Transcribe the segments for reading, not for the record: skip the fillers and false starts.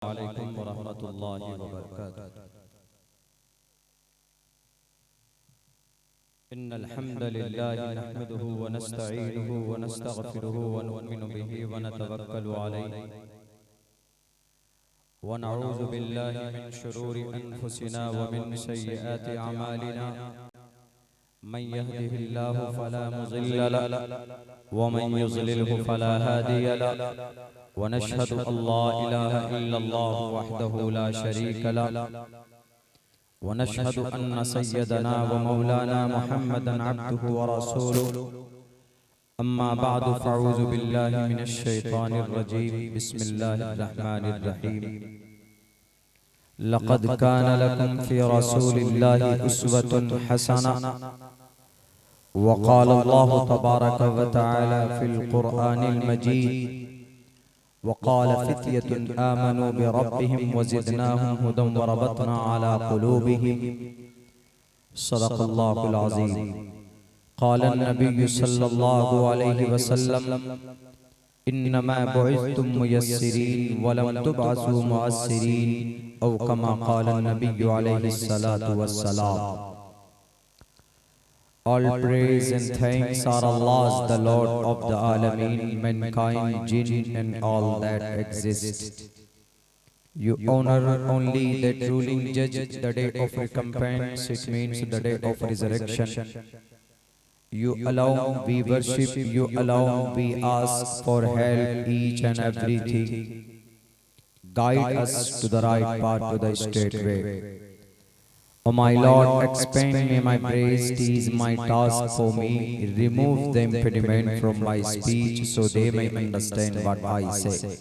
अलैकुम वरहमतुल्लाहि वबरकातुहू। इन्नल हम्दलिल्लाहि नहमदुहु व नस्तईनुहु व नस्तगफिरुहु व नु'मिनु बिही व नतवक्कलु अलैहि व नऊज़ु बिल्लाहि मिन शुरूरि अनफुसिना व मिन सय्यिआति अमालिना। मन यहदिहिल्लाहु फला मुज़िल्ल लहु व मन युज़लिलहु फला हादिय लहु व नशहदु अल्ला इलाहा इल्लल्लाहु वहदहु ला शरीका लहु व नशहदु अन्न सय्यदना व मौलाना मुहम्मदन अब्दुहु व रसूलुहु। अम्मा बअदु फ़अऊज़ु बिल्लाहि मिनश शैतानिर रजीम। बिस्मिल्लाहिर रहमानिर रहीम। लक़द कान लकुम फ़ी रसूलिल्लाहि उस्वतुन हसनह व क़ाल अल्लाहु तबारक व तआला फ़िल क़ुरआनिल मजीद व क़ाल फ़ित्यतुन आमनू बिरब्बिहिम व ज़िदनाहुम हुदन व रबतना अला क़ुलूबिहिम। सदक़ल्लाहुल अज़ीम। क़ाल अन्नबिय्यु सल्लल्लाहु अलैहि वसल्लम इन्नमा बुइस्तुम मुयस्सिरीन व लम तुबअसू मुअस्सिरीन औ कमा क़ाल अन्नबिय्यु अलैहि सलातु वस्सलाम। All praise and thanks are Allah's, the Lord of the Alameen, mankind, jinn and all that exist. You honor only that ruling judge, the day of recompense, it means the day of resurrection. You alone we worship, you alone we ask for help each and everything. Guide us to the right path, to the straight way. O my Lord, expand me my praise, tease my task for me, remove the impediment from my speech so they may understand what I say.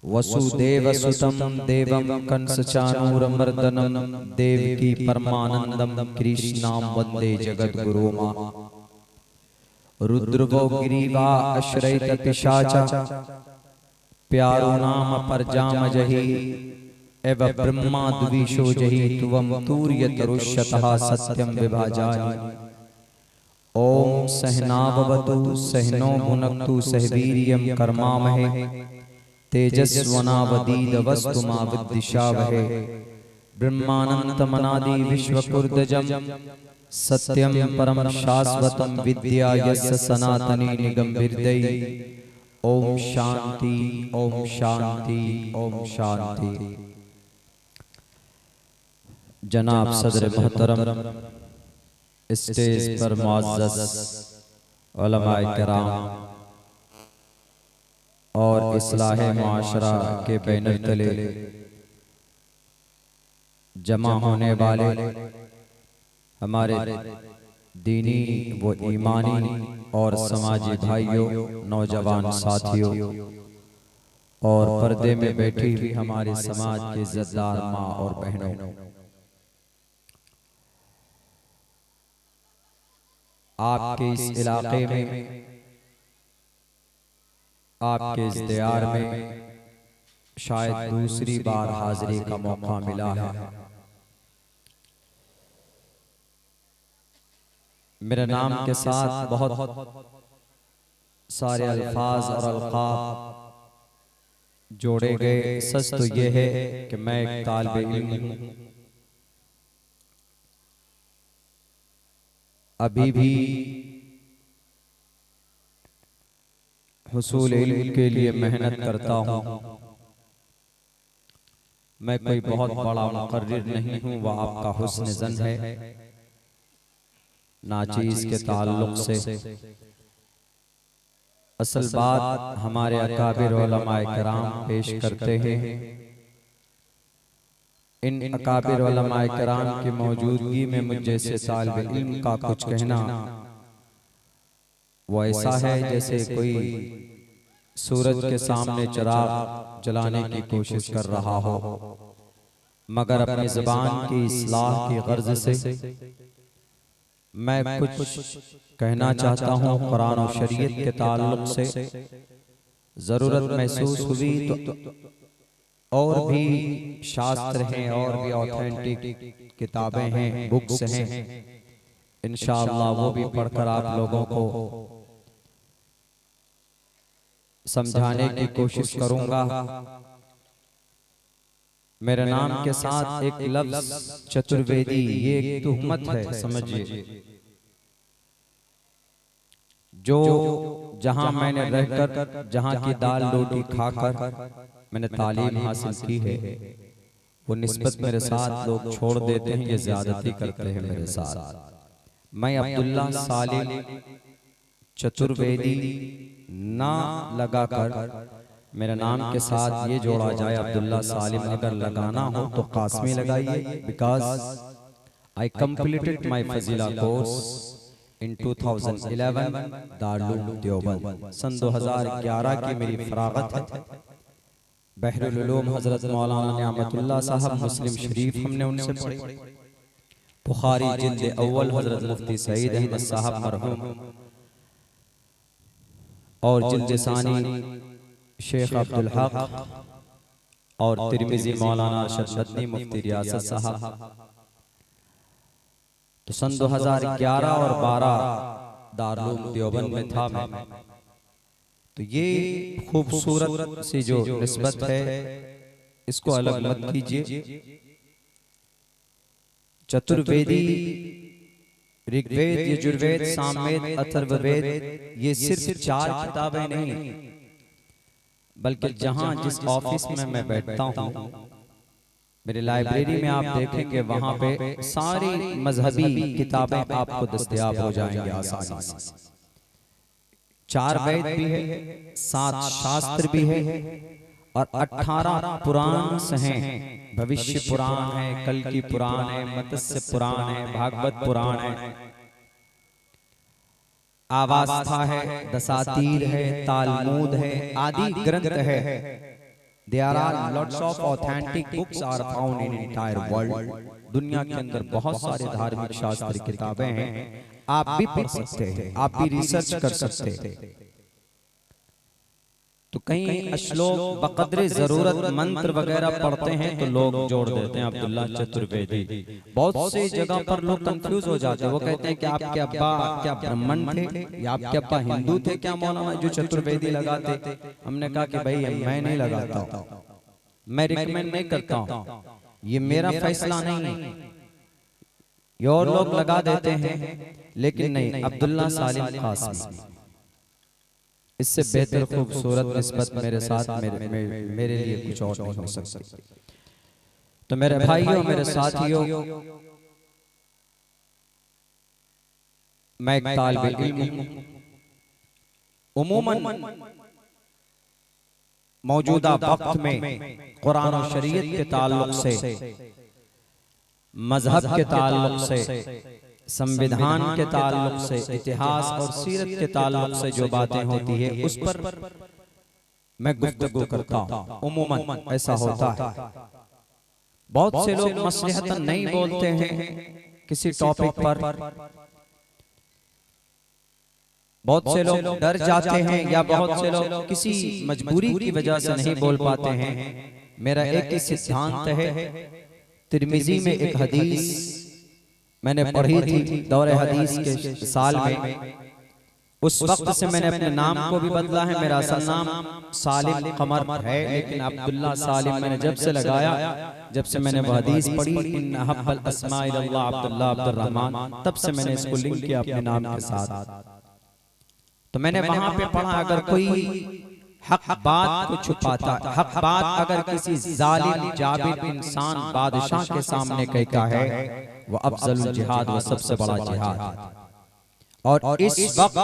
वसुदेवसुतं देवं कंसचाणूरमर्दनं देवकी परमानंदं कृष्णां वंदे जगद्गुरुमा। रुद्रवो गिरीवा अश्रैत पिशाचा प्यारो नाम पर जाम जही एव ब्रह्मा द्विषो जही तुवम तूर्य तरुष्यतः सत्यम विभाजानि। ओम सहनाववतु सहनो भुनक्तु सहवीर्यं कर्मामहे तेजस्वनावदीदवस्तु मा विद्विषावहे। ब्रह्मानंतमनादि विश्वकुर्दजं सत्यं परम शाश्वतं विद्या यस्य सनातनी निगम हृदय। ओम शांति ओम शांति ओम शांति। जनाब सदर मोहतरम, स्टेज पर मुअज़्ज़ज़ उलमाए किराम और इस्लाह मुआशरा के बैनर तले जमा होने वाले हमारे दीनी व ईमानी और समाजी भाइयों, नौजवान साथियों और पर्दे में बैठी हुई हमारे समाज के इज्जतदार माँ और बहनों, आपके इस इलाके में, आपके इस दयार में शायद दूसरी बार हाजिरी का मौका मिला है। मेरे नाम के साथ बहुत सारे अल्फाज और अलकाब जोड़े गए। सच तो यह है कि मैं एक तालिबे इल्म हूं, अभी भी हुसूल इल्म के लिए मेहनत करता हूँ। मैं कोई बहुत बड़ा मुक़र्रिर नहीं हूँ, वह आपका हुस्न ज़न है। नाचीज़ के ताल्लुक से असल बात हमारे अकाबिर उलमाए किराम पेश करते हैं। इन अकाबिर उलमाए किराम की मौजूदगी में मुझ जैसे तालिबे इल्म का कुछ कहना वो ऐसा है जैसे कोई सूरज के सामने चिराग जलाने की कोशिश कर रहा हो, मगर अपनी ज़बान की इस्लाह की गर्ज से मैं कुछ कहना चाहता हूँ। कुरान और शरीयत के ताल्लुक से ज़रूरत महसूस हुई तो और भी शास्त्र हैं और भी ऑथेंटिक किताबें हैं, बुक्स हैं, इंशाअल्लाह वो भी पढ़कर आप लोगों को समझाने की कोशिश करूंगा। मेरे नाम के साथ एक लफ्ज चतुर्वेदी, ये एक तुहमत है, समझिए। जो जहां मैंने रहकर, जहां की दाल रोटी खाकर मैंने तालीम हासिल की है, वो निस्बत मेरे साथ लोग छोड़ देते हैं, ये ज्यादती करते हैं मेरे साथ। मैं अब्दुल्ला सालिम चतुर्वेदी ना लगाकर मेरे नाम के साथ ये जोड़ा जाए अब्दुल्ला सालिम। अगर लगाना हो तो कासमी लगाइए, बिकॉज आई कंप्लीटेड माई फजीला कोर्स इन 2011 दारुल देवबंद। सन 2011 की मेरी फरागत है। बहरुल उलूम हजरत मौलाना नियामतुल्लाह साहब मुस्लिम शरीफ हमने उनसे पढ़ी। बुखारी जिल्द अव्वल हजरत मुफ्ती सईद अहमद साहब मरहूम, और जिल्द सानी शेख अब्दुल हक, और तिरमिजी मौलाना अरशद मदनी मुफ्ती रियासत साहब। तो सन 2011 और 12 दारुल देवबंद में था मैं। तो ये खूबसूरत सी जो निस्बत है, इसको अलग मत कीजिए। चतुर्वेदी, ऋग्वेद, यजुर्वेद, सामवेद, अथर्ववेद, ये सिर्फ 4 किताबें नहीं, बल्कि जहां जिस ऑफिस में मैं बैठता हूं, मेरी लाइब्रेरी में आप देखेंगे वहां पे सारी मजहबी किताबें आपको दस्तयाब हो जाएंगी आसानी से। 4 वेद भी है, 7 शास्त्र भी है, और 18 पुराण हैं। भविष्य पुराण है, कल की पुराण है, मत्स्य पुराण है, भागवत पुराण है, आवास्था है, दसातीर है, तालमूद है, आदि ग्रंथ है। There are lots of authentic books are found in entire world. दुनिया के अंदर बहुत सारे धार्मिक शास्त्र किताबें हैं, आप भी पढ़ सकते हैं, आप भी रिसर्च कर सकते हैं। तो कहीं श्लोक बकदरे जरूरत मंत्र वगैरह पढ़ते हैं तो लोग जोड़ देते हैं अब्दुल्ला चतुर्वेदी। बहुत सी जगह पर लोग कंफ्यूज हो जाते हैं, वो कहते हैं कि आपके अब्बा क्या ब्राह्मण थे या आपके अब्बा हिंदू थे क्या मौलाना जो चतुर्वेदी लगाते। हमने कहा कि भाई मैं नहीं लगाता, मैं रिकमेंड नहीं करता हूँ, ये मेरा फैसला नहीं है, ये और लोग लगा देते हैं, लेकिन नहीं, अब्दुल्ला सालिम कासमी, इससे बेहतर खूबसूरत निस्बत मेरे साथ मेरे लिए कुछ और नहीं हो सकती। तो मेरे भाइयों, मेरे साथियों, मैं एक तालिब इल्म हूं। उमूमन मौजूदा वक्त में कुरान और शरीयत के ताल्लुक से, मजहब के ताल्लुक से, संविधान के ताल्लुक से, इतिहास और सीरत के ताल्लुक से जो बातें होती है उस पर मैं गुफ्तगू करता हूं। उमूमन ऐसा होता है, बहुत से लोग मसलहतन नहीं बोलते हैं किसी टॉपिक पर, बहुत से लोग डर जाते हैं, या बहुत से लोग किसी मजबूरी की वजह से नहीं बोल पाते हैं। मेरा एक ही सिद्धांत है। तिरमिजी में एक हदीस मैंने पढ़ी थी दौरे हदीस के साल में, उस वक्त से मैंने अपने नाम को भी बदला है। मेरा असल नाम सालिम कमर है, लेकिन अब्दुल्ला सालिम मैंने जब से लगाया, जब से मैंने वह हदीस पढ़ी, इन्ना हब्बल अस्माइ इल्लाह अब्दुल्ला अब्दुर्रहमान, तब से मैंने इसको लिंक किया अपने नाम के साथ। तो मैंने वहां पे पढ़ा, अगर कोई हक बात को छुपाता, हक बात अगर किसी जालिम जाबिर इंसान बादशाह के सामने कहता है, वो अफजलुल जिहाद, वो सबसे बड़ा जिहाद। और इस वक्त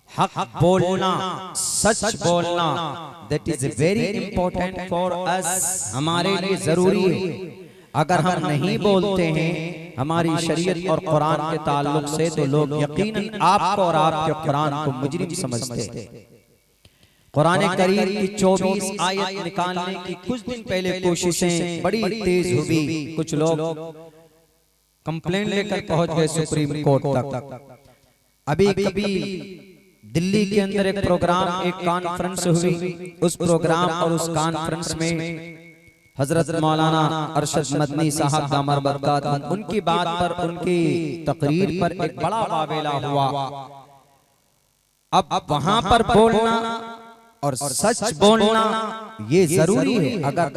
हक बोलना, सच बोलना, that is very important for us, हमारे लिए जरूरी है। अगर हम नहीं बोलते हैं हमारी शरीयत और कुरान के ताल्लुक से, तो लोग यकीनन आपको और आपके कुरान को मुजरिम समझते हैं। कुरान करीम की 24 आयत निकालने की कुछ दिन पहले कोशिशें बड़ी तेज हुई, कुछ लोग कंप्लेंट लेकर पहुंच गए सुप्रीम कोर्ट तक। अभी दिल्ली के अंदर एक प्रोग्राम, एक कॉन्फ्रेंस हुई, उस प्रोग्राम और उस कॉन्फ्रेंस में हजरत मौलाना अरशद मदनी साहब दामर बरकत, उनकी बात पर, उनकी तकरीर पर एक बड़ा वावेला हुआ। अब वहां पर बोलना और सच बोलना ये जरूरी है। अगर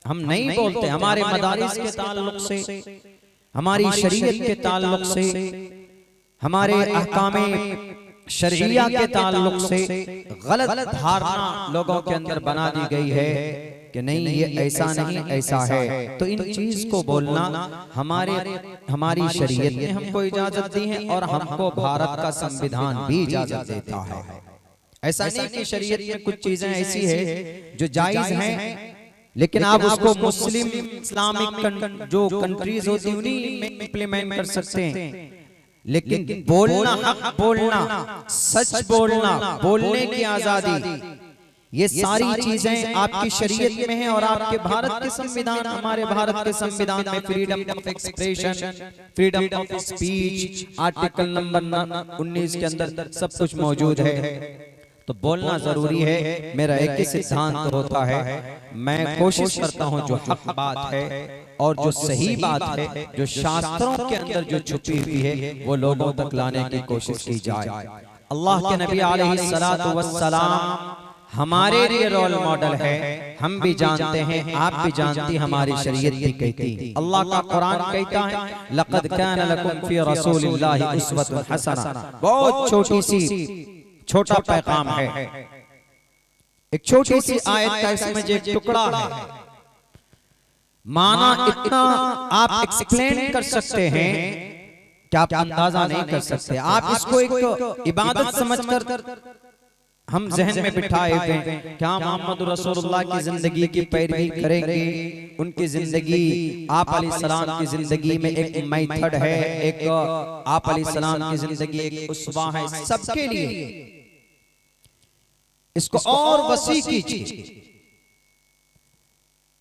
हम नहीं बोलते, हमारे मदारिस के ताल्लुक से, हमारी शरीयत के ताल्लुक से, हमारे अहकामे शरीया के ताल्लुक से गलत धारणा लोगों के अंदर बना दी गई है कि नहीं ये ऐसा नहीं ऐसा है, तो इन चीज को बोलना हमारी शरीयत ने हमको इजाजत दी है और हमको भारत का संविधान भी इजाजत देता है। ऐसा नहीं कि शरीयत में कुछ चीजें ऐसी है जो जायज हैं, लेकिन आप उसको मुस्लिम इस्लामिक जो कंट्रीज होती हैं उन्हीं में इंप्लीमेंट कर सकते हैं। लेकिन बोलना, हक बोलना, सच बोलना, बोलने की आजादी, ये सारी चीजें आपकी शरीयत में हैं और आपके भारत के संविधान, हमारे भारत के संविधान में freedom of expression, freedom of speech, article number 19 के अंदर सब कुछ मौजूद है। तो बोलना जरूरी है। मेरा एक ही सिद्धांत होता है, मैं कोशिश करता हूं जो हक बात है और जो सही बात है, जो शास्त्रों के अंदर जो छुपी हुई है, वो लोगों तक लाने की कोशिश की जाए। अल्लाह के नबी अलैहिस्सलातु वस्सलाम हमारे लिए रोल मॉडल है। हम भी जानते हैं, आप भी जानती, हमारी शरीयत भी कहती। अल्लाह का कुरान कहता है, लक़द कान लकुम फी रसूलिल्लाहि उस्वतुन हसना। बहुत छोटा पैगाम है, एक छोटी सी आयत का इसमें जो एक टुकड़ा है, माना इतना आप एक्सप्लेन कर सकते हैं कि आप अंदाजा नहीं कर सकते। आप इसको एक इबादत समझकर हम जहन में बिठाए हुए हैं, क्या मोहम्मद रसूलुल्लाह की जिंदगी की पैरवी करेंगे, उनकी जिंदगी, आप अलैहिस्सलाम की जिंदगी में एक मेथड है, एक आप अलैहिस्सलाम की जिंदगी एक उस्वा है सबके लिए। इसको और वसी कीजिए।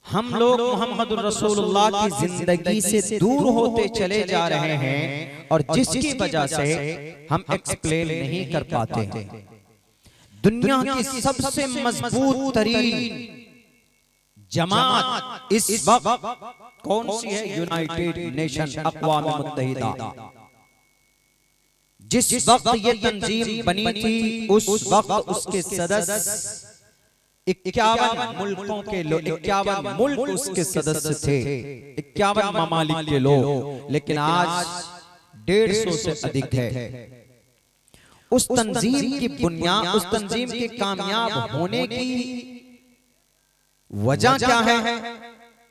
हम लोग मोहम्मद रसूलुल्लाह की जिंदगी से दूर होते चले जा रहे हैं और जिसकी वजह से हम एक्सप्लेन नहीं कर पाते हैं। दुनिया की सबसे मजबूत तरीन जमात इस वक्त कौन सी है? यूनाइटेड नेशन, अक़वाम मुत्तहिदा। जिस वक्त ये तंजीम बनी थी, उस वक्त उसके सदस्य 51 मुल्कों के लोग, 51 मुल्क उसके सदस्य थे, 51 ममालिक के लोग। लेकिन आज 150 से अधिक है। उस तंजीम की बुनियाद, उस तंजीम के कामयाब होने की वजह क्या है?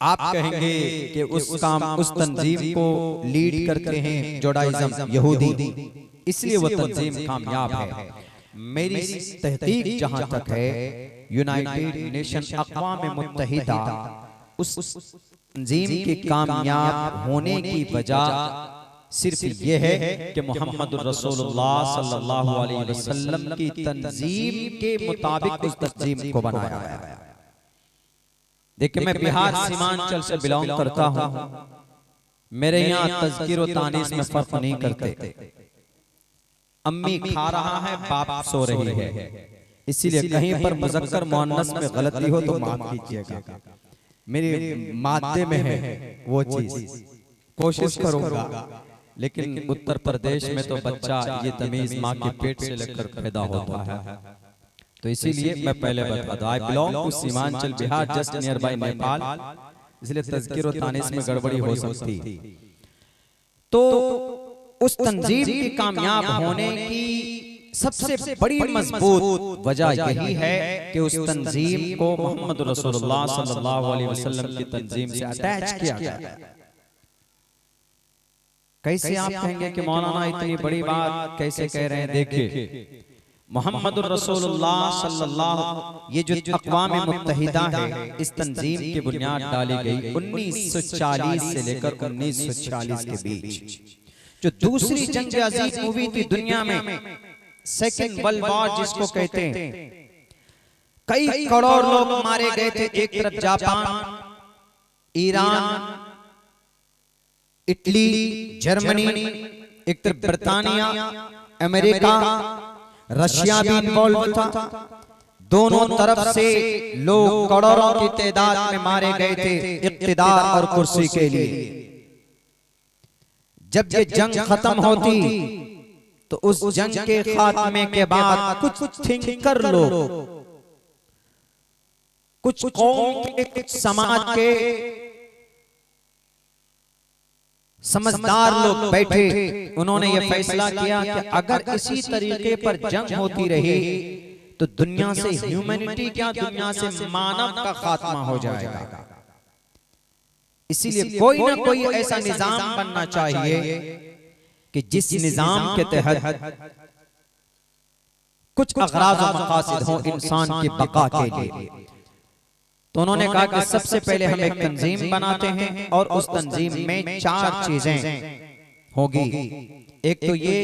आप कहेंगे कि उस तंजीम को लीड करते हैं जुडाइज्म, यहूदी, इसलिए वो तंजीम कामयाब है। मेरी तहकीक जहां तक है, यूनाइटेड नेशन, अक़वाम मुत्तहिदा, उस तंजीम के कामयाब होने की वजह सिर्फ ये है कि मोहम्मद रसूलुल्लाह सल्लल्लाहु अलैहि वसल्लम की तंजीम के मुताबिक उस तंजीम को बनाया गया। देखिए, मैं बिहार सीमांचल से बिलोंग करता हूं। मेरे यहाँ तज़किर व तानीस में फर्क नहीं करते। अम्मी खा रहा है, बाप सो रही है, इसीलिए कहीं पर मुज़क्कर मुअन्नस में गलती हो तो माफ कीजिएगा। मेरी मादे में है वो चीज, कोशिश करूंगा। लेकिन उत्तर प्रदेश में तो बच्चा ये तमीज माँ के पेट से लेकर पैदा होता है। तो इसीलिए मैं पहले बता दूं, I belong to Seemanchal Bihar, just nearby Nepal, इसलिए तज़किर व तानीस में गड़बड़ी हो सकती। तो उस तंजीम के कामयाब होने की सबसे बड़ी मजबूत वजह यही है कि उस तंजीम को मोहम्मद रसूलुल्लाह सल्लल्लाहु अलैहि वसल्लम की तंजीम से अटैच किया गया। कैसे आप कहेंगे कि मौलाना इतनी बड़ी बात कैसे कह रहे हैं? देखिए, मोहम्मद रसूलुल्लाह सल्लल्लाहु, ये जो अक़वाम मुत्तहिदा है, इस तंजीम की बुनियाद डाली गई 1940 से लेकर 1946 के बीच। जो दूसरी जंग अज़ीज़ हुई थी दुनिया में, सेकेंड वर्ल्ड वॉर जिसको कहते हैं, कई करोड़ लोग मारे गए थे। एक तरफ जापान, ईरान, इटली, जर्मनी, एक तरफ ब्रिटानिया, अमेरिका, रशिया भी इन्वॉल्व था। दोनों तरफ से लोग करोड़ों की तादाद में मारे गए थे इक़्तिदार और कुर्सी के लिए। जब ये जंग खत्म होती तो उस जंग के खात्मे के बाद कुछ थिंकर लोग कुछ कौम के, समाज के समझदार लोग बैठे, उन्होंने ये फैसला किया कि अगर इसी तरीके पर जंग होती रही तो दुनिया से ह्यूमैनिटी क्या, दुनिया से मानव का खात्मा हो जाएगा। इसीलिए कोई ना कोई ऐसा निजाम बनना चाहिए कि जिस निजाम के तहत कुछ अगराज़ और मकासद हो इंसान की बका के लिए। तो उन्होंने कहा कि सबसे पहले हम एक तंजीम बनाते हैं और उस तंजीम में 4 चीजें होगी। एक तो ये,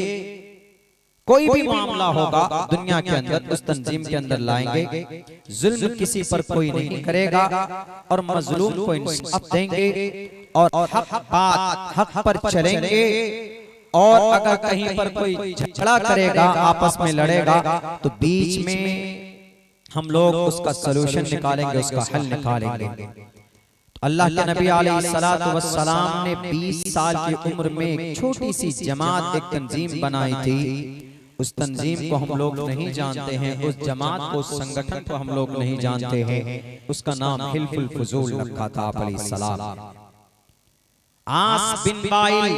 कोई भी मामला होगा दुनिया के अंदर उस तंजीम के अंदर लाएंगे, जुल्म किसी पर कोई नहीं करेगा और मजलूम को इंसाफ देंगे और हक पर चलेंगे। और अगर कहीं पर कोई झगड़ा करेगा, आपस में लड़ेगा, तो बीच में हम लोग उसका सलूशन निकालेंगे, उसका हल निकालेंगे। तो अल्लाह के नबी अलैहिस्सलातु वस्सलाम ने 20 साल की उम्र में एक छोटी सी जमात, एक तंजीम बनाई थी। उस तंजीम को हम लोग नहीं जानते हैं, उस जमात को, उस संगठन को हम लोग नहीं जानते हैं। उसका नाम हिल्फुल फुजूल रखा था आप अलैहिस्सलाम। आस बिन वाइल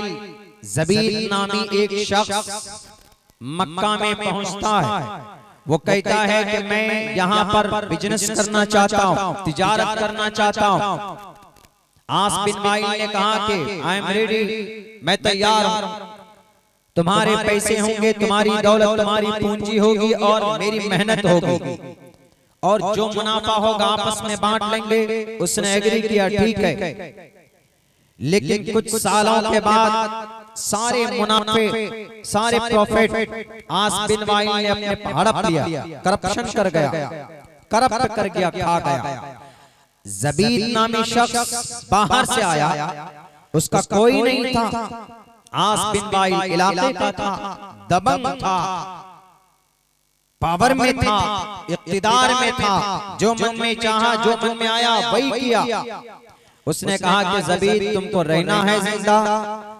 ज़बीद नामी एक शख्स मक्का में पहुंचता है। वो कहता है कि मैं यहाँ पर बिजनेस करना चाहता हूँ, तिजारत करना चाहता हूँ। आस बिन वाइल ने कहा कि आई एम रेडी, मैं तैयार हूँ। तुम्हारे पैसे होंगे, तुम्हारी दौलत, तुम्हारी पूंजी होगी और मेरी मेहनत होगी और जो मुनाफा होगा आपस में बांट लेंगे। उसने एग्री किया, ठीक है। लेकिन कुछ सालों के बाद सारे मुनाफे, सारे प्रॉफिट आस बिन वाइल ने अपने हड़प लिया, करप्शन कर गया, करप्ट कर गया, खा गया। ज़बीद नामी शख्स बाहर से आया, उसका कोई नहीं था। आस बिन वाइल इलाके का था, दबंग था, पावर में था, इक़्तिदार में था, जो मन में चाहा, जो मन में आया वही किया। उसने कहा कि ज़बीद तुमको रहना है जिंदा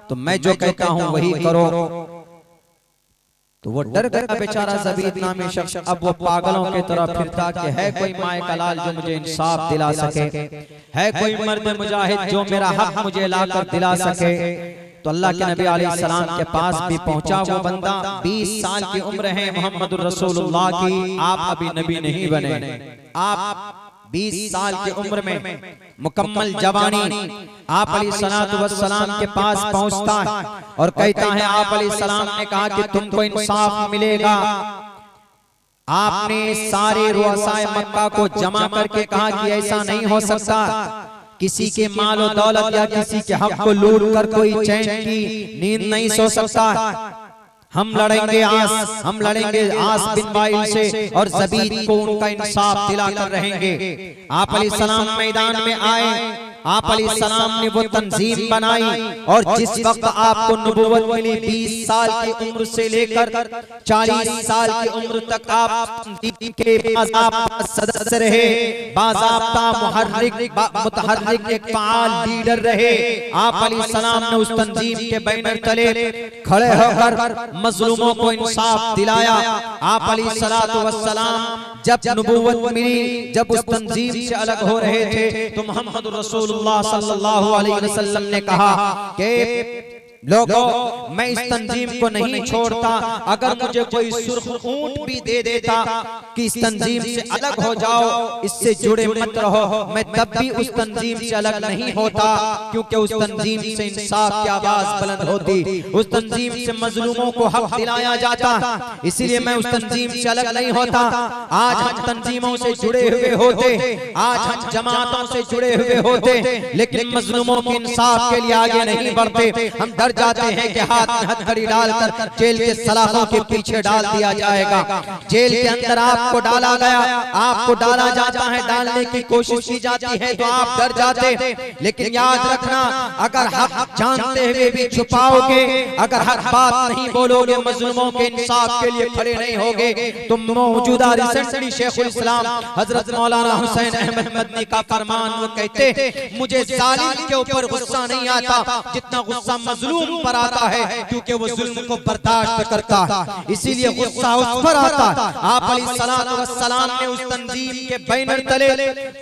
तो मैं जो कहता हूं वही करो। तो वो डर गया बेचारा ज़बीद नामी शख्स। अब वो पागलों की तरह फिरता कि है कोई माए का लाल जो मुझे इंसाफ दिला सके, है कोई मर्द मुजाहिद जो मेरा हक मुझे लाकर दिला सके। तो अल्लाह के नबी अलैहिस्सलाम के पास भी पहुंचा वो बंदा। 20 साल की उम्र है मोहम्मदुर रसूलुल्लाह की, आप अभी नबी नहीं बने। आप 20 साल की उम्र में मुकम्मल जवानी आप अलैहिस्सलातु वस्सलाम के पास पहुंचता है और कहता है, आप अलैहिस्सलाम ने कहा कि तुमको इंसाफ मिलेगा। आपने सारे रुअसाए मक्का को जमा करके कहा कि ऐसा नहीं हो सकता, किसी के माल और दौलत या किसी के हक को लूट कर कोई चैन की नींद नहीं सो सकता। हम लड़ेंगे आस बिन वाइल से और ज़बीद को उनका इंसाफ दिलाकर रहेंगे। आप अलैहिस्सलाम मैदान में आए, आप अलैहिस्सलाम ने वो तंजीम बनाई और जिस वक्त आपको नबुव्वत मिली 20 साल की उम्र से लेकर 40 साल की उम्र तक आप तंजीम के बाज़ाब्ता सदस्य रहे, बाज़ाब्ता मुतहर्रिक एक फ़आल लीडर रहे। आप अलैहिस्सलाम ने उस तंजीम के बैनर तले खड़े होकर मजलूमों को इंसाफ दिलाया। आप अलैहिस्सलातु वस्सलाम जब नबुव्वत मिली, जब उस तंजीम से अलग हो रहे थे, तो मोहम्मद रसूलुल्लाह सल्लल्लाहु अलैहि वसल्लम ने कहा कि लोगों मैं इस तंजीम को नहीं छोड़ता। अगर मुझे कोई सुर्ख ऊंट भी दे देता कि इस तंजीम से अलग हो जाओ, इससे जुड़े मत रहो, मैं तब भी उस तंजीम से अलग नहीं होता, क्योंकि उस तंजीम से इंसाफ की आवाज बुलंद होती, उस तंजीम से मजलूमों को हक दिलाया जाता। इसीलिए मैं उस तंजीम से अलग नहीं होता। आज हम तंजीमों से जुड़े हुए होते, आज हम जमातों से जुड़े हुए होते, लेकिन मजलूमों के इंसाफ के लिए आगे नहीं बढ़ते। हम डर जाते हैं कि हाथ में हथकड़ी डालकर जेल के सलाखों के पीछे डाल दिया जाएगा। जेल के अंदर आपको डाला गया, आपको डाला जाता है, डालने की कोशिश की जाती है तो आप डर जाते। लेकिन याद रखना, अगर हक जानते हुए भी छुपाओगे, अगर हक बात नहीं बोलोगे, मजलूमों के इंसाफ के लिए खड़े नहीं होगे, तो मौजूदा रिसेंटली शेखुल इस्लाम हजरत मौलाना हुसैन अहमद मदनी का फरमान, वो कहते मुझे जालिम के ऊपर गुस्सा नहीं आता जितना गुस्सा मजलूम मजलूम पर आता है क्योंकि वो जुल्म को बर्दाश्त करता है, इसीलिए गुस्सा उस पर आता है। आप अलैहिस्सलातु वस्सलाम ने उस तंजीम के बैनर तले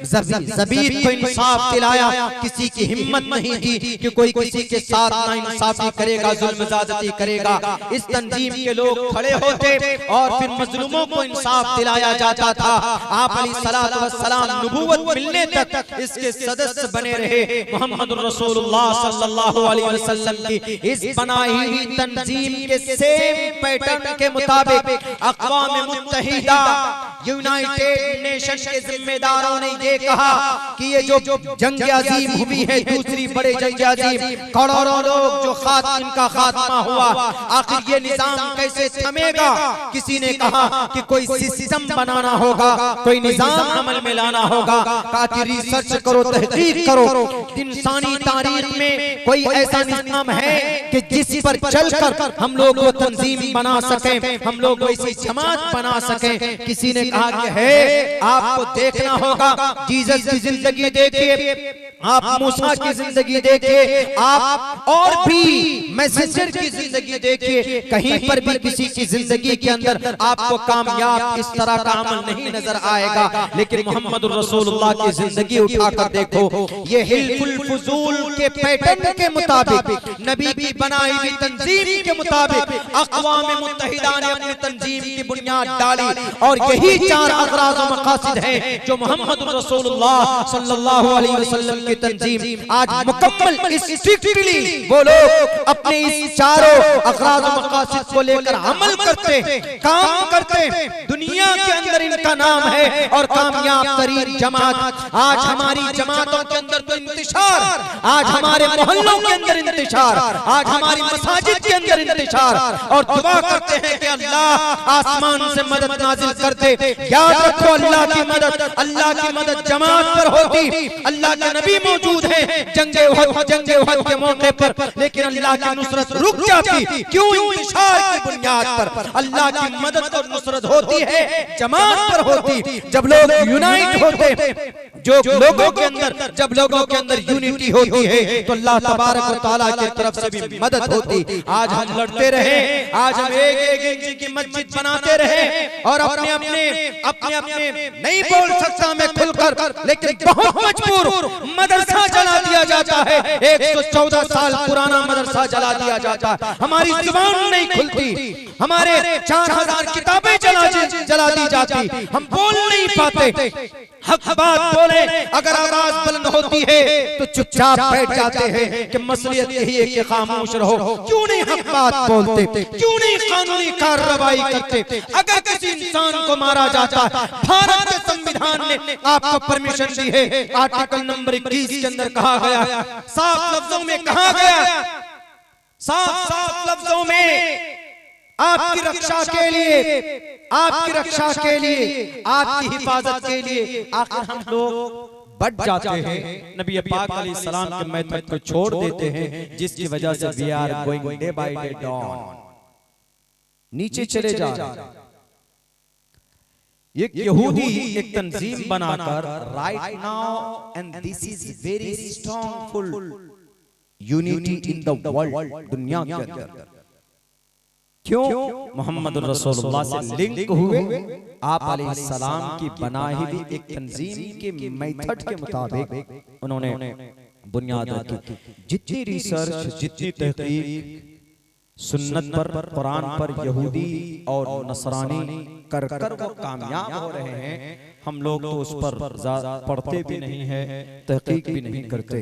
ज़बीब को इंसाफ दिलाया, किसी की हिम्मत नहीं थी कि कोई किसी के साथ नाइंसाफी करेगा, जुल्म ज़्यादती करेगा। इस तंजीम के लोग खड़े होते और फिर मजलूमों को इंसाफ दिलाया जाता था। आप अलैहिस्सलातु वस्सलाम नबूवत मिलने तक इसके सदस्य बने रहे। मुहम्मदुर रसूलुल्लाह सल्लल्लाहु अलैहि वसल्लम की इस बनाई हुई तंजीम के सेम पैटर्न के मुताबिक अक़वाम मुत्तहिदा यूनाइटेड नेशन के जिम्मेदारों ने ये कहा कि ये जो जंग अजीम हुई है, दूसरी बड़े जंग अजीम, करोड़ों लोग जो इनका खात्मा हुआ, आखिर ये निजाम कैसे थमेगा? किसी ने कहा कि कोई सिस्टम बनाना होगा, कोई निजाम अमल में लाना होगा। कहा कि रिसर्च करो, तहकीक करो, इंसानी तारीख में कोई ऐसा निजाम है कि जिस पर चलकर हम लोग वो तंजीम बना सकें, हम लोग वैसी जमात बना सकें। किसी ने कहा कि है, आपको देखना होगा, जीसस की जिंदगी देखिए, आप मूसा की जिंदगी देखिए, आप और भी मैसेंजर की जिंदगी देखिए, कहीं पर भी किसी की जिंदगी के अंदर आपको कामयाब इस तरह का अमल नहीं नजर आएगा। लेकिन मोहम्मद रसूलुल्लाह की जिंदगी उठाकर देखो, ये हिल्फुल फुजूल के पैटर्न के मुताबिक, नबी की बनाई हुई तंजीम के मुताबिक अक़वाम मुत्तहिदा ने अपनी तंजीम की बुनियाद डाली। और यही चार अग़राज़ और मक़ासिद हैं जो मोहम्मद रसूलुल्लाह सल्लल्लाहु अलैहि वसल्लम की तंजीम आज मुकम्मल स्ट्रिक्टली वो लोग अपने इस चारों अग़राज़ और मक़ासिद को लेकर अमल करते, काम करते। दुनिया के अंदर इनका नाम है और कामयाब तरीन जमात। आज हमारी जमातों के अंदर तो इंतशार, आज हमारे मोहल्लों के अंदर इंतशार, आज हमारी मसाजिद के अंदर इंतशार। और दुआ करते हैं कि अल्लाह आसमान से मदद नाजिल कर दे। याद रखो, अल्लाह की मदद जमात पर होती। अल्लाह के नबी मौजूद हैं जंगे उहद के मौके पर, लेकिन अल्लाह की नुसरत रुक जाती। क्यों? इंतशार की बुनियाद पर अल्लाह की मदद और नुसरत होती है, जमात पर होती। जब लोग यूनाइट होते, जो लोगों के अंदर, जब लोगों के अंदर यूनिटी होती है तो अल्लाह तबारक व तआला की तरफ से भी मदद होती। आज हम लड़ते रहे, आज हम एक इंच की मस्जिद बनाते रहे और अपने नहीं बोल सकता मैं खुलकर, लेकिन बहुत मजबूर मदरसा जला दिया जाता है। 114 साल पुराना मदरसा जला दिया जाता है। हमारी जुबान नहीं खुलती, हमारे 4000 किताबें जला दी जाती, हम बोल नहीं पाते। हक बात बोले, अगर आवाज बुलंद होती है तो चुपचाप बैठ जाते हैं कि मसलियत यही है कि खामोश रहो। क्यों नहीं हक बात बोलते? क्यों नहीं कानूनी कार्रवाई करते? अगर किसी इंसान को मारा जाता है, भारत के संविधान ने आपको परमिशन दी है। आर्टिकल नंबर 21 के अंदर कहा गया, साफ लफ्जों में कहा गया, साफ लफ्जों में आपकी रक्षा के लिए, आपकी रक्षा के लिए, आपकी हिफाजत के लिए आखिर हम लोग बढ़ जाते हैं। नबी पाक अलैहिस्सलाम के मेथड को छोड़ देते हैं, जिसकी वजह से we are going day by day down, नीचे चले जा रहे हैं। एक यहूदी एक तंजीम बनाकर right now, and this is very strongful unity in the world, दुनिया के अंदर। क्यों? मोहम्मद रसूलुल्लाह से लिंक हुए, आप अलैहिस्सलाम की बनाई हुई एक तंजीम के मेथड के मुताबिक उन्होंने बुनियाद रखी। जितनी रिसर्च, जितनी तहकीक सुन्नत पर, कुरान पर यहूदी और नसरानी कर वो कामयाब हो रहे हैं, हम लोग तो उस पर पढ़ते भी नहीं है, तहकीक भी नहीं करते।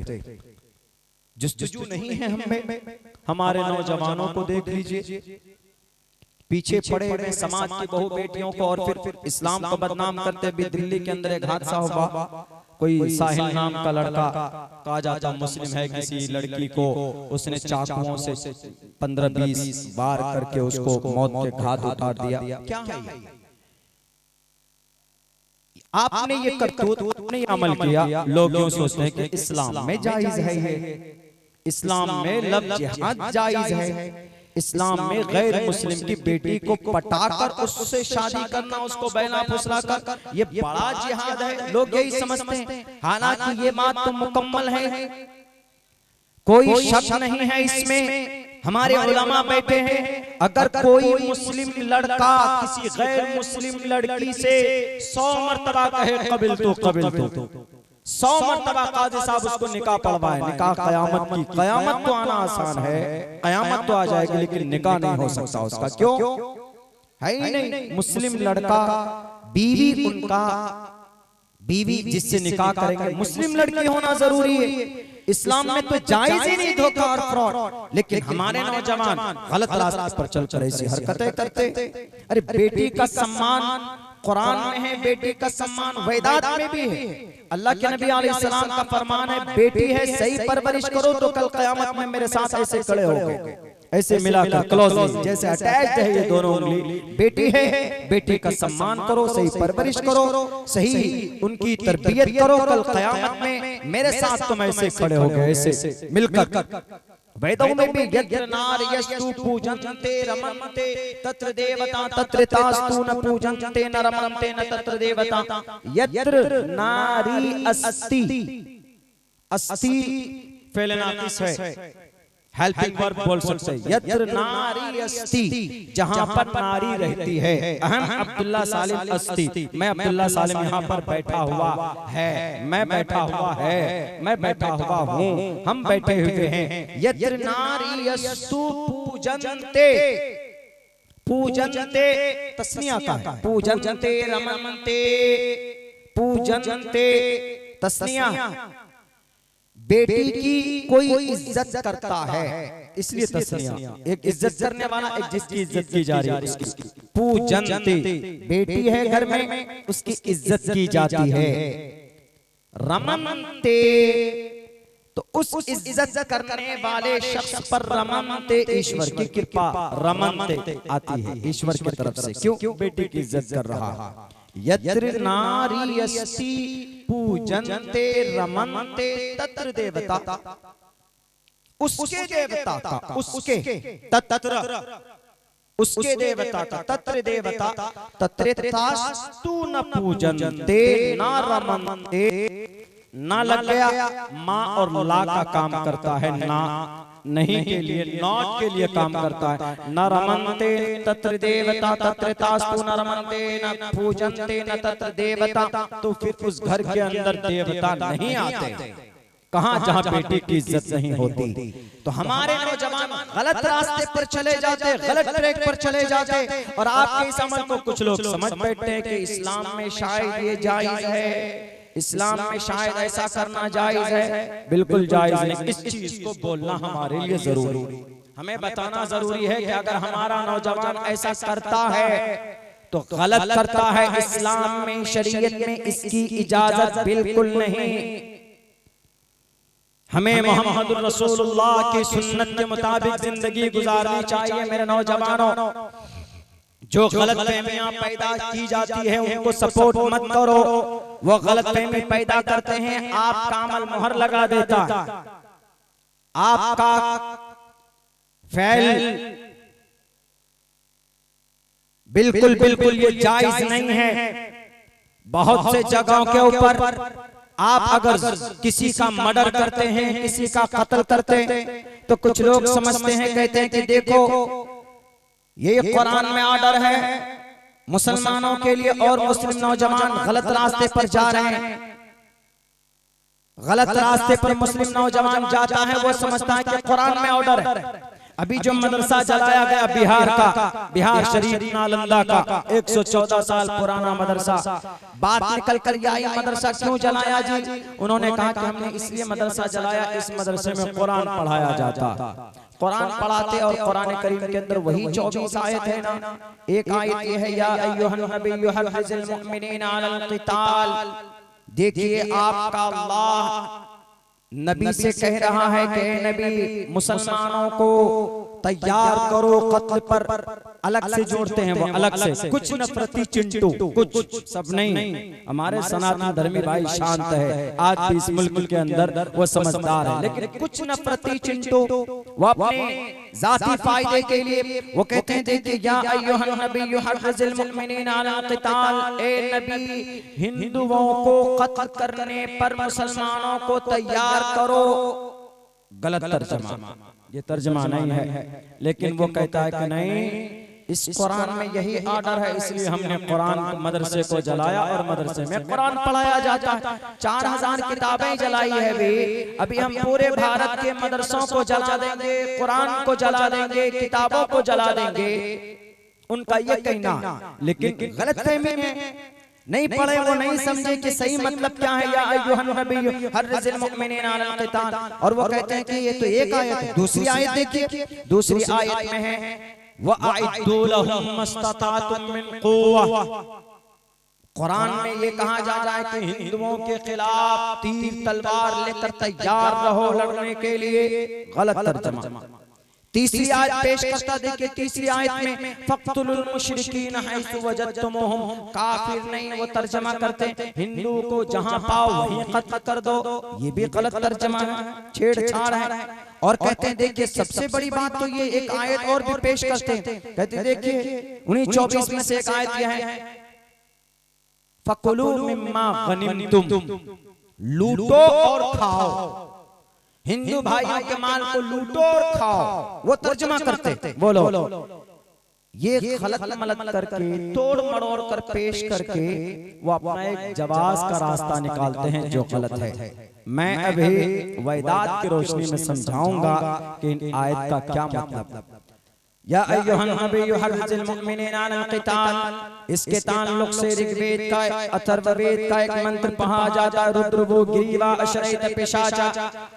जस्तजू नहीं है हमें। हमारे नौजवानों को देख लीजिए, पीछे पड़े हुए समाज की बहु बेटियों को और फिर इस्लाम को बदनाम करते भी। दिल्ली के अंदर एक हादसा हुआ, कोई साहिल नाम का लड़का, कहा जाता मुस्लिम है, किसी लड़की को उसने चाकुओं से 15-20 बार करके उसको मौत के घाट उतार दिया। क्या है? आपने ये करतूत, आपने ये अमल किया, लोग यूं सोचते हैं कि इस्लाम में जायज है, ये इस्लाम में लव जिहाद जायज है, इस्लाम में गैर मुस्लिम की बेटी को पटाकर उससे शादी करना, उसको बैना फुसला कर, ये बड़ा जिहाद है। लोग यही समझते हैं, हालांकि ये बात तो मुकम्मल है। कोई शक नहीं है इसमें। हमारे उलमा बैठे हैं, अगर कोई मुस्लिम लड़का किसी गैर मुस्लिम लड़की से 100 मर्तबा कहे कबिल तो 100 मर्तबा काजी साहब उसको निकाह पढ़वाए, निकाह कयामत की, कयामत तो आना आसान है, कयामत तो आ जाएगी, लेकिन निकाह नहीं हो सकता उसका। क्यों है ही नहीं। मुस्लिम लड़का बीवी, उनका बीवी जिससे निकाह करेंगे मुस्लिम लड़की होना जरूरी है। इस्लाम में तो जायज ही नहीं धोखा और फ्रॉड, लेकिन हमारे नौजवान गलत रास्ते पर चल कर ऐसी हरकतें करते। अरे बेटी का सम्मान कुरान में है, बेटी का सम्मान वेदात में भी है। अल्लाह के नबी अलैहिस्सलाम का फरमान है, बेटी है सही परवरिश करो तो कल क़यामत में मेरे साथ ऐसे खड़े होगे, ऐसे मिलाकर क्लोजली जैसे अटैच्ड है ये दोनों उंगली। बेटी है, बेटी का सम्मान करो, सही परवरिश करो, सही उनकी तरबियत करो, कल क़यामत में मेरे साथ तुम ऐसे खड़े होगे, ऐसे मिलकर। वेदों में भी यत्र नार यस्तु पूजन्ते रमन्ते तत्र देवता तत्र तास्तु न पूजन्ते न रमन्ते न तत्र देवता। यत्र नारी अस्ति, अस्ति फैलना किस है, हेल्पिंग वर्ब बोल सकते हैं। यत्र नारी अस्ति, जहां पर नारी रहती है। अहम अब्दुल्ला सालिम अस्ति, मैं अब्दुल्ला सालिम यहाँ पर बैठा हुआ है, मैं बैठा हुआ है, मैं बैठा हुआ हूँ, हम बैठे हुए हैं। यत्र नारी यस्तु पूजन्ते, पूजन्ते तस्निया का है, पूजन्ते रमन्ते, पूजन्ते तस्निया, बेटी की कोई इज्जत करता है इसलिए तस्निया, एक इज्जत करने वाला, एक जिसकी इज्जत की जा रही है उसकी। पूजन्ते, बेटी है घर में उसकी इज्जत की जाती है। रमन्ते, तो उस इज्जत करने वाले शख्स पर रमन्ते ईश्वर की कृपा, रमन्ते आती है ईश्वर की तरफ से। क्यों बेटी की इज्जत कर रहा है। यत्र नारी अस्ति पूजन्ते रमन्ते तत्र देवता, उसके देवता का, उसके तत्र, उसके देवता का, तत्र देवता, तत्र तास्तु न पूजन्ते न रमन्ते, ना लग गया माँ और ला का काम करता है, ना नहीं के लिए, नॉट के लिए काम करता है। न रमन्ते तत्र देवता तत्र तास्तु न रमन्ते न पूजन्ते न तत्र देवता, तो फिर उस घर के अंदर देवता नहीं आते। कहां, जहां बेटी की इज्जत नहीं होती। तो हमारे नौजवान गलत रास्ते पर चले जाते, गलत ट्रैक पर चले जाते, और आपके इस अमल को कुछ लोग समझ बैठते हैं कि इस्लाम में शायद ये जायज है, इस्लाम में शायद ऐसा करना जायज है। बिल्कुल जायज नहीं। इस चीज को बोलना हमारे लिए जरूरी, हमें बताना जरूरी है कि अगर हमारा नौजवान ऐसा करता है तो गलत करता है। इस्लाम में, शरीयत में इसकी इजाजत बिल्कुल नहीं। हमें मोहम्मद रसूलुल्लाह की सुन्नत के मुताबिक जिंदगी गुजारनी चाहिए। मेरे नौजवानों, जो गलतफहमियां पैदा की जाती है उनको सपोर्ट मत करो। वो गलतफहमी पैदा करते हैं, आपका अमल मोहर लगा देता, आपका फैल बिल्कुल बिल्कुल ये जायज नहीं है। बहुत से जगहों के ऊपर आप अगर किसी का मर्डर करते हैं, किसी का कत्ल करते हैं, तो कुछ लोग समझते हैं, कहते हैं कि देखो ये कुरान में ऑर्डर है मुसलमानों के लिए, और मुस्लिम नौजवान गलत रास्ते पर जा रहे हैं। गलत रास्ते पर मुस्लिम नौजवान जाता है, वो समझता है कि कुरान में ऑर्डर है। अभी जो मदरसा जलाया गया बिहार का, बिहार शरीफ नालंदा का 114 साल पुराना मदरसा, बात निकल कर आई मदरसा क्यों जलाया जी? उन्होंने कहा कि हमने इसलिए मदरसा जलाया, इस मदरसे में कुरान पढ़ाया जाता। कुरान पढ़ाते और कुरान करीम के अंदर वही 24 आयत है ना। एक आयत ये है, या अय्युहन नबिय्यु हर्रिज़िल मुमिनीना अलल क़िताल। देखिए आपका अल्लाह नबी से कह रहा है कि नबी मुसलमानों को तैयार करो कत्ल पर। अलग से जोड़ते हैं वो, अलग से, कुछ नफरती चिंटू, कुछ सब नहीं। हमारे सनातन धर्मी भाई शांत है, आज भी इस मुल्क के अंदर वो समझदार है, लेकिन कुछ नफरती चिंटू वो अपने जाती फायदे के लिए वो कहते हैं, देखिए या अय्युहन नबिय्यु हर्रिज़िल मुमिनीना अलल क़िताल, ए नबी हिंदुओं को कत्ल करने पर मुसलमानों को तैयार करो। गलत तर्जमा, ये तर्जमा नहीं है। लेकिन वो कहता है कि नहीं, इस कुरान में यही आर्डर है, इसलिए हमने कुरान मदरसे को जलाया और मदरसे में कुरान पढ़ाया जाता है। 4000 किताबें जलाई है भी, अभी हम पूरे भारत के मदरसों को जला देंगे, कुरान को जला देंगे, किताबों को जला देंगे, उनका ये कहना। लेकिन गलत फहमी में नहीं पढ़े, वो नहीं समझे कि सही मतलब क्या है। या अय्युहन नबी हर्रिज़िल मुमिनीना अलल क़िताल, और वो कहते हैं कि ये तो एक आयत है। दूसरी आयत देखिए, दूसरी आयत में है वअइद्दू लहुम मस्ततातुम मिन कुव्वा। कुरान में ये कहा जा रहा है कि हिंदुओं के खिलाफ तीर तलवार लेकर तैयार रहो लड़ने के लिए। गलत तर्जुमा। तीसरी आयत पेश करता देखिए, तीसरी आयत में फक्तुलुल मुशरिकीन हैसु वजदतुमुहुम। काफिर नहीं, वो तर्जुमा करते हिंदू को जहां पाओ वहीं कत्ल कर दो। ये भी गलत तर्जुमा है, छेड़छाड़ है। और कहते हैं देखिए, सबसे बड़ी बात तो ये एक आयत और भी पेश करते हैं, कहते देखिए 19-24 में से एक आयत यह है, फकुलू मिम्मा गनिमतुम, लूटो और खाओ। हिंदू भाइयों के माल को लूटो और खाओ, वो तर्जुमा करते। बोलो, ये गलत मलत करके तोड़ मड़ोड़ कर पेश करके वो अपना एक जवाज का रास्ता निकालते हैं जो गलत है। मैं अभी वैदात की रोशनी में समझाऊंगा कि इन आयत का क्या मतलब। या अय्युहन नबिय्यु हर्रिज़िल मुमिनीना अलल क़िताल, इसके ताल्लुक से ऋग्वेद का, अथर्ववेद का एक मंत्र पढ़ा जाता है, रुद्रभू ग्रीवा अशरैत पिशाचा,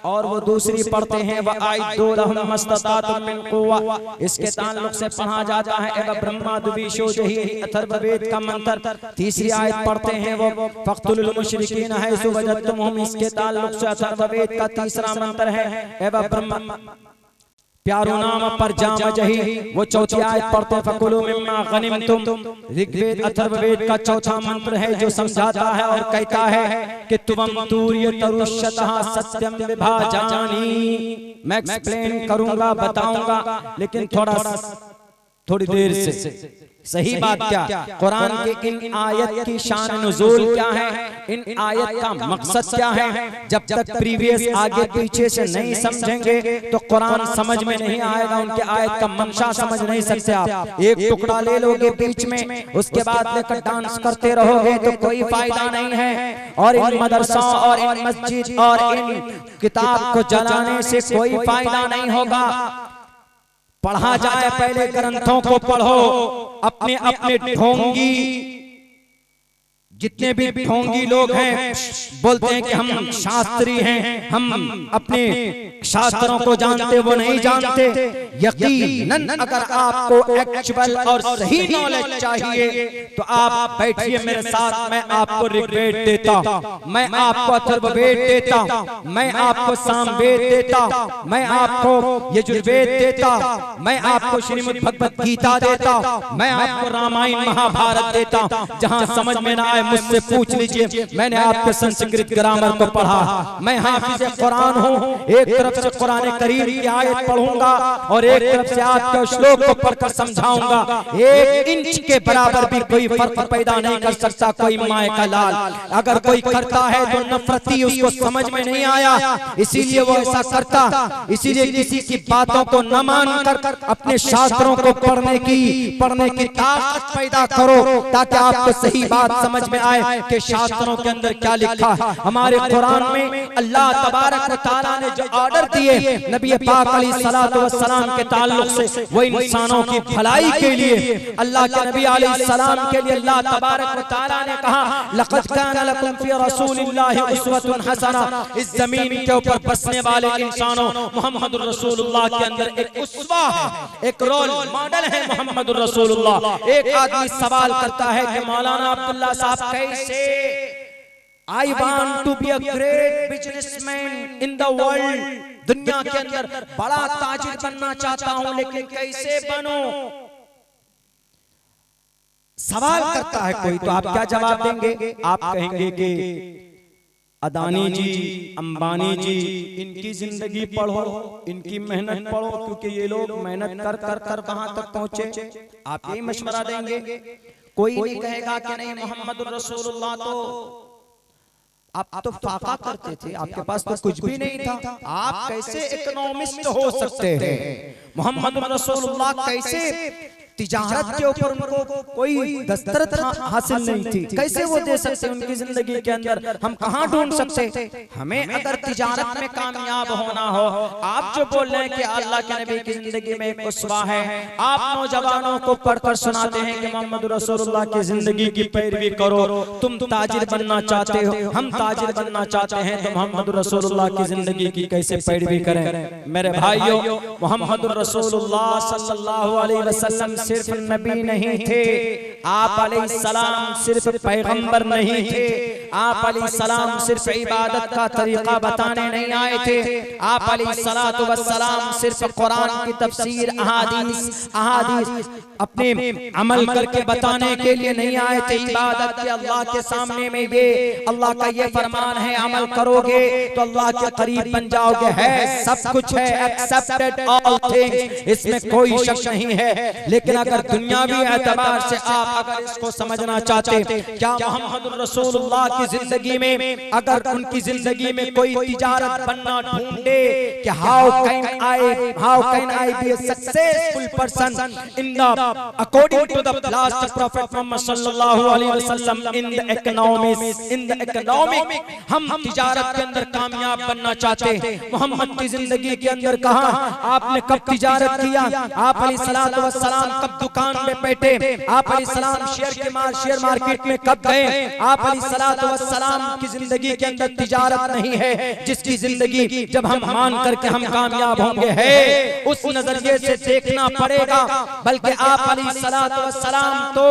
और वो दूसरी पढ़ते हैं वअइद्दू लहुम मस्ततातुम मिन कुव्वा। इसके ताल्लुक से पढ़ा जाता है एव ब्रह्मा दुबीशो जही, अथर्ववेद का मंत्र। तीसरी आयत पढ़ते हैं वो फक्तुलुल मुशरिकीन हैसु वजदतुमुहुम, इसके ताल्लुक से अथर्ववेद का तीसरा मंत्र है एव ब्रह्मा प्यारो नाम पर जाम जही, वो चौथी आयत पढ़ते फकुलू मिम्मा गनिमतुम। ऋग्वेद अथर्ववेद का चौथा मंत्र है जो समझाता है और कहता है कि तुवम तूर्य तरुष्यतः सत्यम विभाजानी। मैं एक्सप्लेन करूंगा, बताऊंगा, लेकिन थोड़ी देर से। सही बात क्या, कुरान के इन आयत की शान नुज़ूल क्या है, इन आयत का मकसद क्या है। जब तक प्रीवियस आगे पीछे से नहीं समझेंगे तो कुरान समझ में नहीं आएगा, उनके आयत का मंशा समझ नहीं सकते आप। एक टुकड़ा ले लोगे बीच में, उसके बाद लेकर डांस करते रहोगे तो कोई फायदा नहीं है। और इन मदरसों और इन मस्जिद और इन किताब को जलाने से कोई फायदा नहीं होगा। पढ़ा जाए, पहले ग्रंथों को पढ़ो। अपने अपने ढोंगी, जितने भी ढोंगी लोग हैं बोलते हैं कि हम शास्त्री हैं, हम अपने शास्त्रों को जानते, वो नहीं जानते। यकीनन अगर आपको एक्चुअल और सही नॉलेज चाहिए तो आप बैठिए मेरे साथ, मैं आपको ऋग्वेद देता, मैं आपको अथर्ववेद देता, मैं आपको सामवेद देता, मैं आपको यजुर्वेद देता, मैं आपको श्रीमद् भगवत गीता देता, मैं आपको रामायण महाभारत देता। जहां समझ में ना आए मुझसे पूछ लीजिए, मैंने आपके संस्कृत ग्रामर को पढ़ा, मैं हाफिज कुरान हूँ। एक तरफ से कुरान करीम की आयत पढ़ूंगा और एक तरफ से आपके श्लोक को पढ़कर समझाऊंगा। 1 इंच के बराबर भी कोई फर्क पैदा नहीं कर सकता कोई माए का लाल। अगर कोई करता है तो नफरती, उसको समझ में नहीं आया इसीलिए वो ऐसा करता। इसीलिए किसी की बातों को न मानकर अपने शास्त्रों को पढ़ने की ताकत पैदा करो, ताकि आपको सही बात समझ में आए कि शास्त्रों के अंदर क्या लिखा है। हमारे कुरान में अल्लाह तबारक व तआला ने जो ऑर्डर दिए नबी पाक अलैहिस्सलातु वस्सलाम के ताल्लुक से, वो इंसानों की भलाई के लिए, अल्लाह के नबी अलैहिस्सलाम के लिए अल्लाह तबारक व तआला ने कहा लक़द काना लकुम फी रसूलिल्लाहि उस्वतुन हसना। इस जमीन के ऊपर बसने वाले इंसानों मुहम्मदुर रसूलुल्लाह के अंदर एक उस्वा है, एक रोल मॉडल है मुहम्मदुर रसूलुल्लाह। एक आदमी सवाल करता है कि मौलाना अब्दुल्ला साहब कैसे, I want to be a great businessman in the world, दुनिया के अंदर बड़ा ताजिर बनना चाहता हूं, लेकिन कैसे बनूं? सवाल करता है कोई, तो आप क्या जवाब देंगे? आप कहेंगे कि अदानी जी, अंबानी जी, इनकी जिंदगी पढ़ो, इनकी मेहनत पढ़ो, क्योंकि ये लोग मेहनत कर कर कर कहां तक पहुंचे। आप यही मशवरा देंगे। कोई नहीं कहेगा कि नहीं मोहम्मद रसूलुल्लाह तो आप तो फाका करते थे, आपके पास तो कुछ भी नहीं था, आप कैसे इकोनॉमिस्ट हो सकते हैं? मोहम्मद रसूलुल्लाह कैसे तिजारत के ऊपर उनको कोई दस्तरत हासिल नहीं थी, कैसे वो दे सकते उनकी जिंदगी के अंदर? हम कहाँ ढूंढ सकते? हमें अगर तिजारत में कामयाब होना हो, आप जो बोल रहे हैं कि अल्लाह के नबी की जिंदगी में एक उसवा है, आप नौजवानों को पढ़कर सुनाते हैं कि मोहम्मद रसूलुल्लाह की जिंदगी की पैरवी करो, तुम ताजिर बनना चाहते हो, हम ताजिर बनना चाहते हैं, तो मोहम्मद रसूलुल्लाह की जिंदगी की कैसे पैरवी करें? मेरे भाइयों, मोहम्मद रसूलुल्लाह सल्लल्लाहु अलैहि वसल्लम सिर्फ नबी नहीं थे, आप अलैहिस्सलाम सिर्फ पैगंबर नहीं थे, आप अलैहिस्सलाम सिर्फ इबादत का तरीका बताने नहीं आए थे, आप अलैहिस्सलातु वस्सलाम सिर्फ कुरान की तफसीर अहादीस अपने अमल करके बताने के लिए नहीं आए थे। इबादत के अल्लाह के सामने में ये अल्लाह का ये फरमान है, अमल करोगे तो अल्लाह के करीब बन जाओगे, है सब कुछ है, एक्सेप्टेड ऑल थिंग्स, इसमें कोई शक नहीं है। लेकिन अगर दुनियावी एतबार से आप अगर इसको समझना चाहते, क्या मोहम्मद रसूलुल्लाह की जिंदगी में अगर उनकी जिंदगी में कोई तिजारत बनना ढूंढे कि how can I be a successful person in the according to the last prophet Muhammad sallallahu alaihi wasallam in the economic हम तिजारत के अंदर कामयाब बनना चाहते। मोहम्मद की जिंदगी के अंदर कहा आपने कब तिजारत किया? आप अलैहिस्सलातु वस्सलाम कब दुकान में बैठे? आप अलैहिस्सलाम शेयर मार्केट में कब गए? आप अलैहिस्सलातु वस्सलाम की जिंदगी के अंदर तिजारत नहीं है, जिसकी जिंदगी जब हम मान करके हम कामयाब होंगे है, उस नजरिए से देखना पड़ेगा। बल्कि आप अलैहिस्सलातु वस्सलाम तो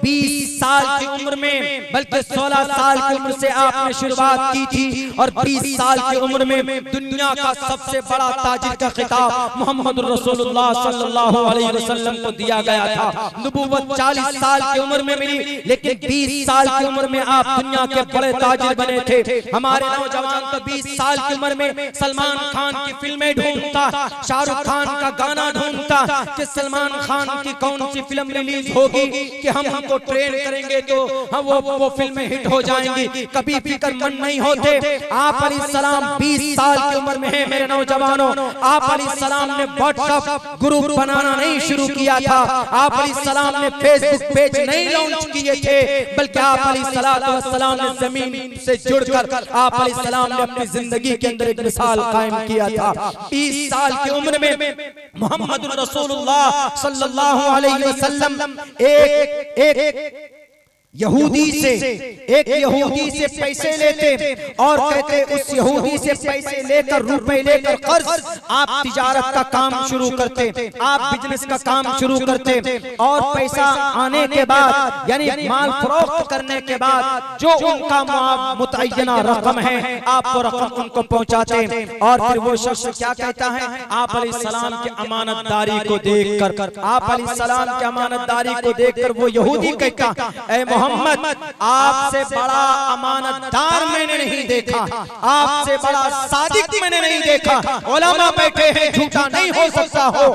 20 साल की उम्र में, बल्कि 16 साल की उम्र से आपने शुरुआत की थी, और 20 साल की उम्र में दुनिया का सबसे बड़ा ताजिर का खिताब मोहम्मद रसूलुल्लाह सल्लल्लाहु अलैहि वसल्लम को दिया गया था। नबूवत 40 साल की उम्र में मिली, लेकिन 20 साल की उम्र में आप दुनिया के बड़े ताजिर बने थे। हमारे नौजवान तो 20 साल की उम्र में सलमान खान की फिल्में ढूंढता, शाहरुख खान का गाना ढूंढता कि सलमान खान की कौन सी फिल्म रिलीज होगी कि हम हमको ट्रेन करेंगे तो हम वो फिल्में हिट हो जाएंगी, कभी फिक्रमंद नहीं होते। आप अलैहिस्सलाम 20 साल की उम्र में है मेरे नौजवानों, आप अलैहिस्सलाम ने व्हाट्सएप ग्रुप बनाना नहीं शुरू किया था, आप अलैहिस्सलाम ने फेसबुक पेज नहीं लॉन्च किए थे, बल्कि आप अलैहिस्सलातु वस्सलाम ने जमीन से जुड़कर आप अलैहिस्सलाम ने अपनी जिंदगी के अंदर एक मिसाल कायम किया था। 20 साल की उम्र में मोहम्मद रसूलुल्लाह सल्लल्लाहु अलैहि वसल्लम एक यहूदी से पैसे लेते और कहते उस यहूदी से पैसे लेकर, रुपए लेकर कर्ज आप तिजारत का काम शुरू करते, आप बिजनेस का काम शुरू करते, और पैसा आने के बाद यानी माल फरोख्त करने के बाद जो उनका मुतय्यना रकम है आप वो रकम उनको पहुंचाते। और फिर वो शख्स क्या कहता है? आप अलैहिस्सलाम की अमानतदारी को देखकर, आप अलैहिस्सलाम की अमानतदारी को देखकर वो यहूदी कहता, ऐ मोहम्मद, आपसे बड़ा अमानतदार मैंने नहीं देखा, आपसे बड़ा सादिक मैंने नहीं देखा। उलमा बैठे हैं, झूठा नहीं हो सकता हो।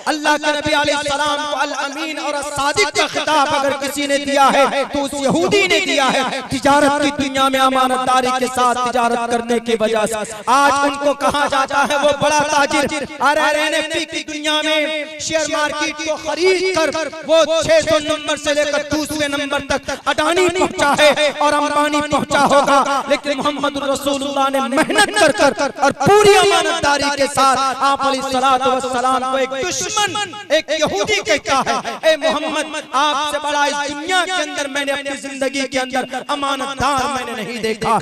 अल्लाह के नबी अलैहिस्सलाम को अल अमीन और सादिक का खिताब अगर किसी ने दिया है तो उस यहूदी ने दिया है। तिजारत की दुनिया में अमानतदारी के साथ तिजारत करने की वजह से आज उनको कहा जाता है वो बड़ा ताजिर। अरे एनएफटी की दुनिया में शेयर मार्केट को खरीद कर वो 600 नंबर से लेकर दूसरे नंबर तक अडानी पहुंचा है और अंबानी पहुंचा होगा, लेकिन मोहम्मद रसूलुल्लाह ने मेहनत कर और पूरी ईमानदारी के साथ आप अलैहिस्सलातु वस्सलाम को एक दुश्मन, एक यहूदी कहता है, ए मोहम्मद, आपसे बड़ा इस दुनिया के अंदर मैंने अपनी जिंदगी के अंदर अमानतदार मैंने नहीं देखा।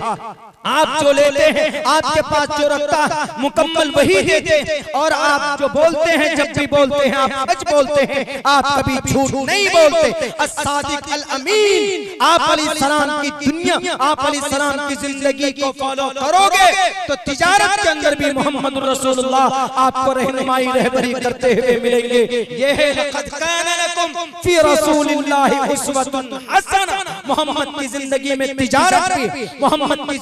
आप जो लेते हैं, आपके पास जो रखता है मुकम्मल वही देते हैं, और आप जो बोलते हैं, जब भी बोलते हैं आप सच बोलते हैं, आप कभी झूठ नहीं बोलते। as-सादिक अल-अमीन। आप अलैहिस्सलाम की दुनिया, आप अलैहिस्सलाम की जिंदगी को फॉलो करोगे तो तिजारत के अंदर भी मोहम्मद रसूलुल्लाह आपको रहनुमाई रहबरी करते हुए मिलेंगे। ये है लक़द काना लकुम फी रसूलिल्लाहि उस्वतुन हसना। मोहम्मद की जिंदगी में तिजारत भी, मोहम्मद की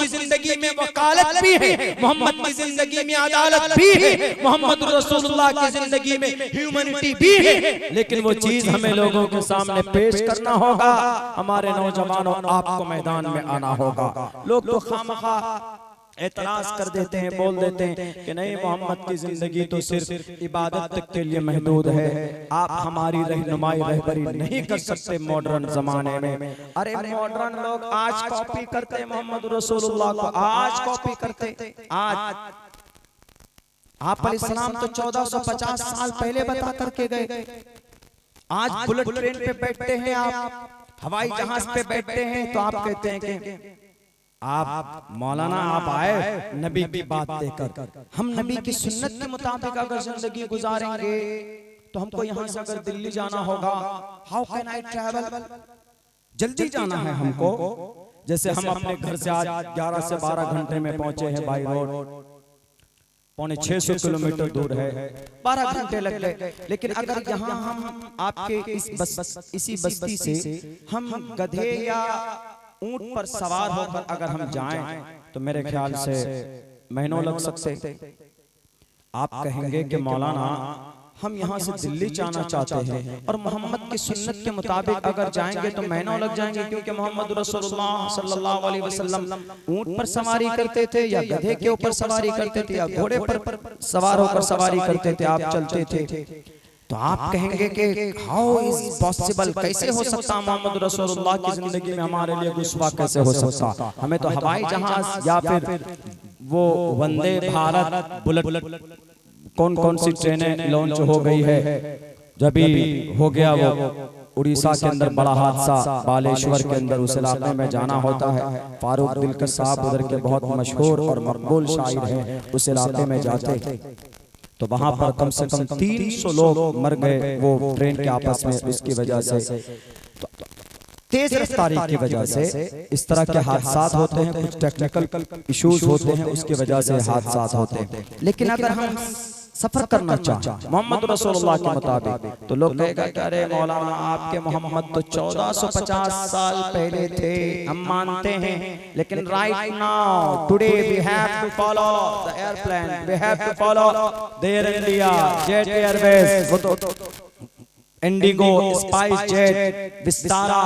जिंदगी में वकालत भी है, मोहम्मद की जिंदगी में अदालत भी है, मोहम्मद रसूलुल्लाह की जिंदगी में ह्यूमैनिटी भी है। लेकिन वो चीज हमें लोगों के सामने पेश करना होगा। हमारे नौजवानों, आपको मैदान में आना होगा। लोग तो खामखा एतराज कर देते हैं, बोल देते हैं कि नहीं, मोहम्मद की जिंदगी तो सिर्फ इबादत तक के लिए महदूद है, आप हमारी रहनुमाई रहबरी नहीं कर सकते मॉडर्न जमाने में। अरे मॉडर्न लोग आज कॉपी करते मोहम्मद रसूलुल्लाह को, आज कॉपी करते। आज आप अलैहिस्सलाम तो 1450 साल पहले बता करके गए। आज बुलेट ट्रेन पे बैठते हैं आप, हवाई जहाज पे बैठते हैं, तो आप कहते हैं कि आप मौलाना आप आए नबी की बात देकर। हम नबी की सुन्नत के मुताबिक अगर जिंदगी गुजारेंगे तो हमको यहाँ से अगर दिल्ली जाना होगा, हाउ कैन आई ट्रैवल, जल्दी जाना है हमको। जैसे हम अपने घर से आज 11 से 12 घंटे में पहुंचे हैं बाई रोड, 650 किलोमीटर दूर है, 12 घंटे लग गए। लेकिन अगर यहाँ हम आपके इसी बस्ती से हम गधे या ऊंट पर सवार होकर अगर हम जाएं तो मेरे ख्याल से महीनों लग सकते। आप कहेंगे कि मौलाना हम यहाँ से दिल्ली जाना चाहते हैं और मोहम्मद की सुन्नत के मुताबिक अगर जाएंगे तो महीनों लग जाएंगे, क्योंकि मोहम्मद रसूलुल्लाह सल्लल्लाहु अलैहि वसल्लम ऊंट पर सवारी करते थे या गधे के ऊपर सवारी करते थे या घोड़े पर सवार होकर सवारी करते थे, आप चलते थे। तो आप कहेंगे कि हाउ इज पॉसिबल, कैसे हो सकता मोहम्मद रसूलुल्लाह की जिंदगी में हमारे लिए गुस्वा कैसे हो सकता। हमें तो हवाई जहाज या फिर वो वंदे भारत बुलेट कौन कौन सी ट्रेनें लॉन्च हो गई है। जब भी हो गया वो उड़ीसा के अंदर बड़ा हादसा, बालेश्वर के अंदर उस इलाके में जाना होता है। फारूक दिलकश साहब उधर के बहुत मशहूर और मकबूल शायर हैं, उस इलाके में जाते तो वहां पर कम से कम 300 लोग मर गए वो ट्रेन के आपस में। उसकी वजह से तो तेज रफ्तारी की वजह से इस तरह के हादसात होते हैं, कुछ टेक्निकल इश्यूज होते हैं, उसकी वजह से हादसात होते हैं। लेकिन अगर हम सफर करना चाहें मोहम्मद रसूलुल्लाह के मुताबिक तो लोग कहेगा कि अरे मौलाना आपके मोहम्मद तो 1450 साल पहले थे, हम मानते हैं, लेकिन right now today we have to follow the airplane, we have to follow the Air India, Jet Airways, वो तो इंडिगो, स्पाइस जेट, विस्तारा,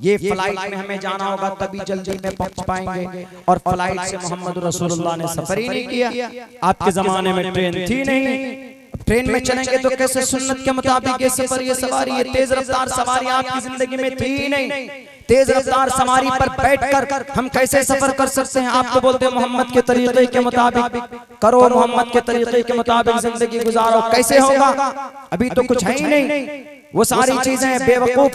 ये फ्लाइट में हमें जाना होगा तभी जल्दी में पहुंच पाएंगे। और फ्लाइट से मोहम्मद रसूलुल्लाह ने सफर ही नहीं किया। आपके जमाने में ट्रेन थी नहीं, ट्रेन में चलेंगे तो कैसे सुन्नत के मुताबिक ये सफर, ये सवारी, ये तेज रफ्तार सवारी आपकी जिंदगी में थी ही नहीं। तेज रफ्तार सवारी पर बैठकर हम कैसे सफर कर सकते हैं। आप तो बोलते हैं मोहम्मद के तरीके के मुताबिक करो, मोहम्मद के तरीके के मुताबिक जिंदगी गुजारो, कैसे होगा, अभी तो कुछ है ही नहीं। वो सारी चीजें बेवकूफ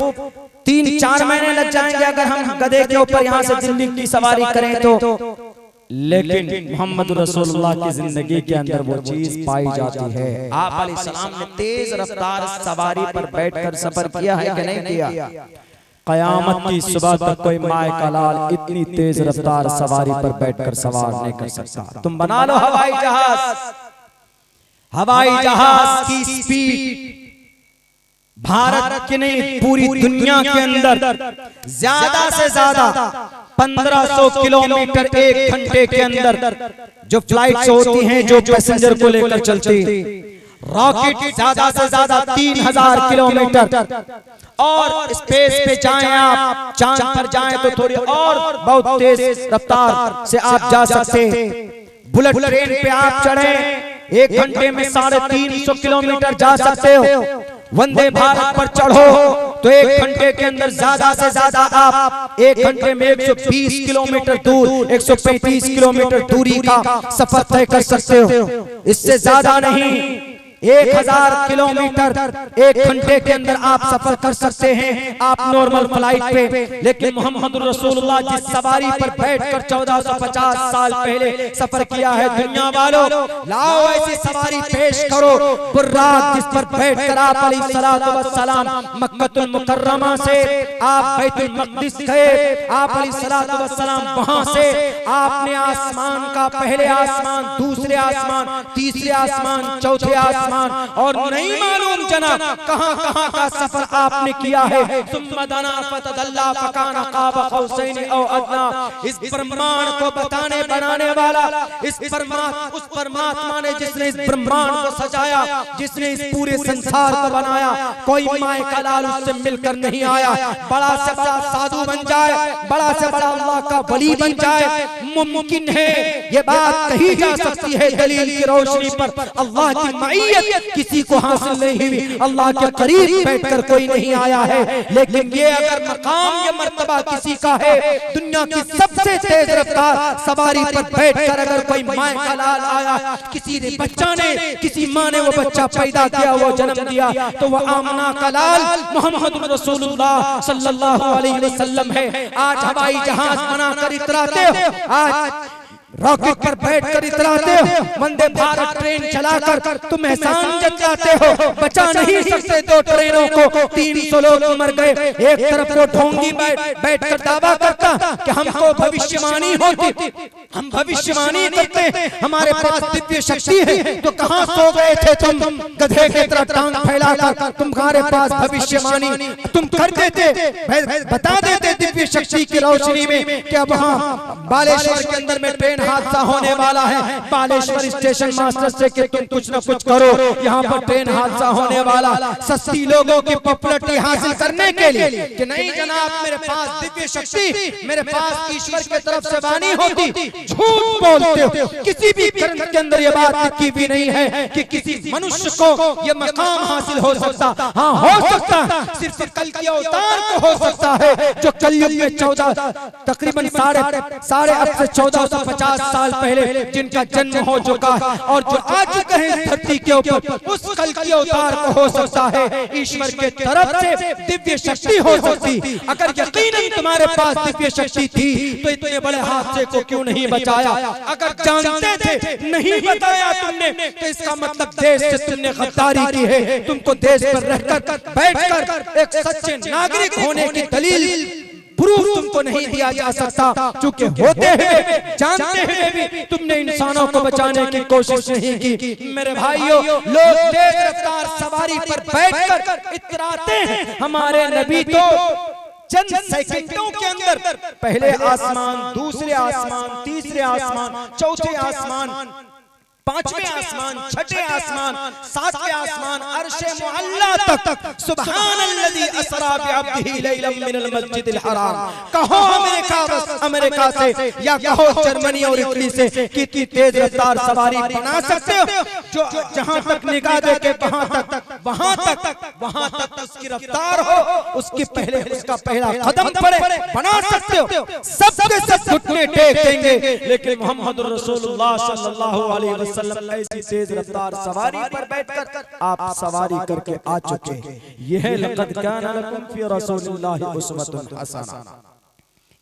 3-4 महीने लग जाएंगे अगर हम गधे के ऊपर यहाँ से दिल्ली की सवारी करें तो। लेकिन मोहम्मद रसूलुल्लाह की जिंदगी के अंदर वो चीज पाई जाती है। आप अलैहिस्सलाम ने तेज रफ्तार सवारी पर बैठकर सफर किया है कि नहीं किया। कयामत की सुबह तक कोई माए का लाल इतनी तेज रफ्तार सवारी पर बैठकर सवार नहीं कर सकता। तुम बना लो हवाई जहाज, हवाई जहाज की स्पीड भारत की नहीं पूरी दुनिया के अंदर ज्यादा से ज्यादा 1500 किलोमीटर 1 घंटे के अंदर जो फ्लाइट्स होती हैं, जो पैसेंजर को लेकर चलती, रॉकेट ज्यादा से ज्यादा 3000 किलोमीटर। और स्पेस पे जाएं आप, चांद पर जाएं तो थोड़ी और बहुत तेज रफ्तार से आप जा सकते। बुलेट ट्रेन पे आप चढ़े 1 घंटे में 350 किलोमीटर जा सकते हो। वंदे भारत पर चढ़ो तो 1 घंटे के अंदर ज्यादा से ज्यादा आप 1 घंटे में 120 किलोमीटर दूर, 135 किलोमीटर दूरी का सफर तय कर सकते हो। इससे ज्यादा नहीं, 1000 किलोमीटर 1 घंटे के अंदर आप सफर कर सकते हैं आप नॉर्मल फ्लाइट पे। लेकिन मोहम्मद रसूलुल्लाह जिस सवारी पर बैठकर 1450 साल पहले सफर किया है, दुनिया वालों लाओ ऐसी सवारी पेश करो। बुर्राक जिस पर बैठकर आप अलैहिस्सलातु वस्सलाम मक्कतुल मुकर्रमा से आप बैतुल मक़दिस गए, आप अलैहिस्सलातु वस्सलाम वहां से आपने आसमान का पहले आसमान, दूसरे आसमान, तीसरे आसमान, चौथे आसमान आसमान और नहीं मालूम जना कहां कहां का सफर आपने किया है। सुम्मा दना फतदल्ला फकाना क़ाब क़ौसैन औ अदना। इस ब्रह्मांड को बताने बनाने वाला उस परमात्मा ने जिसने इस ब्रह्मांड को सजाया, जिसने इस पूरे संसार को बनाया, कोई माए का लाल उससे मिलकर नहीं आया। बड़ा से बड़ा साधु बन जाए, बड़ा से बड़ा अल्लाह का वली बन जाए, मुमकिन है, ये बात कही जा सकती है दलील की रोशनी पर। अल्लाह की मईयत किसी को हासिल नहीं हुई, अल्लाह के करीब बैठकर कोई नहीं आया है। लेकिन ये अगर मकाम या मर्तबा किसी का है, दुनिया की सबसे तेज रफ्तार सवारी पर बैठकर अगर कोई माए का लाल आया, किसी ने बच्चा ने, किसी माँ ने वो बच्चा पैदा किया, वो जन्म दिया, तो वो आमना का लाल मोहम्मद रसूलुल्लाह सल्लल्लाहु अलैहि वसल्लम है। आज हवाई जहाज बनाकर इतराते हो, आज रॉकेट पर बैठकर इतराते हो, वंदे भारत ट्रेन चलाकर तुम एहसान जताते हो। बचा नहीं सकते दो ट्रेनों को, 300 लोग मर गए। एक तरफ वो ढोंगी बैठकर दावा करता कि हमको भविष्यवाणी होती, हम भविष्यवाणी करते, हमारे पास दिव्य शक्ति है। तो कहां सो गए थे तुम गधे की तरह टांग फैलाकर? तुम्हारे पास भविष्यवाणी तुम कर देते, बता देते दिव्य शक्ति की रोशनी में कि अब वहां बालेश्वर के अंदर में ट्रेन हादसा होने वाला है। बालेश्वर स्टेशन मास्टर से कि तुम कुछ न कुछ करो, यहाँ पर ट्रेन हादसा होने वाला। सस्ती लोगों की पॉपुलैरिटी हासिल करने के लिए कि नहीं जनाब मेरे पास दिव्य शक्ति, मेरे पास ईश्वर की तरफ से वाणी होती। झूठ बोलते हो, किसी भी ग्रंथ के अंदर ये बात लिखी भी नहीं है कि किसी मनुष्य को ये मकाम हासिल हो सकता। हाँ हो सकता, सिर्फ कल के अवतार को हो सकता है, जो कलयुग में 14 तकरीबन साढ़े 1450 साल पहले जिनका जन्म हो चुका है और जो आ चुके हैं इस धरती के ऊपर, उस कल की अवतार को हो सकता है ईश्वर के तरफ से दिव्य शक्ति हो सकती। अगर यकीनन तुम्हारे पास दिव्य शक्ति थी तो इतने बड़े हादसे को क्यों नहीं बचाया? अगर जानते थे नहीं बताया तुमने, तो इसका मतलब देश से तुमने गद्दारी की है। तुमको देश पर रहकर बैठकर एक सच्चे नागरिक होने की दलील प्रूफ तुमको नहीं दिया जा सकता, क्योंकि होते हुए जानते हुए भी तुमने इंसानों को बचाने की कोशिश नहीं की। मेरे भाइयों, लोग तेज रफ्तार सवारी पर बैठकर इतराते हैं। हमारे नबी तो चंद सेकंडों के अंदर पहले आसमान, दूसरे आसमान, तीसरे आसमान, चौथे आसमान, पांचवें आसमान, छठे आसमान, सातवें आसमान, अर्शे मुअल्ला तक सुब्हानल्लज़ी असरा बिअब्दिही लैलन मिनल मस्जिदिल हराम। कहो अमेरिका से या कहो जर्मनी और इटली से कि तेज रफ्तार सवारी बना सकते हो, जो जहां तक निगाह देके वहां तक उसकी रफ्तार हो, उसकी पहले उसका पहला कदम पड़े, बना सकते हो। सबके सब घुटने टेक देंगे, लेकिन मोहम्मद रसूलुल्लाह सल्लल्लाहु अलैहि वसल्लम ऐसी तेज रफ्तार सवारी पर बैठकर आप सवारी करके आ चुके हैं। यह है लक़द काना लकुम फी रसूलिल्लाहि उस्वतुन हसना।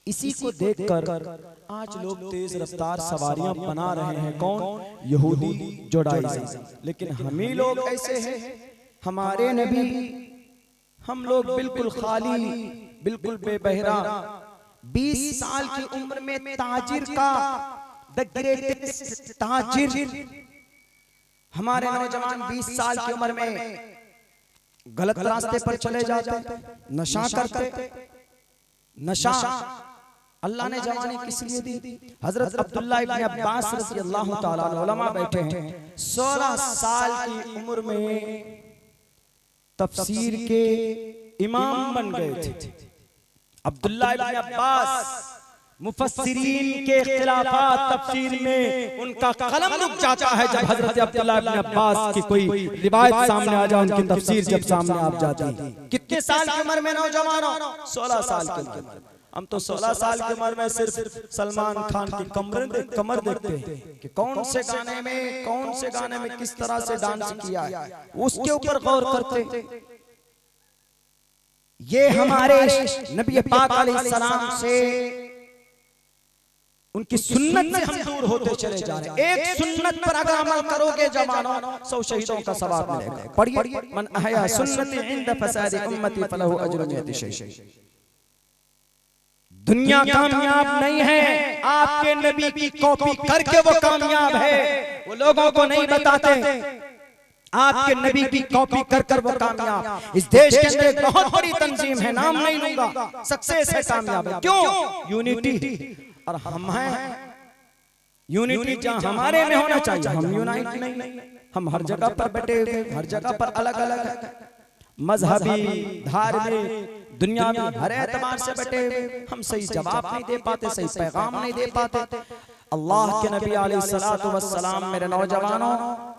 इसी को देखकर आज लोग तेज रफ्तार सवारियां बना रहे हैं। कौन? यहूदी जुडाइज़म। लेकिन हम ही लोग ऐसे हैं, हमारे नबी, हम लोग बिल्कुल खाली, बिल्कुल बेबहरा। 20 साल की उम्र में ताजिर का द ग्रेटेस्ट ताजिर, हमारे नौजवान 20 साल की उम्र में गलत रास्ते पर चले जाते, नशा करते। नशा अल्लाह ने जवानी किस लिए दी? हजरत अब्दुल्लाह इब्न अब्बास रज़ियल्लाहु ताला अन्हु उलमा बैठे हैं, 16 साल की उम्र में तफसीर के इमाम बन गए थे। अब्दुल्लाह इब्न अब्बास मुफस्सिरीन के खिलाफत तफसीर में उनका कलम रुक जाता है जब हजरत अब्दुल्लाह इब्न अब्बास की कोई रिवायत सामने आ जाए, उनकी तफसीर जब सामने आ जाती। कितने साल की उम्र में नौजवानों? 16 साल की उम्र। हम तो 16 साल की उम्र में सिर्फ सलमान खान की कमर देखते हैं कि कौन से गाने में किस तरह से डांस किया है, उसके ऊपर गौर करते। ये हमारे नबी पाक अलैहिस्सलाम से, उनकी सुन्नत से हम दूर होते चले जा रहे हैं। एक सुन्नत पर अगर अमल करोगे जवानों, 100 शहीदों का सवाब मिलेगा। पढ़िए, मन अहया सुन्नती इंद फसाद उम्मती फलहु अज्रुन यतिशै। दुनिया कामयाब नहीं है, आपके नबी की कॉपी करके वो कामयाब है। वो लोगों को नहीं बताते, आपके नबी की कॉपी कर कर वो कामयाब। इस देश के अंदर एक बहुत बड़ी तंजीम है, नाम नहीं लूंगा, सक्सेस है, कामयाब है। क्यों? यूनिटी। और हम हैं यूनिटी जहां हमारे में होना चाहिए, हम यूनाइट नहीं। हम हर जगह पर बैठे हुए, हर जगह पर अलग अलग है, मजहबी, धार्मिक, दुनियावी, हर एतबार से बैठे हुए। हम सही जवाब नहीं दे पाते, सही पैगाम नहीं दे पाते। अल्लाह के नबी अलैहिस्सलातु वस्सलाम, मेरे नौजवानों,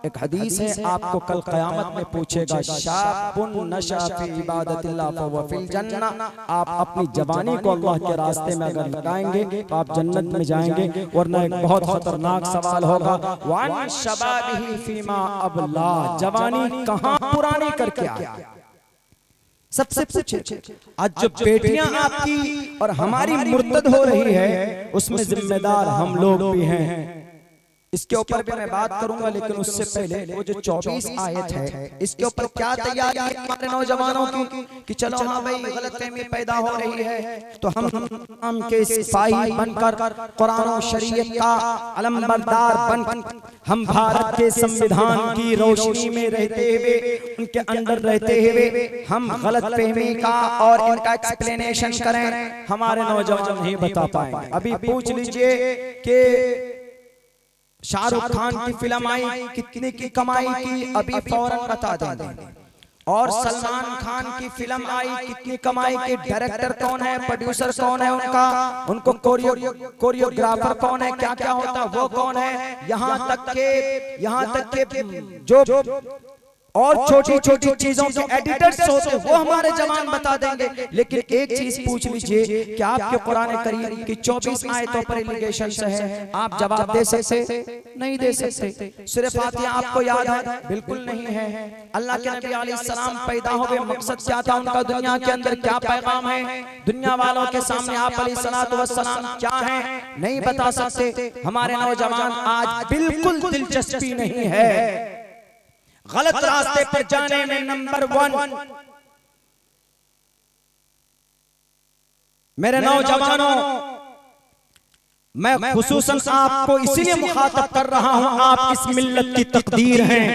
एक हदीस है, आपको कल क़यामत में पूछेगा, शाबुन नशा फी इबादतिल्लाह फहुवा फिल जन्नह। आप अपनी जवानी को अल्लाह के रास्ते में अगर लगाएंगे तो आप जन्नत में जाएंगे, वरना एक बहुत खतरनाक सवाल होगा, वान शबाबिही फीमा अबला, जवानी कहाँ पुरानी करके आया। सबसे पूछे, आज जो बेटियां आपकी और हमारी मुर्तद हो रही है, उसमें जिम्मेदार हम लोग भी हैं। इसके ऊपर भी मैं बात करूंगा, लेकिन उससे पहले वो जो 24 आयत है, इसके ऊपर क्या तैयारी है हमारे नौजवानों की कि चलो हाँ भाई, गलतफहमी पैदा हो रही है तो हम के सिपाही बनकर कुरान और शरीयत का अलमबरदार बन, हम भारत के संविधान की रोशनी में रहते हुए, उनके अंदर रहते हुए हम गलतफहमी का और इनका एक्सप्लेनेशन करें। हमारे नौजवान नहीं बता पाएंगे। अभी पूछ लीजिए कि शाहरुख खान की फिल्म आई, कितने की कमाई की, अभी फौरन बता देंगे। और सलमान खान की फिल्म आई, कितनी कमाई की, डायरेक्टर कौन है, प्रोड्यूसर कौन है उनका, उनको कोरियोग्राफर कौन है, क्या क्या होता है वो कौन है, यहाँ तक के जो और छोटी छोटी चीजों के एडिटर्स होते वो हमारे जवान बता देंगे। लेकिन एक चीज पूछ लीजिए कि आपके कुरान करीम की 24 आयतों पर एलिगेशन है, आप जवाब दे सकते? नहीं दे सकते। सूरह फातिहा आपको याद है? बिल्कुल नहीं है। अल्लाह के नबी अलैहिस्सलाम पैदा हुए मकसद क्या था उनका, दुनिया के अंदर क्या पैगाम है, दुनिया वालों के सामने आप अलैहिस्सलातु वस्सलाम क्या है, नहीं बता सकते। हमारे नौजवान आज बिल्कुल दिलचस्पी नहीं है, गलत रास्ते पर जाने में नंबर 1। मेरे नौजवानों, मैं खुसूसन आपको इसीलिए मुखातब कर रहा हूं, आप इस मिल्लत की तकदीर हैं,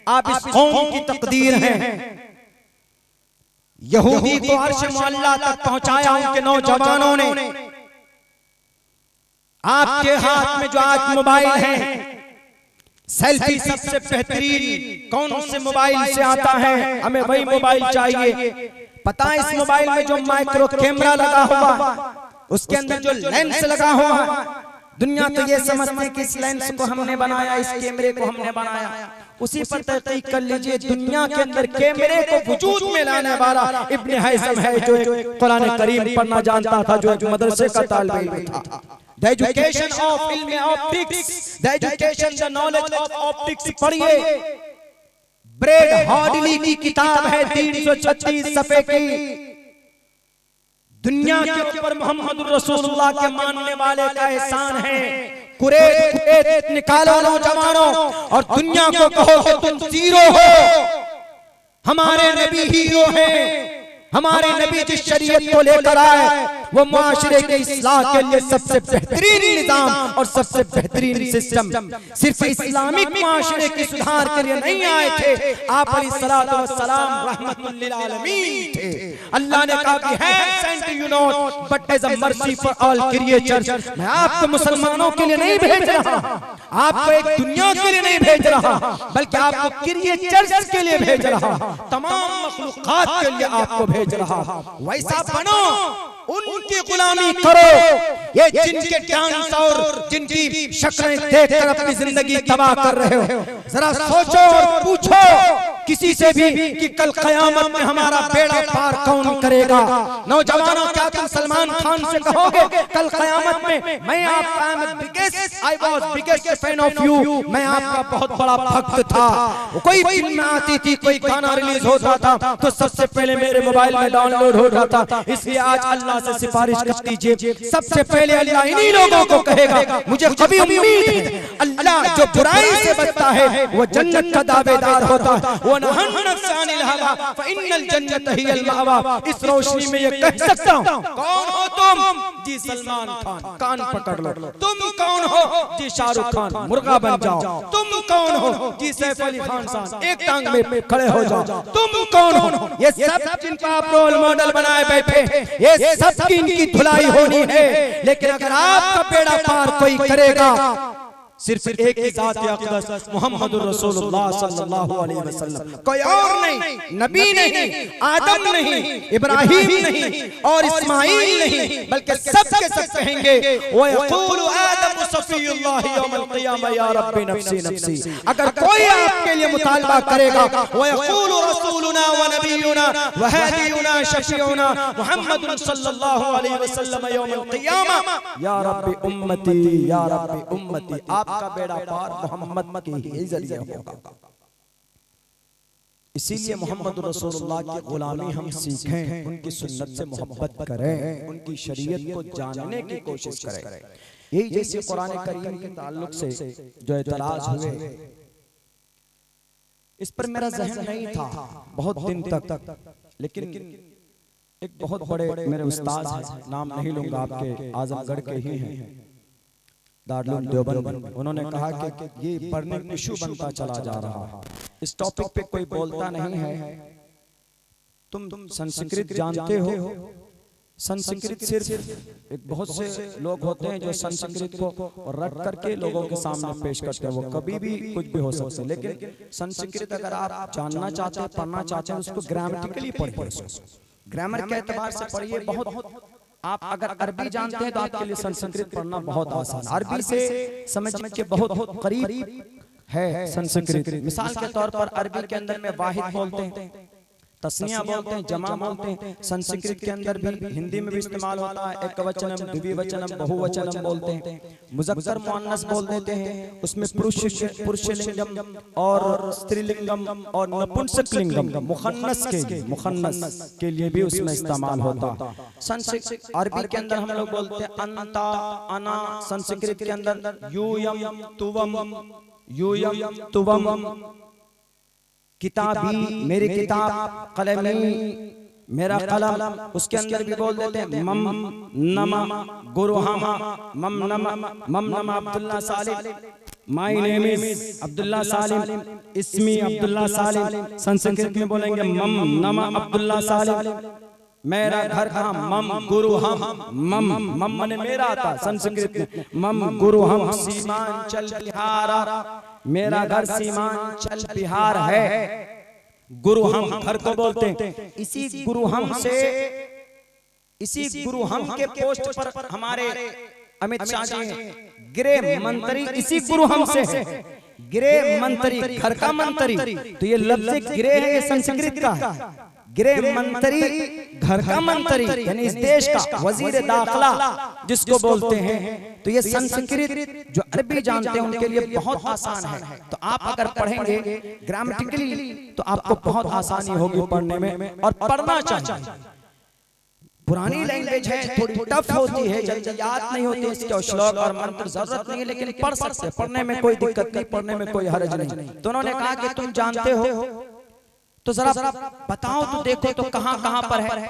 आप इस कौम की तकदीर हैं। यहूदी को अर्श मुअल्ला तक पहुंचाया उनके नौजवानों ने। आपके हाथ में जो आज मोबाइल है, सेल्फी सबसे बेहतरीन कौन से मोबाइल से आता है, हमें वही मोबाइल चाहिए। पता है इस मोबाइल में जो माइक्रो कैमरा लगा हुआ, उसके अंदर जो लेंस लगा हुआ, दुनिया तो ये समझते हैं कि इस लेंस को हमने बनाया, इस कैमरे को हमने बनाया। उसी पर तहकीक कर लीजिए, दुनिया के अंदर कैमरे को वजूद में लाने वाला इब्न हैसम है, जो कुरान करीम पढ़ना जानता था, जो एक मदरसे का तालिब इल्म था। The education of ilm optics, the education, the knowledge of optics पढ़िए। ब्रेड हॉडली की किताब है, 336 सफ़े की। दुनिया के ऊपर मोहम्मद रसूलुल्लाह के मानने वाले का एहसान है। कुरैश निकालो नौजवानों और दुनिया को कहो कि तुम जीरो हो, हमारे नबी हीरो हैं। हमारे नबी जिस शरीयत को लेकर आए वो मुआशरे के इस्लाह के लिए सबसे बेहतरीन निजाम और सबसे बेहतरीन सिस्टम, सिर्फ इस्लामिक मुआशरे के सुधार के लिए नहीं आए थे। आप अलैहिस्सलातु वस्सलाम रहमतुल लिल आलमीन थे। अल्लाह ने कहा कि है sent you not but as a mercy for all creatures. मैं आपको मुसलमानों के लिए नहीं भेज रहा, आपको एक दुनिया के लिए नहीं भेज रहा, बल्कि आपको क्रिएचर्स के लिए भेज रहा, तमाम मखलूकात के लिए आपको भेज रहा। वैसा बनो, उनकी गुलामी करो। ये जिनके डांस और जिनकी शक्लें देखकर अपनी जिंदगी तबाह कर रहे हो, जरा सोचो और पूछो किसी से भी कि कल क़यामत में हमारा बेड़ा पार कौन करेगा। नौजवानों, क्या तुम सलमान खान से कहोगे कल क़यामत में मैं आपका बिगेस्ट फैन ऑफ यू, मैं आपका बहुत बड़ा भक्त था। कोई फिल्म आती थी, कोई गाना रिलीज होता था तो सबसे पहले मेरे मोबाइल में डाउनलोड हो जाता था। इसलिए आज अल्लाह से सिफारिश कर दीजिए, सबसे पहले अल्लाह इन्हीं लोगों को कहेगा। मुझे कभी उम्मीद है अल्लाह जो बुराई से बचता है वो जन्नत का दावेदार होता है। इस रोशनी में ये कह सकता हूँ, कौन हो तुम? जी सलमान खान, कान पकड़ लो। तुम कौन हो? जी शाहरुख खान, मुर्गा बन जाओ। तुम कौन हो? जी सैफ अली खान साहब एक टांग में खड़े हो जाओ। तुम कौन हो? ये सब जिनको आप रोल मॉडल बनाए बैठे, ये सब की इनकी धुलाई होनी है। लेकिन अगर आपका बेड़ा पार कोई करेगा, सिर्फ एक ही जात अक़दस मुहम्मदुर रसूलुल्लाह सल्लल्लाहु अलैहि वसल्लम, कोई और नहीं, नबी नहीं, आदम नहीं, इब्राहिम नहीं और इस्माइल नहीं, बल्कि सब के सब कहेंगे व यक़ूलु आदम सफ़ीयुल्लाह यौमल क़ियामा या रब्बी नफ्सी नफ्सी। अगर कोई आपके लिए मुतालबा करेगा, व यक़ूलु रसूलुना व नबियुना व हादियुना शफ़ीउना मुहम्मदुन सल्लल्लाहु अलैहि वसल्लम यौमल क़ियामा या रब्बी उम्मती या रब्बी उम्मती। आपका बेड़ा पार मोहम्मद के ही जरिए होगा। इसीलिए मोहम्मद रसूलुल्लाह की गुलामी हम सीखें, उनकी सुन्नत से मोहब्बत करें, उनकी शरीयत को जानने की कोशिश करें। यही जैसे कुरान करीम के ताल्लुक से जो एतराज हुए, इस पर मेरा ज़हन नहीं था बहुत दिन तक, लेकिन एक बहुत बड़े मेरे उस्ताद हैं, नाम नहीं लूंगा, आपके आजमगढ़ के ही हैं, दारुल देवबंद, उन्होंने कहा कि ये बर्निंग इशू बनता चला जा रहा है, इस टॉपिक पे कोई बोलता नहीं है। तुम संस्कृत जानते हो? संस्कृत सिर्फ एक बहुत से लोग होते हैं जो संस्कृत को रट करके लोगों के सामने पेश करते हैं, वो कभी भी कुछ भी हो सकते हैं। लेकिन संस्कृत अगर आप जानना चाहते हैं, पढ़ना चाहते हैं, उसको ग्रामेटिकली पढ़िए, ग्रामर के एतबार से पढ़िए। बहुत आप अगर अरबी जानते हैं तो आपके लिए संस्कृत पढ़ना बहुत आसान, अरबी से समझ के बहुत करीब है संस्कृत। मिसाल के तौर पर अरबी के अंदर में वाहिद बोलते हैं, तस्निया बोलते हैं, जमा बोलते हैं। संस्कृत के अंदर भी हिंदी में भी इस्तेमाल होता है, एकवचनम, द्विवचनम, बहुवचनम बोलते हैं। मुज़क्कर मुअन्नस बोल देते हैं, उसमें पुरुषलिंगम और स्त्रीलिंगम और नपुंसकलिंगम मुखन्नस के लिए भी उसमें इस्तेमाल होता है। संस्कृत अरबी के अंदर हम लोग बोलते हैं अंता, अना। संस्कृत के अंदर यूयम, तुवम, किताबी मेरी किताब, कलमी मेरा कलम। उसके अंदर भी बोल देते हैं मम नमा गुरुहामा, मम नमा अब्दुल्ला सालिम, माय नेम इज अब्दुल्ला सालिम, इसमी अब्दुल्ला सालिम। संस्कृत में बोलेंगे मम नमा अब्दुल्ला सालिम, मेरा घर कहाँ, मम गुरु हम, मम मने मेरा आता संस्कृत में, मम गुरु हम सीमांचल बिहारा, मेरा घर सीमांचल बिहार है। गुरु हम घर को बोलते हैं। इसी गुरु हम से, इसी गुरु हम के पोस्ट पर हमारे अमित शाह जी गृह मंत्री इसी गुरु हम से है, गृह मंत्री, घर का मंत्री। तो ये लफ्ज़ गृह है, ये संस्कृत का है। गृह मंत्री घर का मंत्री यानी इस देश का वजीर दाखिला जिसको बोलते हैं। तो ये संस्कृत जो अरबी जानते हैं उनके लिए बहुत आसान है। तो आप अगर पढ़ेंगे ग्रामेटिकली तो आपको बहुत आसानी होगी पढ़ने में, और पढ़ना चाहिए। पुरानी लैंग्वेज है, थोड़ी टफ होती है, जल्दी याद नहीं होती, इसके श्लोक और मंत्र जरूरत नहीं है, लेकिन पढ़ सकते, पढ़ने में कोई दिक्कत नहीं, पढ़ने में कोई हर्ज नहीं। तो उन्होंने कहा कि तुम जानते हो तो जरा बताओ तो देखो तो कहां पर है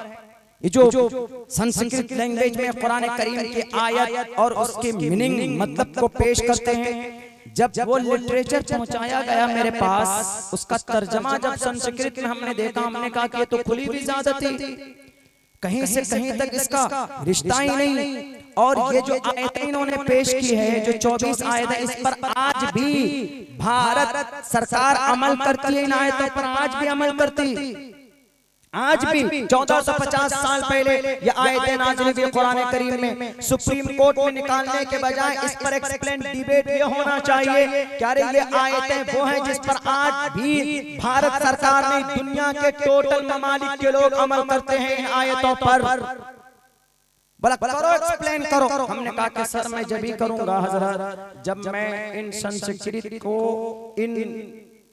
ये जो संस्कृत लैंग्वेज में कुरान करीम की आयत और उसके मीनिंग मतलब को पेश करते हैं। जब वो लिटरेचर पहुंचाया गया मेरे पास, उसका तर्जमा जब संस्कृत में हमने देखा, हमने कहा कि ये तो खुली भी ज़्यादती, कहीं से कहीं तक इसका रिश्ता ही नहीं। और ये जो आयतें इन्होंने पेश की है, जो 24 आयतें, इस पर आज भी भारत सरकार अमल करती है। इन आयतों पर आज भी अमल करती, आज भी 1450 साल पहले ये आयतें नाज़िल हुई कुरान करीम में। सुप्रीम कोर्ट में निकालने के बजाय इस पर एक्सप्लेन डिबेट ये होना चाहिए क्या रे ये आयतें वो हैं जिस पर आज भी भारत सरकार ने दुनिया के टोटल ममालिक के लोग अमल करते हैं इन आयतों पर। बोला करो, एक्सप्लेन करो। हमने कहा कि सर मैं जब ही करूंगा हजरत जब मैं इन संस्कृत को इन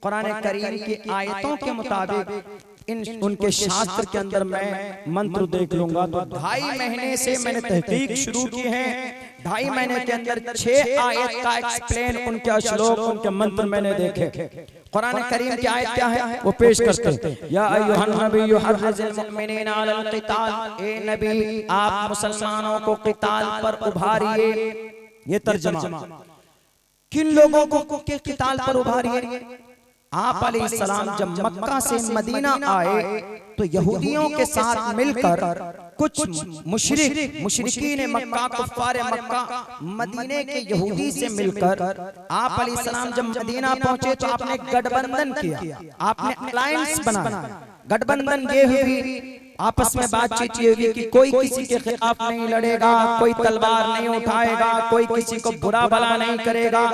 कुरान करीम की आयतों के मुताबिक इन उनके शास्त्र के अंदर मैं मंत्र देख लूंगा। तो 2.5 महीने से मैंने तहकीक शुरू की है। 2.5 महीने के अंदर 6 आयत का एक्सप्लेन, उनके श्लोक, उनके मंत्र मैंने देखे। कुरान करीम की आयत क्या है वो पेश करते हैं। या अय्युहन नबिय्यु हर्रिज़िल मुमिनीना अलल क़िताल, ए नबी आप मुसलमानों को क़िताल पर उभारिए। ये तर्जुमा किन लोगों को के किताल पर उभारिए। आप अलैहिस्सलाम जब मक्का से मदीना आए तो यहूदियों के साथ मिलकर कुछ मुशरिकीन मक्का, कुफ्फार मक्का, मदीने के यहूदी से मिलकर आप अलैहिस्सलाम जब मदीना पहुंचे तो आपने गठबंधन किया, आपने अलायंस बनाया। गठबंधन ये हुई, आपस में बातचीत ये हुई कि कोई किसी के खिलाफ नहीं लड़ेगा, कोई तलवार नहीं उठाएगा, कोई किसी को बुरा भला नहीं करेगा,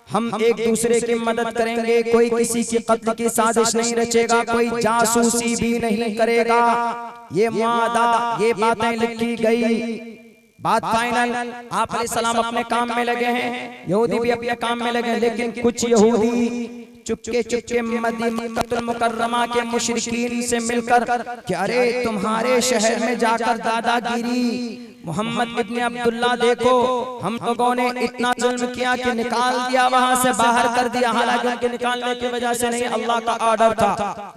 हम एक दूसरे की मदद करेंगे, कोई किसी की कत्ल की साजिश नहीं रचेगा, कोई जासूसी भी नहीं करेगा। ये ये बातें लिखी गई, बात फाइनल। आप अलैहिस्सलाम अपने काम में लगे हैं, यहूदी भी अपने काम में लगे, लेकिन कुछ यहूदी चुपके मदीनतुल मुकर्रमा के मुशरिकीन से मिलकर कि अरे तुम्हारे शहर में जाकर दादागिरी, मोहम्मद इब्ने अब्दुल्ला देखो, हम लोगों ने इतना जुल्म किया कि निकाल दिया, वहां से बाहर कर दिया। हालांकि उनके निकालने की वजह से नहीं, अल्लाह का ऑर्डर था,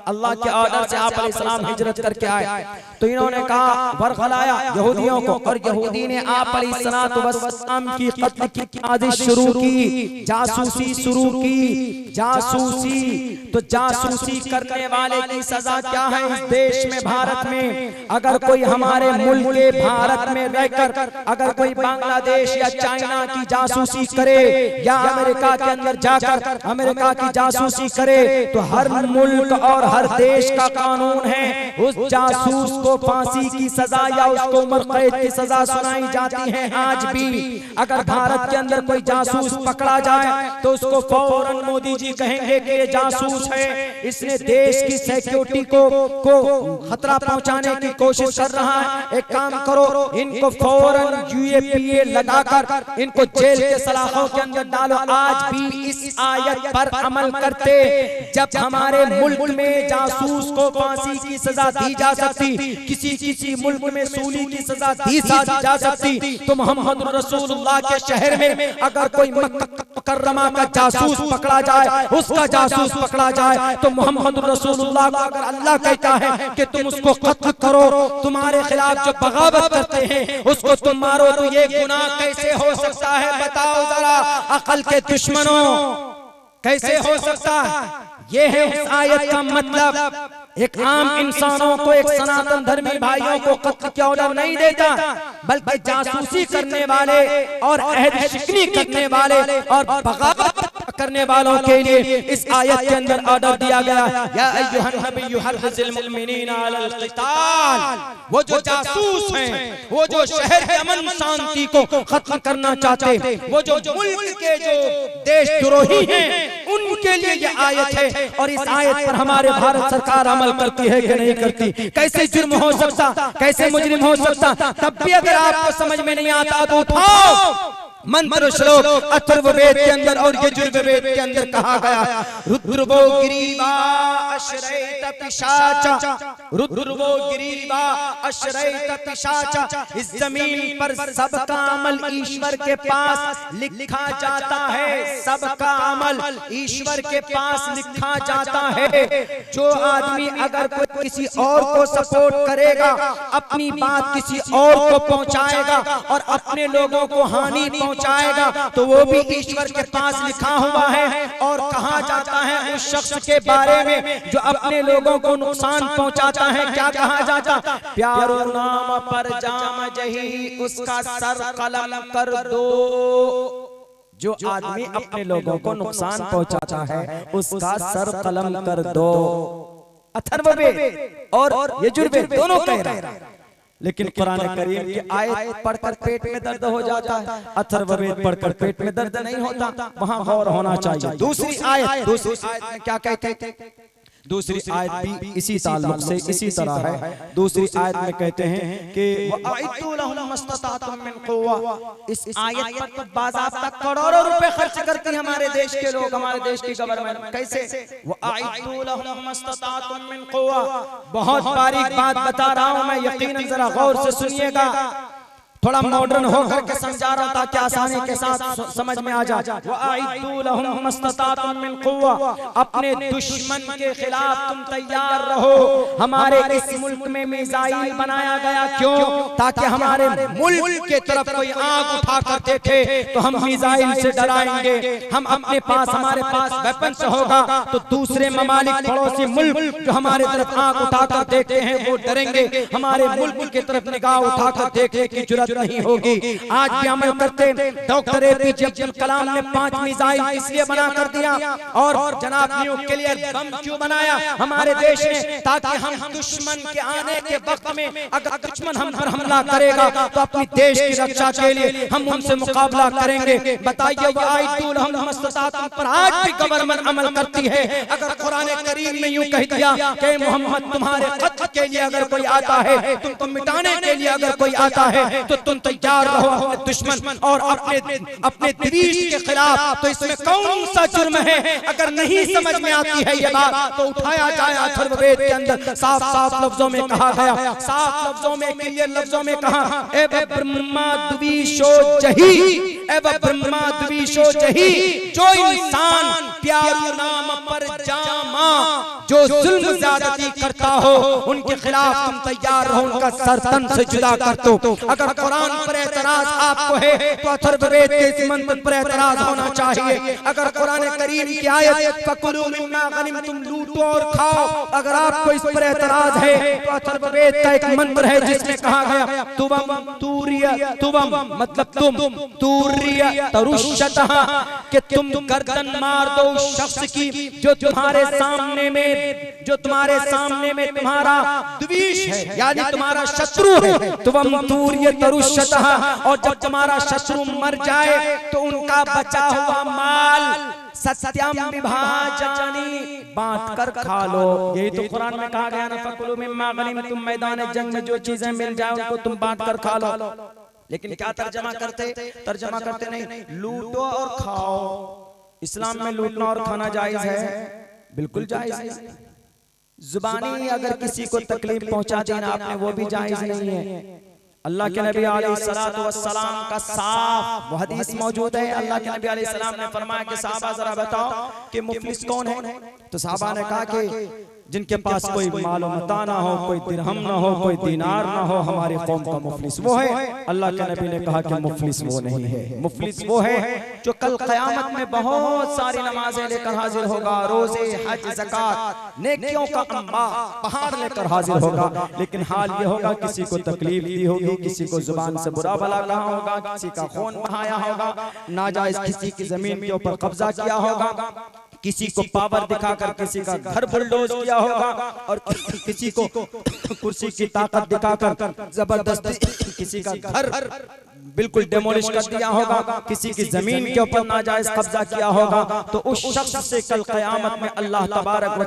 अल्लाह के ऑर्डर से आप अलैहिस्सलाम हिजरत करके आए। तो इन्होंने कहा बरखलाया यहूदियों को, और यहूदी ने आप अलैहिस्सलाम की कत्ल की साजिश शुरू की, जासूसी शुरू की, जासूसी। तो जासूसी करने वाले की सजा क्या है इस देश में, भारत में? अगर कोई हमारे मुल्क के भारत में रहकर अगर कोई बांग्लादेश या चाइना की जासूसी करे या अमेरिका के अंदर जाकर अमेरिका की जासूसी करे, तो हर मुल्क और हर देश का कानून है उस जासूस को फांसी की सजा या उसको उम्र कैद की सजा सुनाई जाती है। आज भी अगर भारत के अंदर कोई जासूस पकड़ा जाए तो उसको फौरन मोदी जी कहेंगे कि ये जासूस है, इसने देश की सिक्योरिटी को खतरा पहुंचाने की कोशिश कर रहा है। एक काम करो, इनको फौरन यूएपीए लगाकर इनको जेल के सलाखों के अंदर डालो। आज भी इस आयत पर अमल करते, जब हमारे मुल्क में जासूस को फांसी की सजा दी जा सकती, किसी मुल्क में सूली की सजा दी जा सकती, तो मोहम्मद रसूलुल्लाह के शहर में अगर कोई मक्का मुकर्रमा का जासूस पकड़ा जाए, उसका जासूस पकड़ा जाए, तो मोहम्मद रसूलुल्लाह को अगर अल्लाह कहता है कि तुम उसको कत्ल करो, तुम्हारे खिलाफ जो बगावत करते हैं उसको तुम मारो, तो ये गुनाह कैसे हो सकता है? बताओ जरा अकल के दुश्मनों, कैसे हो सकता है? ये है उस आयत का मतलब। एक आम इंसानों को, एक सनातन धर्मी भाइयों को कत्ल का ऑर्डर नहीं देता, बल्कि जासूसी करने वाले और अहद शिकनी करने वाले और बगावत करने वालों के लिए इस आयत के अंदर ऑर्डर दिया गया। या अय्युहन नबिय्यु हर्रिज़िल मुमिनीना अलल क़िताल। वो जो जासूस हैं, वो जो शहर के अमन शांति को खत्म करना चाहते, वो जो मुल्क के जो देशद्रोही हैं, उनके लिए ये आयत है। और इस आयत पर हमारे भारत सरकार अमल करती है कि नहीं करती? कैसे जुर्म हो सकता, कैसे मुजरिम हो सकता? तब भी अगर आपको समझ में नहीं आता तो उठाओ मंत्र श्लोक अथर्ववेद के अंदर और यजुर्वेद के अंदर कहा गया, रुद्रवो गिरीवा अश्रैत पिशाचा, रुद्रवो गिरीवा अश्रैत पिशाचा। इस जमीन पर सबका अमल ईश्वर के पास लिखा जाता है, सबका अमल ईश्वर के पास लिखा जाता है। जो आदमी अगर कोई किसी और को सपोर्ट करेगा, अपनी बात किसी और को पहुंचाएगा और अपने लोगों को हानि पहुंचाएगा, तो वो भी ईश्वर के पास लिखा हुआ है। और कहा जाता है उस शख्स के बारे में जो अपने लोगों को नुकसान पहुंचाता है, क्या कहा जाता? प्यारो नाम पर जाम जही उसका सर कलम कर दो। जो आदमी अपने लोगों को नुकसान पहुंचाता है उसका सर कलम कर दो। अथर्ववेद और यजुर्वेद दोनों कह रहा है, लेकिन कुरान करीम की आयत पढ़कर पेट में दर्द हो जाता है, अथर्ववेद पढ़कर पेट में दर्द नहीं होता। वहां गौर होना चाहिए। दूसरी आयत में क्या कहते हैं? दूसरी आयत भी इसी ताल्लुक से इसी तरह है। दूसरी आयत में कहते हैं कि इस आयत पर तो बाज़ाब्ता करोड़ों रुपए खर्च करती हमारे देश के लोग, हमारे देश की गवर्नमेंट। कैसे? बहुत बारीक बात बता रहा हूं मैं, यकीनन जरा गौर से सुनिएगा। थोड़ा मॉडर्न होकर के समझा रहा हूं ताकि आसानी के साथ समझ में आ जाए। वअइदू लहुम मस्ततातुम मिन कुव्वा, अपने दुश्मन के खिलाफ तुम तैयार रहो। हमारे इस मुल्क में मिसाइल बनाया गया क्यों? ताकि हमारे मुल्क के तरफ कोई आंख उठाकर देखे तो हम मिसाइल से डराएंगे। हम अपने पास, हमारे पास वेपन्स होगा तो दूसरे ममालिक पड़ोसी मुल्क जो हमारे तरफ आंख उठाकर देखते हैं वो डरेंगे। हमारे मुल्क की तरफ निगाह उठाकर देखने की जुर्रत नहीं होगी। आज भी अमल करते। डॉक्टर एपीजे अब्दुल कलाम ने 5 मिसाइल इसलिए बना कर दिया और जनाब न्यूक्लियर बम क्यों बनाया हमारे देश में? ताकि हम दुश्मन के आने के वक्त में अगर दुश्मन हम पर हमला करेगा तो अपनी देश की रक्षा के लिए हम उनसे मुकाबला करेंगे। बताइए वअइदू लहुम मस्ततातुम पर आज भी गवर्नमेंट अमल करती है। अगर कुरान करीम में यूं कह दिया कि मोहम्मद तुम्हारे कत्ल के लिए अगर कोई आता है, तुमको मिटाने के लिए अगर कोई आता है तो तुम तैयार रहो अपने दुश्मन और अपने द्वेष के खिलाफ। तो इसमें कौन सा जुर्म है? अगर नहीं समझ में आती है ये बात तो उठाया जाए अथर्ववेद के अंदर साफ साफ लफ्जों में कहा गया, साफ लफ्जों में, क्लियर लफ्जों में कहा, ए ब्रह्मा द्वेषो जही, ए ब्रह्मा द्वेषो जही, जो इंसान प्यारे नाम पर जामा जो जुल्म ज्यादती करता हो उनके खिलाफ तुम तैयार रहो, उनका सर तन से जुदा कर दो। अगर कुरान पर एतराज आपको है तो अथर्ववेद के इस मंत्र पर एतराज होना चाहिए। अगर कुरान करीम की आयत फकुलू मिम्मा गनिमतुम, लूटो और खाओ, अगर आपको इस पर एतराज है तो अथर्ववेद का एक मंत्र है जिसमें कहा गया तुवम तूरिया, तुवम मतलब तुम, तूरिया तरुष्यतः, कि तुम गर्दन मार दो उस शख्स की जो तुम्हारे सामने में तुम्हारा द्वेष है, यानी तुम्हारा शत्रु है। तुवम तूरिया तरुष्यतः, और जब तुम्हारा शत्रु मर जाए तो उनका बचा हुआ माल सत्यम विभाजनी, बांट कर खा लो। यही तो कुरान में कहा गया ना, फकुलू मिम्मा गनिमतुम, मैदान जंग में जो चीजें मिल जाए उनको तुम बांट कर खा लो। लेकिन क्या तर्जमा करते नहीं, लूटो और खाओ। इस्लाम में लूटना और खाना जायज है? बिल्कुल जायज है। जुबानी अगर किसी को तकलीफ पहुंचा देना आपने वो भी जायज नहीं है। अल्लाह के नबी अलैहिस्सलातु वस्सलाम का साफ हदीस मौजूद है। अल्लाह के नबी अलैहिस्सलाम ने फरमाया कि साहबा जरा बताओ कि मुफलिस कौन है? तो साहबा ने कहा कि जिनके पास कोई मालो मता ना हो, कोई दिरहम ना हो, कोई दिनार ना हो, हमारी कौम का मुफलिस वो है। अल्लाह के नबी ने कहा कि मुफलिस वो नहीं है। मुफलिस वो है जो कल क़यामत में बहुत सारी नमाजें लेकर हाजिर होगा, रोजे, हज, ज़कात, नेकियों का अंबार पहाड़ लेकर हाजिर होगा, लेकिन हाल ये होगा किसी को तकलीफ दी होगी, किसी को जुबान से बुरा भला कहा होगा, किसी का खून बहाया होगा, नाजायज किसी की जमीन के ऊपर कब्जा किया होगा, किसी को पावर दिखाकर किसी का घर बुलडोज किया होगा, और किसी को कुर्सी की ताकत दिखाकर जबरदस्ती किसी का घर बिल्कुल डेमोलिश कर दिया होगा, किसी की जमीन के ऊपर नाजायज कब्जा किया होगा। तो उस शख्स से कल क़यामत में अल्लाह तबारक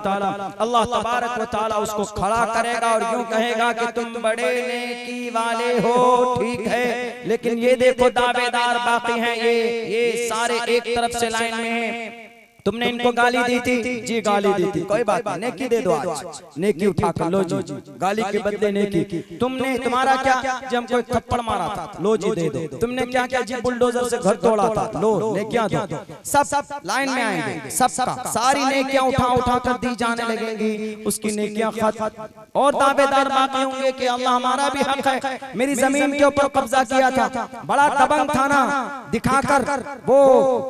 व तआला उसको खड़ा करेगा और यूं कहेगा कि तुम बड़े नेकी वाले हो, ठीक है, लेकिन ये देखो दावेदार बाकी हैं, ये सारे एक तरफ से लाइन में हैं। तुमने इनको गाली दी थी जी, गाली दी थी, कोई बात नहीं, नेकी दे दो, आज नेकी उठा कर लो जी, गाली के बदले नेकी। तुमने, तुम्हारा क्या, जब हमको एक थप्पड़ मारा था, लो जी दे दो। तुमने क्या क्या जी, बुलडोजर से घर तोड़ा था, लो नेकियां दो। सब लाइन में आएंगे, सब सारी नेकियां उठा कर दी जाने लगेंगी, उसकी नेकियां खत्म, और दावेदार बाकी होंगे कि अल्लाह हमारा भी हक है, मेरी जमीन के ऊपर कब्जा किया था, बड़ा दबंग था ना, दिखाकर वो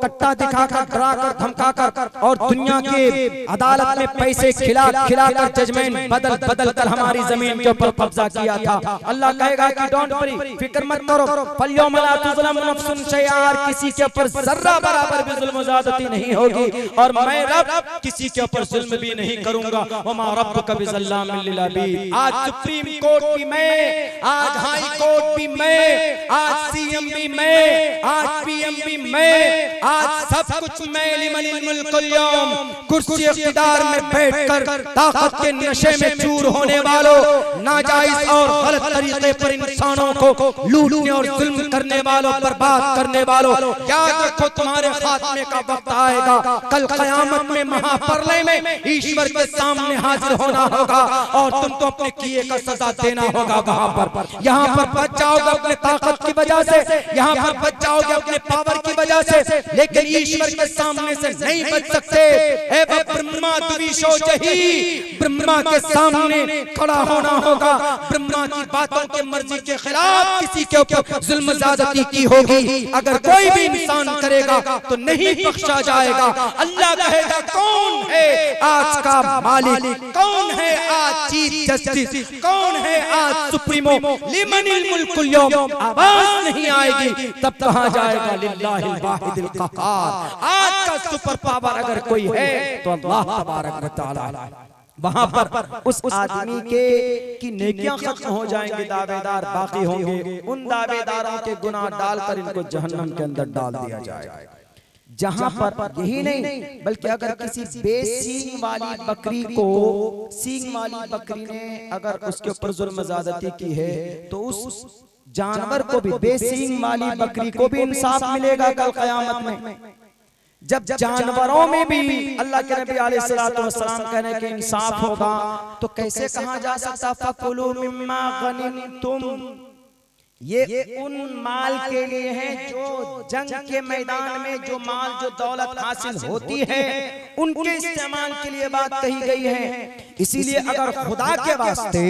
कट्टा दिखाकर, डराकर, धमकाकर, और दुनिया के अदालत में पैसे खिलाकर जजमेंट बदल कर हमारी जमीन के ऊपर कब्जा किया था। अल्लाह कहेगा कि डोंट वरी, फिक्र मत करो, फल्यौम ला तुज़लम नफ्सुन शैआ, किसी के ऊपर जर्रा बराबर भी जुल्म ज़्यादती नहीं होगी, और मैं रब किसी के ऊपर जुल्म भी नहीं करूंगा। वमा रब्बुका बिज़ल्लामिल लिल अबीद। आज सुप्रीम कोर्ट भी मैं, आज हाई कोर्ट भी मैं, आज सीएम भी मैं, आज पीएम भी मैं, आज सब कुछ मैं, लिमन मुल्कुल यौम, कुर्सी इख्तिदार में बैठकर ताकत के नशे में चूर होने वालों, नाजायज और गलत तरीके पर इंसानों को लूटने और जुल्म करने वालों, बर्बाद करने वालों, याद रखो तुम्हारे खात्मे का वक्त आएगा। कल क़यामत में महाप्रलय में ईश्वर के सामने हाजिर होना होगा और तुमको अपने किए का सजा देना होगा। वहां पर यहाँ पर बच जाओगे अपने ताकत की वजह से, यहाँ पर बच जाओगे अपने पावर की वजह से, लेकिन ईश्वर के सामने से नहीं बच सकते। ए ब्रह्मा द्विशो जही, ब्रह्मा के सामने खड़ा होना होगा। ब्रह्मा की बातों के मर्जी के खिलाफ किसी के ऊपर जुल्म ज़्यादती की होगी, अगर कोई भी इंसान करेगा तो नहीं बख्शा जाएगा। अल्लाह कहेगा कौन है आज का मालिक, कौन है आज चीफ जस्टिस, कौन है आज सुप्रीमो, लिमनिल मुल्कुल यौम, आवाज नहीं आएगी तब कहा जाएगा लिल्लाहिल वाहिदिल क़हार। आज का सुपर पावर अगर कोई है तो अल्लाह तबारक व तआला। वहां पर उस आदमी के की नेकियां खत्म हो जाएंगी, दावेदार बाकी होंगे। उन दावेदारों के गुनाह डालकर इनको जहन्नम के अंदर डाल दिया जाएगा। जहां पर यही नहीं बल्कि अगर किसी बेसींग वाली बकरी को, सींग वाली बकरी ने अगर उसके ऊपर जुल्म ज़्यादती की है तो उस जानवर को भी, बेसींग वाली बकरी को भी इंसाफ मिलेगा कल क़यामत में। जब जानवरों में भी अल्लाह के नबी अलैहिस्सलातु वस्सलाम कहने के इंसाफ होगा तो कैसे कहा जा सकता फकुलू मिम्मा गनिमतुम, ये उन माल के लिए है जो जंग के मैदान में जो माल जो दौलत हासिल होती है उनके इस्तेमाल के लिए बात कही गई है। इसीलिए अगर खुदा के वास्ते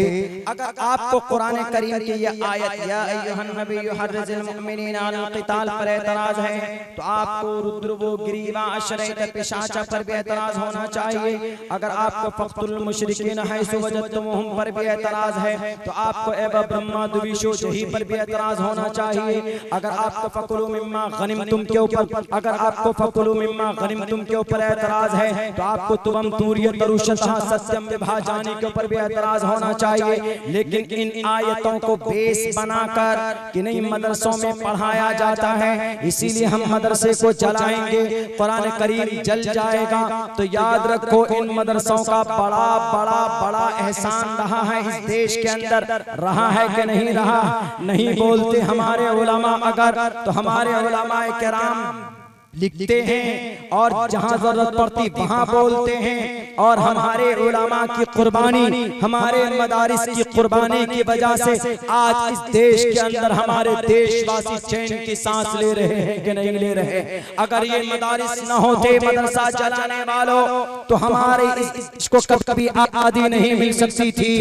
अगर आपको कुरान करीम की ये आयत या अय्युहन नबिय्यु हर्रिज़िल मुमिनीना अलल क़िताल पर एतराज है तो आपको रुद्रवो ग्रीवा अशरैत पिशाचा पर भी एतराज होना चाहिए। अगर आपको फ़क़्तुल मुशरिकीन हैसु वजदतमुहुम पर भी एतराज है तो आपको एबा ब्रह्मा द्विशो जही पर भी एतराज होना चाहिए। अगर आपको फकुलू मिम्मा गनिमतुम के ऊपर, अगर आपको फकुलू मिम्मा गनिमतुम के ऊपर एतराज है तो आपको तुम तूरियत तरुशतहा सत्यम विभाजानी के ऊपर भी एतराज होना चाहिए। लेकिन इन आयतों को बेस बनाकर कि नहीं मदरसों में पढ़ाया जाता है इसीलिए हम मदरसे को जलाएंगे, कुरान करीम जल जाएगा, तो याद रखो इन मदरसों का बड़ा बड़ा बड़ा एहसान रहा है इस देश के अंदर, रहा है कि नहीं रहा? नहीं बोलते हमारे उलमा, अगर तो हमारे उलमाए किराम लिखते हैं और जहां जरूरत पड़ती वहां बोलते हैं। और हमारे उलमा की कुर्बानी, हमारे मदारिस की कुर्बानी की वजह से आज इस देश के अंदर हमारे देशवासी चैन की सांस ले रहे हैं कि नहीं ले रहे। अगर ये मदारिस न होते, मदरसा चलाने वालों, तो हमारे इसको कभी आज़ादी नहीं मिल सकती थी।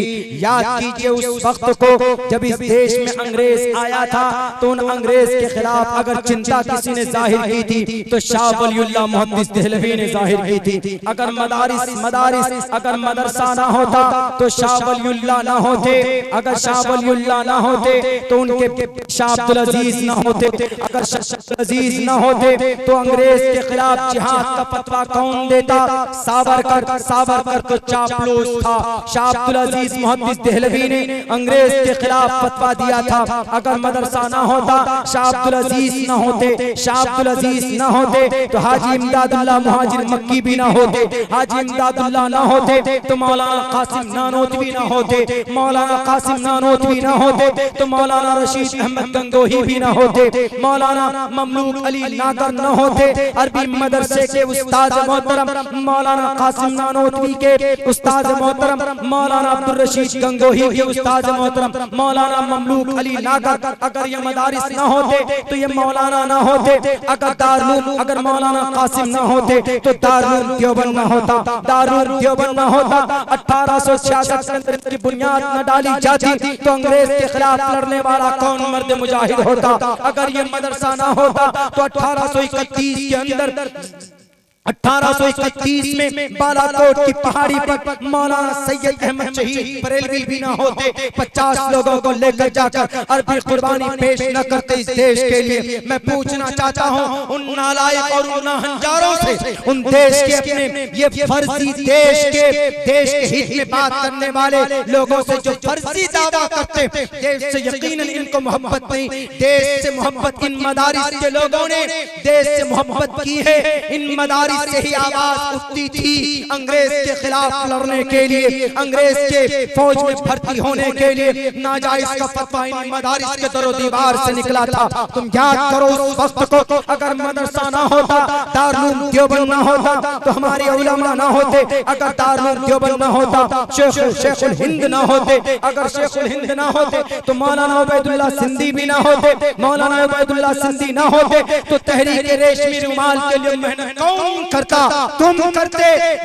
याद कीजिए उस वक्त को जब इस देश में अंग्रेज आया था तो उन अंग्रेज के खिलाफ अगर चिंता किसी ने जाहिर की थी तो शाह वलीउल्लाह मुहद्दिस देहलवी ने जाहिर की थी। अगर मदारिस अगर मदरसा ना होता तो शाह वलीउल्लाह ना होते, अगर शाह वलीउल्लाह ना होते तो उनके शाह अब्दुल अजीज ना होते, अगर शाह अब्दुल अजीज ना होते तो अंग्रेज के खिलाफ जिहाद का फतवा कौन देता? सावरकर तो चापलूस था। शाह अब्दुल अजीज मुहद्दिस देहलवी ने अंग्रेज के खिलाफ फतवा दिया था। अगर मदरसा ना होता, शाह अब्दुल अजीज ना होते, शाह अब्दुल अजीज ना होते तो हाजी इमदादुल्लाह मुहाजिर मक्की भी ना होते, हाजी इमदादुल्लाह ना होते तो मौलाना कासिम नानोतवी ना होते, मौलाना कासिम नानोतवी ना होते तो मौलाना रशीद अहमद गंगोही भी ना होते, मौलाना ममलूक अली नागर ना होते, अरबी मदरसे के उस्ताद मोहतरम मौलाना कासिम नानोतवी के उस्ताद मोहतरम मौलाना अब्दुल रशीद गंगोही के उस्ताद मोहतरम मौलाना ममलूक अली नागर, अगर ये मदारिस ना होते तो ये मौलाना ना होते। अगर मौलाना कासिम ना होते तो दारुल देवबंद ना होता, दारुल देवबंद ना होता। 1866 के अंदर की बुनियाद न डाली जाती तो अंग्रेज के खिलाफ लड़ने वाला कौन मर्द मुजाहिद होता? अगर ये मदरसा ना होता तो 1831 के अंदर 1831 में बालाकोट की पहाड़ी पर मौलाना सैयद अहमद शहीद बरेलवी भी ना होते, 50 लोगों को लेकर जाकर अरबी कुर्बानी पेश न करते इस देश के लिए। मैं पूछना चाहता हूं उन नालायक और उन नाहंजारों से, उन देश के अपने ये फर्जी देश के हित में बात करने वाले लोगों से जो फर्जी दावा करते, देश से यकीनन इनको मोहब्बत नहीं, देश से मोहब्बत इन मदारिस के लोगों ने देश से मोहब्बत की है। इन मदारिस तारीख से ही आवाज उठती थी अंग्रेज के खिलाफ लड़ने के लिए, अंग्रेज के फौज में भर्ती होने के लिए। नाजायज का फतवा इन मदारिस के दरो दीवार से निकला था। तुम याद करो उस वक्त को, अगर मदरसा ना होता, दारुल देवबंद ना होता, तो हमारे उलमा ना होते। अगर दारुल देवबंद ना होता, शेखुल हिंद ना होते, अगर शेखुल हिंद ना होते, तो मौलाना उबैदुल्लाह सिंधी भी ना होते। मौलाना उबैदुल्लाह सिंधी ना होते तो तहरीक रेशमी रुमाल के लिए मेहनत कौन करता? तुम करते,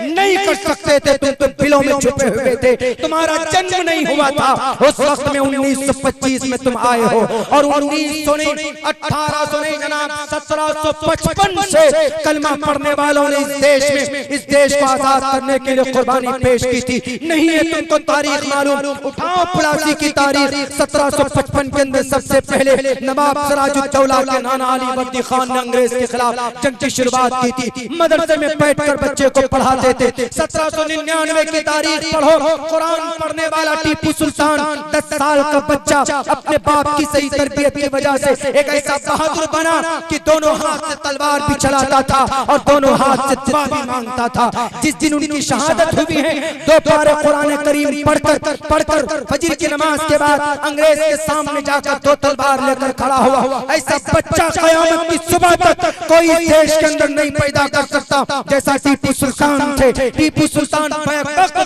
नहीं कर सकते थे, तुम तो बिलों में छुपे हुए थे, तुम्हारा जन्म नहीं हुआ था। उस वक्त में 1925 में तुम आए हो, और 1900 नहीं, 1800 नहीं जनाब, 1755 से कलमा पढ़ने वालों ने इस देश को आजाद करने के लिए कुर्बानी पेश की थी। नहीं है तुमको तारीख मालूम? उठाओ प्लासी की तारीख। 1755 के अंदर सबसे पहले नवाब सिराजुद्दौला के नाना अली वर्दी खान ने अंग्रेज के खिलाफ जंग की शुरुआत की थी। मदरसे में बैठकर बच्चे को पढ़ाते थे। 1799 की तारीख पढ़ो, कुरान पढ़ने वाला टीपू सुल्तान 10 साल का बच्चा अपने बाप की सही तरबियत की वजह से एक ऐसा बहादुर बना कि दोनों हाथ से तलवार भी चलाता था और दोनों हाथ से दुआ भी मांगता था। जिस दिन उनकी शहादत हुई है, 2 पारे कुरान करीम पढ़कर फजर की नमाज के बाद अंग्रेज के सामने जाकर 2 तलवार लेकर खड़ा हुआ। ऐसा बच्चा क़यामत की सुबह तक कोई देश के अंदर नहीं पैदा कर सकता जैसा टीपू सुल्तान थे। टीपू सुल्तान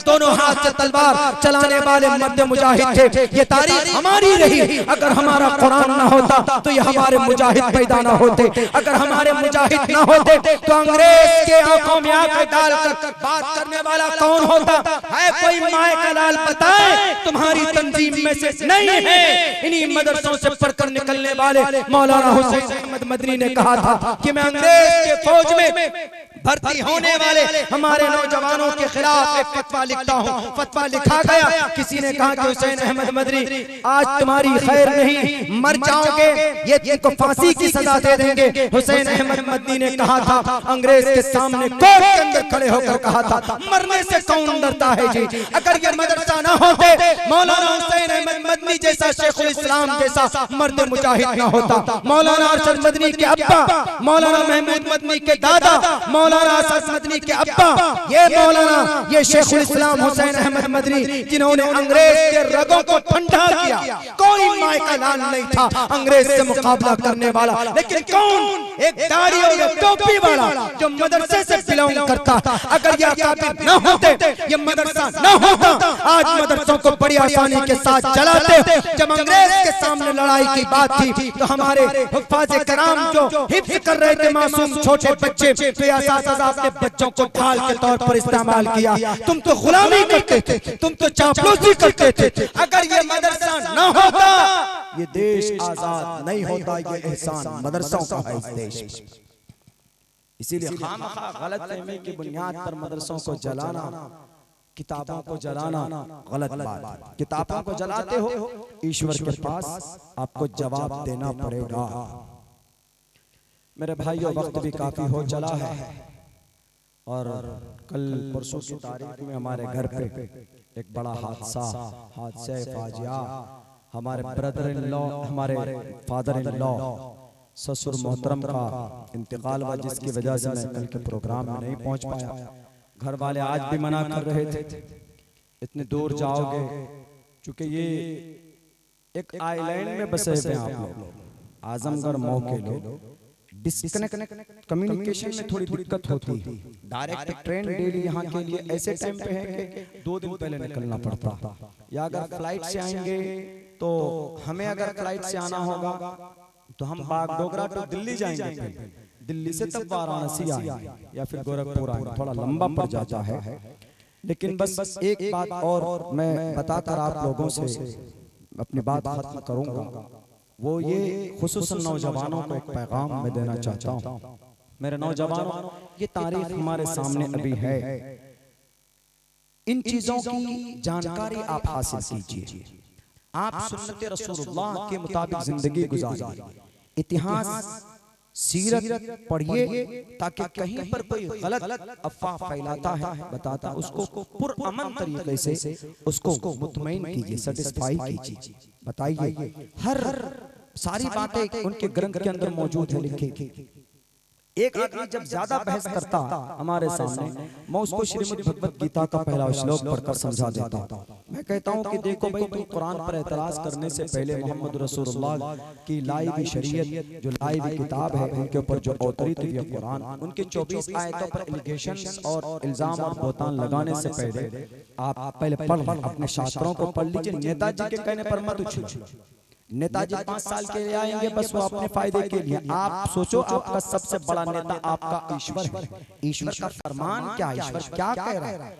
दोनों हाथ से तलवार चलाने वाले मर्द मुजाहिद थे। ये तारीख हमारी रही। अगर हमारा कुरान ना होता तो ये हमारे मुजाहिद पैदा ना होते। अगर हमारे मुजाहिद ना होते तो अंग्रेज के आंखों में आंखें डालकर बात करने वाला कौन होता है? कोई माए का लाल बताए तुम्हारी तंजीम में से नहीं है। इन्हीं मदरसों से पढ़कर निकलने वाले मौलाना हुसैन अहमद मदनी ने कहा था कि मैं अंग्रेज के फौज में भर्ती होने वाले हमारे नौजवानों के खिलाफ एक फतवा लिखता हूँ। फतवा लिखा गया, किसी ने कहा कि हुसैन अहमद मदनी आज तुम्हारी खैर नहीं, मर जाओगे, ये तुमको फांसी की सजा दे देंगे। हुसैन अहमद मदनी ने कहा था, अंग्रेज के सामने कोर्ट के अंदर खड़े होकर कहा था, मरने से कौन डरता है जी? अगर ये मदरसा ना होते, मौलाना हुसैन अहमद मदनी जैसा शेखुल इस्लाम जैसा मर्द मुजाहिद ना होता, मौलाना अरशद मदनी के अब्बा, मौलाना महमूद मदनी के दादा, मौलाना असद मदनी के अब्बा, ये मौलाना, ये शेखुल इस्लाम हुसैन अहमद मदनी, जिन्होंने अंग्रेज के रगों को ठंडा किया। कोई माय का लाल नहीं था अंग्रेज से मुकाबला करने वाला, लेकिन कौन? एक दाढ़ी और टोपी वाला जो मदरसे से बिलोंग करता। अगर ये अकाबिर न होते, ये मदरसा न होता, आज मदरसों को बड़ी आसानी के साथ चलाते। जब अंग्रेज के सामने लड़ाई की बात थी तो हमारे हुफ्फाज़ कराम जो हिफ्ज़ कर रहे थे मासूम छोटे बच्चे, तो आपने बच्चों को ढाल के तौर पर इस्तेमाल किया। तुम तो गुलामी करते थे, तुम तो चापलूसी करते थे। अगर ये मदरसा न होता, ये देश आजाद नहीं होता। ये एहसान मदरसों का है इस देश में। इसीलिए खामखा गलतफहमी की बुनियाद पर मदरसों को जलाना, किताबों को जलाना गलत बात है। किताबों को जलाते हो, ईश्वर के पास आपको जवाब देना पड़ेगा। मेरे भाइयों, वक्त भी काफी हो चला है और कल परसों की तारीख में हमारे घर पे एक बड़ा हादसा फाजिया, हमारे ब्रदर इन लॉ, हमारे फादर इन लॉ, ससुर मोहतरम का इंतकाल हुआ, जिसकी वजह से मैं कल के प्रोग्राम में नहीं पहुंच पाया। घर वाले आज भी मना कर रहे थे, इतने दूर जाओगे, चूंकि ये एक आइलैंड में बसे हुए आप लोग, आजमगढ़ मऊ के लोग, डिस्कनेक्ट कम्युनिकेशन में थोड़ी दिक्कत होती है। डायरेक्ट ट्रेन डेली यहाँ के लिए ऐसे टाइम पे है कि 2 दिन पहले निकलना पड़ता, या अगर फ्लाइट से आएंगे तो हमें अगर फ्लाइट से आना होगा तो हम बागडोगरा टू दिल्ली जाएंगे, दिल्ली से तब वाराणसी आएंगे या फिर गोरखपुर आएंगे, थोड़ा लंबा पड़ जाता है। लेकिन बस एक बात और मैं बताकर आप लोगों से अपनी बात खत्म करूंगा, वो ये खुसूसन नौजवानों को एक पैगाम मैं देना चाहता हूँ। मेरे नौजवानों, ये तारीख हमारे सामने अभी है, इन चीजों की जानकारी आप हासिल कीजिए, आप सुन्नत रसूलुल्लाह के मुताबिक जिंदगी गुजारिए, इतिहास सीरत पढ़िए, ताकि कहीं पर कोई गलत अफवाह फैलाता है, बताता, उसको पुरअमन तरीके से उसको मुतमईन कीजिए, सेटिस्फाई कीजिए, बताइए। हर सारी बातें उनके ग्रंथ के अंदर मौजूद है लिखी। एक आदमी जब ज्यादा बहस करता हमारे सामने, मैं उसको श्रीमद् भगवत गीता का पहला श्लोक पढ़कर समझा देता हूँ। मैं कहता हूँ कि देखो भाई, तुम कुरान पर एतराज करने से पहले मोहम्मद रसूलुल्लाह की लाई हुई शरीयत, जो लाई हुई किताब है, उनके ऊपर जो अवतरित हुई कुरान, उनके 24 आयतों पर एलिगेशंस और इल्जाम और बोतान लगाने से पहले आप पहले पढ़, अपने शास्त्रों को पढ़ लीजिए। नेताजी के कहने पर मत उछलो। नेताजी 5 साल के लिए आएंगे, बस वो अपने फायदे के लिए। आप सोचो, आपका सबसे बड़ा नेता आपका ईश्वर है। ईश्वर का फरमान क्या, ईश्वर क्या कह रहा है?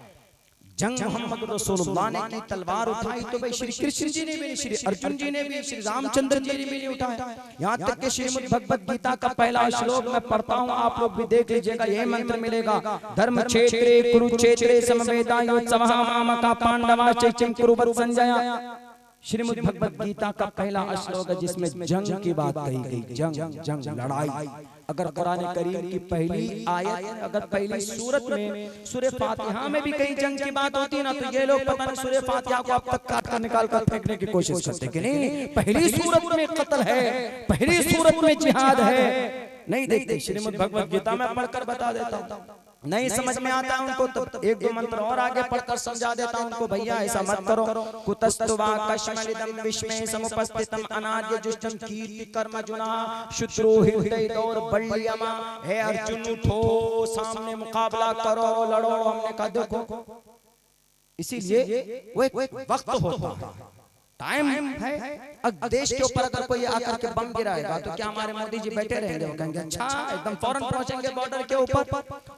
जंग मोहम्मद रसूलुल्लाह ने की, तलवार उठाई तो भाई श्री कृष्ण जी ने भी, श्री अर्जुन जी ने भी, श्री रामचंद्र जी ने भी नहीं उठाया। यहाँ तक कि श्रीमद् भगवत गीता का पहला श्लोक मैं पढ़ता हूँ, आप लोग भी देख लीजिएगा, यही मंत्र मिलेगा। धर्म क्षेत्रे कुरुक्षेत्रे समवेदायोत्सवः मामका पांडवा चैत्यं कुरुवत् संजय। श्रीमद् भगवत गीता का पहला श्लोक है जिसमें जंग की बात कही गई। जंग लड़ाई। अगर कुरान करीम की पहली आयत, अगर पहली सूरत में, सूरह फातिहा में भी कहीं जंग की बात होती है ना, तो ये लोग पता नहीं सूरह फातिहा को अब तक काट कर निकाल कर फेंकने की कोशिश करते कि नहीं, पहली सूरत में कत्ल है, पहली सूरत में जिहाद है। नहीं देखते। श्रीमद् भगवत गीता में पढ़कर बता देता हूँ। नहीं समझ में आता है उनको तो 1-2 मंत्र और आगे पढ़कर समझा देता हूं उनको। भैया ऐसा मत करो। कुतस्तुवा कश्मलिदम विश्मे समुपस्थितम अनाद्य जुष्टम कीर्ति कर्म जुना शुद्रो हृदय दौर बल्यमा। हे अर्जुन उठो, सामने मुकाबला करो, लड़ो। हमने कहा देखो, इसीलिए वो एक वक्त होता है, टाइम है। अब देश के ऊपर अगर कोई आकर के बम गिराएगा तो क्या हमारे मोदी जी बैठे रहेंगे? वो कहेंगे अच्छा, एकदम फौरन पहुंचेंगे बॉर्डर के ऊपर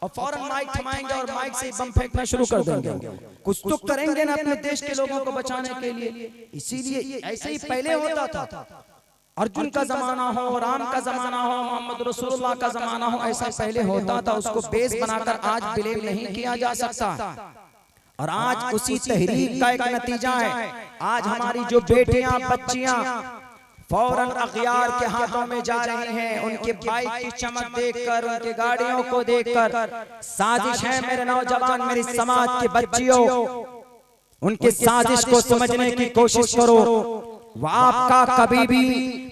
और फौरन माइक थमाएंगे और माइक से बम फेंकना शुरू कर देंगे। कुछ तो करेंगे ना अपने देश के लोगों को बचाने के लिए। इसीलिए ऐसे ही पहले होता था। अर्जुन का जमाना हो, राम का जमाना हो, मोहम्मद रसूलुल्लाह का जमाना हो, ऐसा पहले होता था। उसको बेस बनाकर आज ब्लेम नहीं किया जा सकता। और आज उसी तहरीक का एक नतीजा है। आज हमारी जो बेटियां बच्चियां फौरन अखियार के हाथों में जा रही हैं, उनके बाइक की चमक देखकर, उनके गाड़ियों को देखकर। साजिश है मेरे नौजवान, मेरी समाज के बच्चियों, उनके साजिश को समझने की कोशिश करो। वो आपका कभी भी,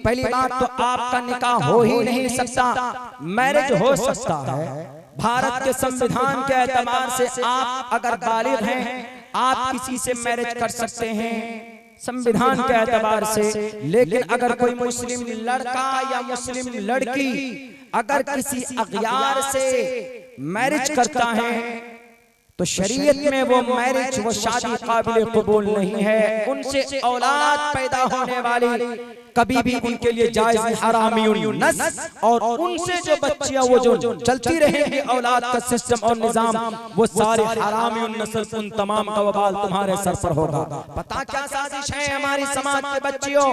पहली बात तो आपका निकाह हो ही नहीं सकता। मैरिज हो सकता है भारत के संविधान के एतबार से, आप अगर बालिग हैं आप किसी से मैरिज कर सकते हैं संविधान के एतबार से। लेकिन अगर कोई मुस्लिम लड़का या मुस्लिम लड़की अगर किसी अगयार से मैरिज करता है तो शरीयत में वो मैरिज, वो शादी काबिल कबूल नहीं है। उनसे औलाद पैदा होने वाली कभी भी उनके लिए जायज नहीं, हरामी नस्ल। और उनसे जो बच्चियां वो जो चलती रहेंगी औलाद का सिस्टम और निजाम, वो सारे हरामी नस्ल, उन तमाम का वबाल तुम्हारे सर पर होगा। पता क्या साजिश है हमारी समाज के बच्चियों,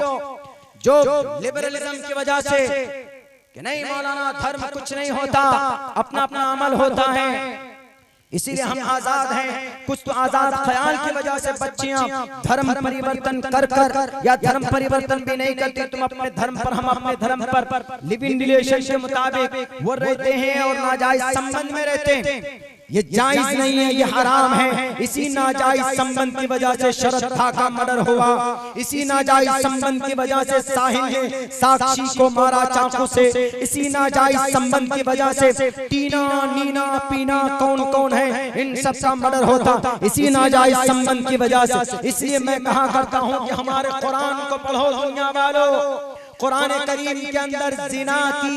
जो लिबरलिज्म की वजह से कि नहीं मौलाना धर्म कुछ नहीं होता, अपना अपना अमल होता है, इसीलिए हम आजाद हैं। कुछ तो आजाद ख्याल की वजह से बच्चियां धर्म परिवर्तन कर या धर्म परिवर्तन भी नहीं करती। तुम अपने धर्म पर, हम अपने धर्म पर लिव इन रिलेशन के मुताबिक वो रहते हैं और नाजायज संबंध में रहते हैं। ये जायज नहीं है, ये हराम है। इसी नाजायज संबंध की वजह से शरद खां का मर्डर हुआ। इसी नाजायज संबंध की वजह से साहिल ने साक्षी को मारा चाकू से। इसी नाजायज संबंध की वजह से टीना, नीना, पीना कौन कौन है, इन सब का मर्डर होता इसी नाजायज संबंध की वजह से। इसलिए मैं कहा करता हूँ कि हमारे कुरान को पढ़ो दुनिया वालों। कुरान करीम के अंदर जिना की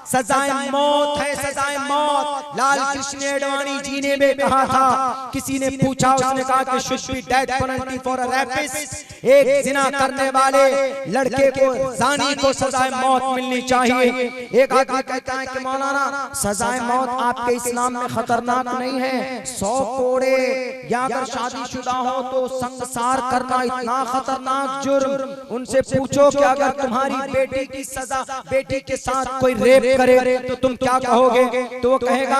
सजाए मौत है, सजाए मौत। लाल कृष्ण अडवाणी जी ने भी कहा था, किसी ने पूछा, उसने कहा कि should be death penalty for a rapist. एक जिना करने वाले लड़के को, जानी को सजाए मौत मिलनी चाहिए। एक आदमी कहता है कि मौलाना सजाए मौत आपके इस्लाम में खतरनाक नहीं है। 100 कोड़े या अगर शादीशुदा हो तो संसार करना इतना खतरनाक जुर्म। उनसे पूछो कि अगर तुम्हारी बेटी की सजा, बेटी के साथ कोई रेप करे तो तुम क्या कहोगे? तो वो कहेगा,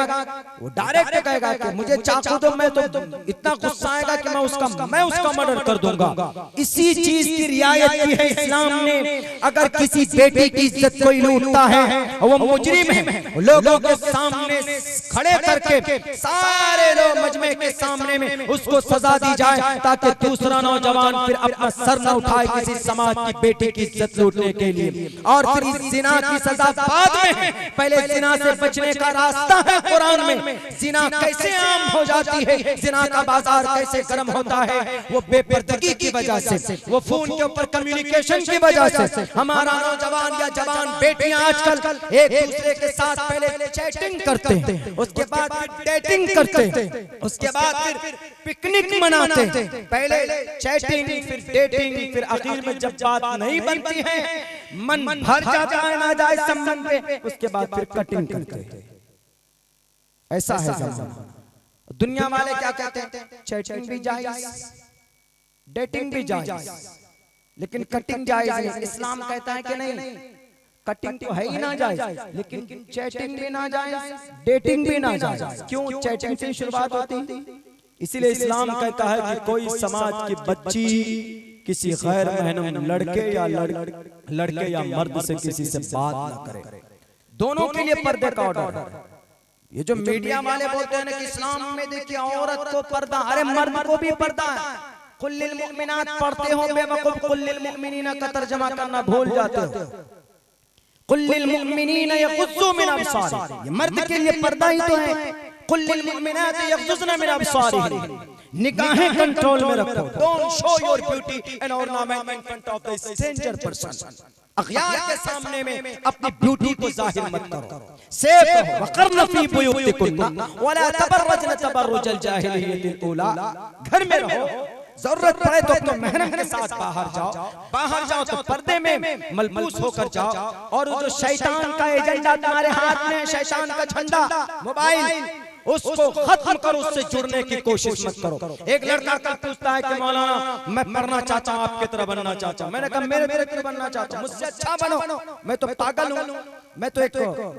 वो डायरेक्ट कहेगा कि मुझे चाकू दो, मैं तो इतना गुस्सा आएगा कि मैं उसका मर्डर कर दूंगा। इसी चीज की रियायत की है इस्लाम ने। अगर किसी बेटी की इज्जत कोई लूटता है और वो मुजरिम है, लोगों के सामने खड़े करके, सारे लोग मजमे के सामने में उसको सजा दी जाए, ताकि दूसरा नौजवान फिर अपना सर न उठाए किसी समाज की बेटी की इज्जत लूटने के लिए। और फिर इस जिना की सजा बाद में हैं। पहले जिना से बचने का रास्ता है कुरान में। जिना कैसे आम हो जाती है, जिना का बाजार कैसे गर्म होता है, वो बेपर्दगी की वजह से, वो फोन के ऊपर कम्युनिकेशन की वजह से। हमारा नौजवान या जवान बेटियां आजकल एक दूसरे के साथ पहले चैटिंग करते हैं, उसके बाद फिर डेटिंग करते हैं, उसके बाद फिर पिकनिक मनाते हैं। पहले चैटिंग, फिर डेटिंग, फिर आखिर में जब बात नहीं बनती है, मन भर जाता है नाजायज संबंध पे, उसके बाद फिर कटिंग करते हैं। ऐसा है ज़माना। दुनिया वाले क्या कहते हैं? चैटिंग भी जायज, डेटिंग भी जायज, लेकिन कटिंग जायज नहीं। इस्लाम कहता है कि नहीं, कटिंग तो है ही ना जायज, लेकिन चैटिंग भी ना जायज, डेटिंग भी ना जायज। क्यों? चैटिंग से शुरुआत होती। इसीलिए इस्लाम कहता है कि कोई समाज की बच्ची किसी गैर महरम लड़के या लड़के या मर्द से किसी से बात ना करे। दोनों के लिए पर्दे का ऑर्डर है। ये जो मीडिया वाले बोलते हैं ना कि इस्लाम में देखिए औरत को पर्दा, अरे मर्द को भी पर्दा है। कुल्लिल मुमिनात पढ़ते हो बेवकूफ, कुल्लिल मुमिनीना का तर्जुमा करना भूल जाते हो। कुल्लिल मुमिनीना यग़ुज़्ज़ू मिन अब्सारिहिम, ये मर्द के लिए पर्दा ही तो है। कुल्लिल मुमिनात यग़ुज़्ज़ुना मिन अब्सारिहिम, निगाहें कंट्रोल में रखो। Don't show your beauty and ornament in front of the stranger person. अखयार के सामने में अपनी ब्यूटी को जाहिर मत करो। सेफ हो, वक़र्न फी बुयूतिकुन्ना वला तबर्रजन तबर्रुजल जाहिलिय्यतिल ऊला। घर में रहो, जरूरत पड़े तो अपने महरम के साथ बाहर जाओ तो पर्दे में मलबूस होकर जाओ। और जो शैतान का एजेंडा तुम्हारे हाथ में, शैतान का झंडा मोबाइल, उसको खत्म करो, उससे जुड़ने की कोशिश मत करो। एक लड़का का पूछता है कि मौलाना मैं पढ़ना चाहता हूँ, आपकी तरह बनना चाहता हूँ। मैंने कहा मेरे तरह बनना चाहता हूँ, मुझसे अच्छा बनो। मैं तो पागल हूँ, मैं तो एक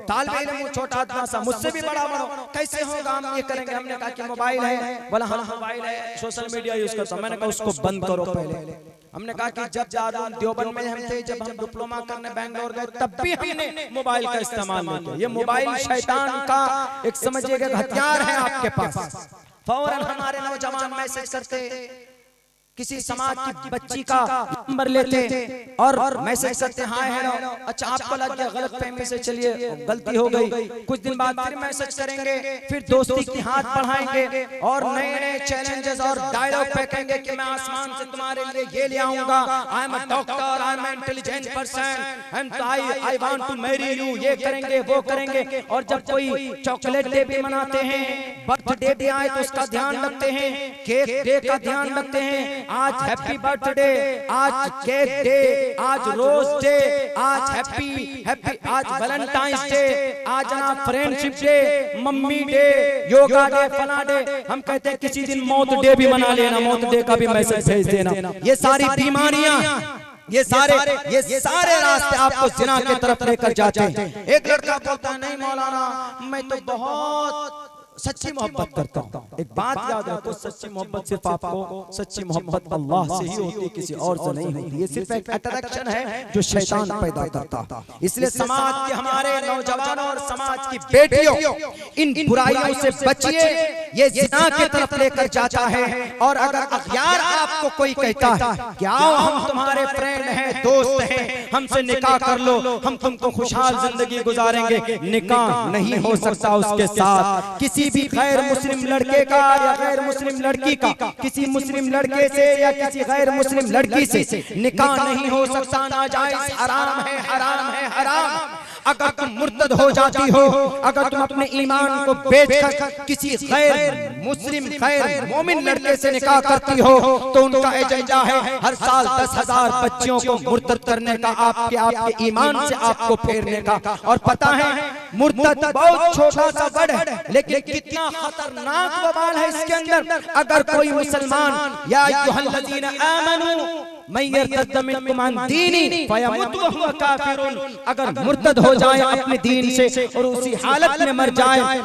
तालिब इल्म हूँ, छोटा आदमी सा, मुझसे भी बड़ा बनो। कैसे होगा, हम ये करेंगे। हमने कहा कि मोबाइल है, बोला हाँ मोबाइल है, सोशल मीडिया यूज करता हूँ। मैंने कहा उसको बंद करो पहले। हमने कहा कि जब ज्यादा देवबंद में हम थे, जब हम डिप्लोमा करने बैंगलोर गए, तब भी हमने मोबाइल का इस्तेमाल नहीं किया। ये मोबाइल शैतान का एक समझिएगा हथियार है आपके पास। फौरन हमारे नौजवान मैसेज करते, किसी समाज की बच्ची का नंबर लेते और मैसेज करते, हाय हेलो, अच्छा आपको लग गया गलतफहमी से, चलिए गलती हो गई। कुछ दिन बाद फिर मैसेज करेंगे, फिर दोस्ती की हाथ बढ़ाएंगे और नए नए चैलेंजेस और डायलॉग फेंकेंगे कि मैं आसमान से तुम्हारे लिए ये ले आऊंगा, I am a doctor, I am an intelligent person and I want to marry you, ये करेंगे वो करेंगे। और जब कोई चॉकलेट डे भी मनाते हैं, बर्थडे भी आए तो उसका ध्यान रखते हैं, केक डे का ध्यान रखते हैं। आज हैप्पी बर्थडे, आज केक डे, आज रोज डे, आज हैप्पी, आज वैलेंटाइंस डे, आज ना friendship day, mummy day, yoga day, फला डे। हम कहते हैं किसी दिन मौत डे भी मना लेना, मौत डे का भी मैसेज भेज देना। ये सारी बीमारियां, ये सारे रास्ते आपको जिना की तरफ लेकर जाते हैं। एक लड़का बोलता है नहीं मौलाना मैं तो बहुत सच्ची मोहब्बत करता हूँ। एक बात याद रखो, सच्ची मोहब्बत सिर्फ आपको, सच्ची मोहब्बत अल्लाह से ही होती है, किसी और से नहीं होती। ये सिर्फ एक अट्रैक्शन है जो शैतान पैदा करता। इसलिए समाज के हमारे नौजवानों और समाज की बेटियों, इन बुराइयों से बचिए। ये जिना की तरफ लेकर जाता है। और अगर अखयार आपको कोई कहता है कि आओ हम तुम्हारे फ्रेंड हैं, दोस्त हैं, हमसे निकाह कर लो, हम तुमको खुशहाल जिंदगी गुजारेंगे, निकाह नहीं हो सकता उसके साथ। किसी भी गैर मुस्लिम लड़के का या गैर मुस्लिम लड़की का किसी मुस्लिम लड़के से या किसी गैर मुस्लिम लड़की से निकाह नहीं हो सकता। नाजायज, हराम है, हराम है, हराम। अगर तुम मुर्तद हो जाती हो, अगर तुम अपने ईमान को बेचकर किसी गैर मुस्लिम गैर मोमिन लड़के से निकाह करती हो, तो उनका एजेंडा है हर साल 10,000 बच्चियों को मुर्तद करने का, आपके ईमान से आपको फेरने का। और पता है मुर्तद बहुत छोटा सा वर्ड है, लेकिन कितना खतरनाक वबाल है इसके अंदर। अगर कोई मुसलमान या अय्युहल्लज़ीना आमनू मैं यर्तद मिनकुम अन दीनी फयमुत व हुवा काफिरुन, अगर मुर्तद हो जाए अपने दीन से और उसी हालत में मर जाए,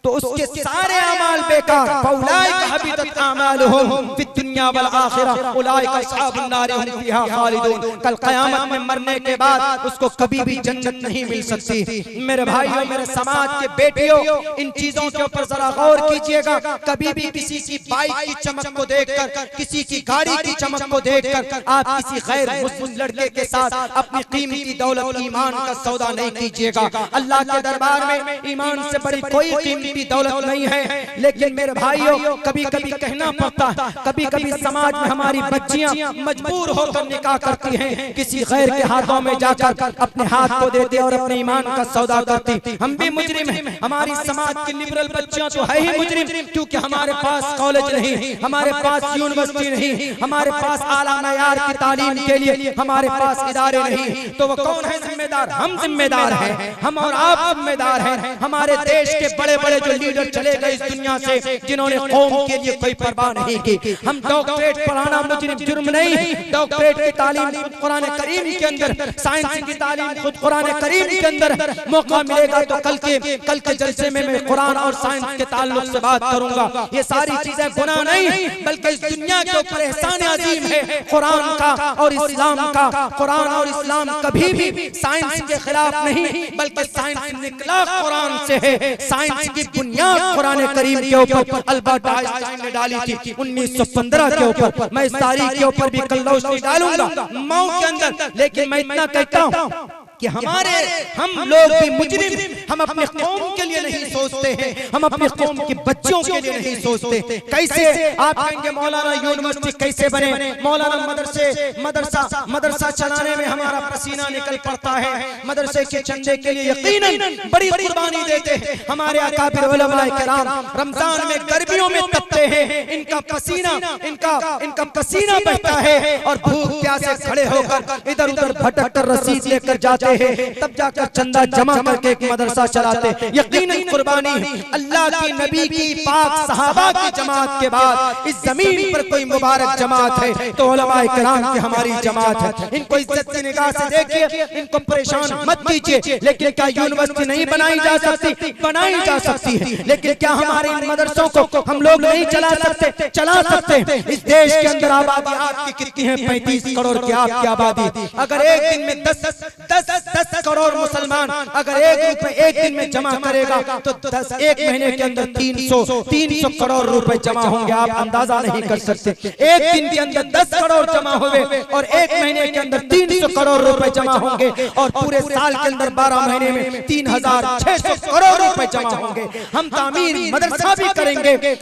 तो उसके सारे अमाल बेकार। फौलाइका हबितत आमालुहुम फिद दुनिया वल आखिरह उलाइका अस्हाबुन नार हुम फीहा खालिदून। कल क़यामत में मरने के बाद उसको कभी भी जन्नत नहीं मिल सकती। मेरे भाइयों, मेरे समाज के बेटियों, इन चीजों के ऊपर जरा गौर कीजिएगा। कभी भी किसी की बाइक की चमक को देखकर, किसी की गाड़ी की चमक को देखकर आप किसी गैर मुस्लिम लड़के के साथ अपनी कीमती दौलत ईमान का सौदा नहीं कीजिएगा। अल्लाह के दरबार में ईमान से बड़ी कोई कीमती दौलत नहीं है। लेकिन मेरे भाइयों, कभी कभी कहना पड़ता है, कभी कभी समाज में हमारी बच्चियां मजबूर होकर निकाह करती हैं, किसी गैर के हाथों में जाकर अपने हाथ को देते और अपने ईमान का सौदा करती। हम भी मुजरिम हैं, हमारी समाज की लिबरल बच्चियां तो है ही मुजरिम, क्योंकि हमारे पास कॉलेज नहीं, हमारे पास यूनिवर्सिटी नहीं, हमारे पास आला मयार की तालीम के लिए हमारे पास इदारे नहीं। तो वो कौन है जिम्मेदार? हम जिम्मेदार हैं, हम और आप जिम्मेदार हैं। हमारे देश के बड़े बड़े जो लीडर चले गए इस दुनिया से, जिन्होंने कौम के लिए कोई परवाह नहीं की। हम डॉक्टरेट पढ़ाना मुजरिम जुर्म नहीं, डॉक्टरेट की तालीम कुरान करीम के अंदर, साइंस की तालीम खुद कुरान करीम के अंदर। मौका मिलेगा तो कल के जलसे में मैं कुरान और साइंस के ताल्लुक से बात करूंगा। ये सारी चीजें गुनाह नहीं, बल्कि इस दुनिया के ऊपर एहसान अजीम है कुरान का और इस्लाम का। कुरान और इस्लाम कभी भी साइंस के खिलाफ नहीं, बल्कि साइंस निकला कुरान से है। साइंस की बुनियाद कुरान करीम के ऊपर अल्बर्ट आइंस्टाइन ने डाली थी 1915 के ऊपर। मैं इस तारीख के ऊपर भी कल रोशनी डालूंगा मऊ के अंदर। लेकिन मैं इतना कहता हूँ कि हम लोग भी मुजरिम, हम अपने कौम के लिए नहीं सोचते हैं, हम अपने कौम की बच्चों के लिए नहीं सोचते। कैसे आप कहेंगे मौलाना यूनिवर्सिटी कैसे बने, मौलाना मदरसा चलाने में हमारा पसीना निकल पड़ता है, मदरसे के चंदे के लिए यकीनन बड़ी कुर्बानी देते हैं। हमारे अकाबिर उलमाए किराम रमजान में गर्मियों में तपते हैं, इनका पसीना बहता है और भूख प्यासे खड़े होकर इधर उधर भटक कर रसीद लेकर जाते हैं, तब जाकर चंदा जमा करके एक मदरसा चलाते। यकीनन कुर्बानी अल्लाह की नबी की पाक सहाबा की जमात के बाद इस जमीन पर कोई मुबारक जमात है तो उलमाए किराम की हमारी जमात है। इनको इज्जत की निगाह से देखिए, इनको परेशान मत कीजिए। लेकिन क्या यूनिवर्सिटी नहीं बनाई जा सकती? बनाई जा सकती है। लेकिन क्या हमारे इन मदरसों को हम लोग नहीं चला सकते? चला सकते हैं। इस देश के अंदर आबादी आपकी कितनी है? 35 करोड़ की आपकी आबादी। अगर एक दिन में 10 करोड़ मुसलमान अगर ₹1 एक दिन में जमा करेगा तो 1 महीने के अंदर 300 करोड़ रुपए जमा होंगे। आप अंदाजा नहीं कर सकते। एक दिन के अंदर 10 करोड़ जमा हुए और 1 महीने के अंदर 300 करोड़ रुपए जमा होंगे और पूरे साल के अंदर 12 महीने में 3600 करोड़ रुपए जमा होंगे। हम तामीर मदरसा भी करेंगे,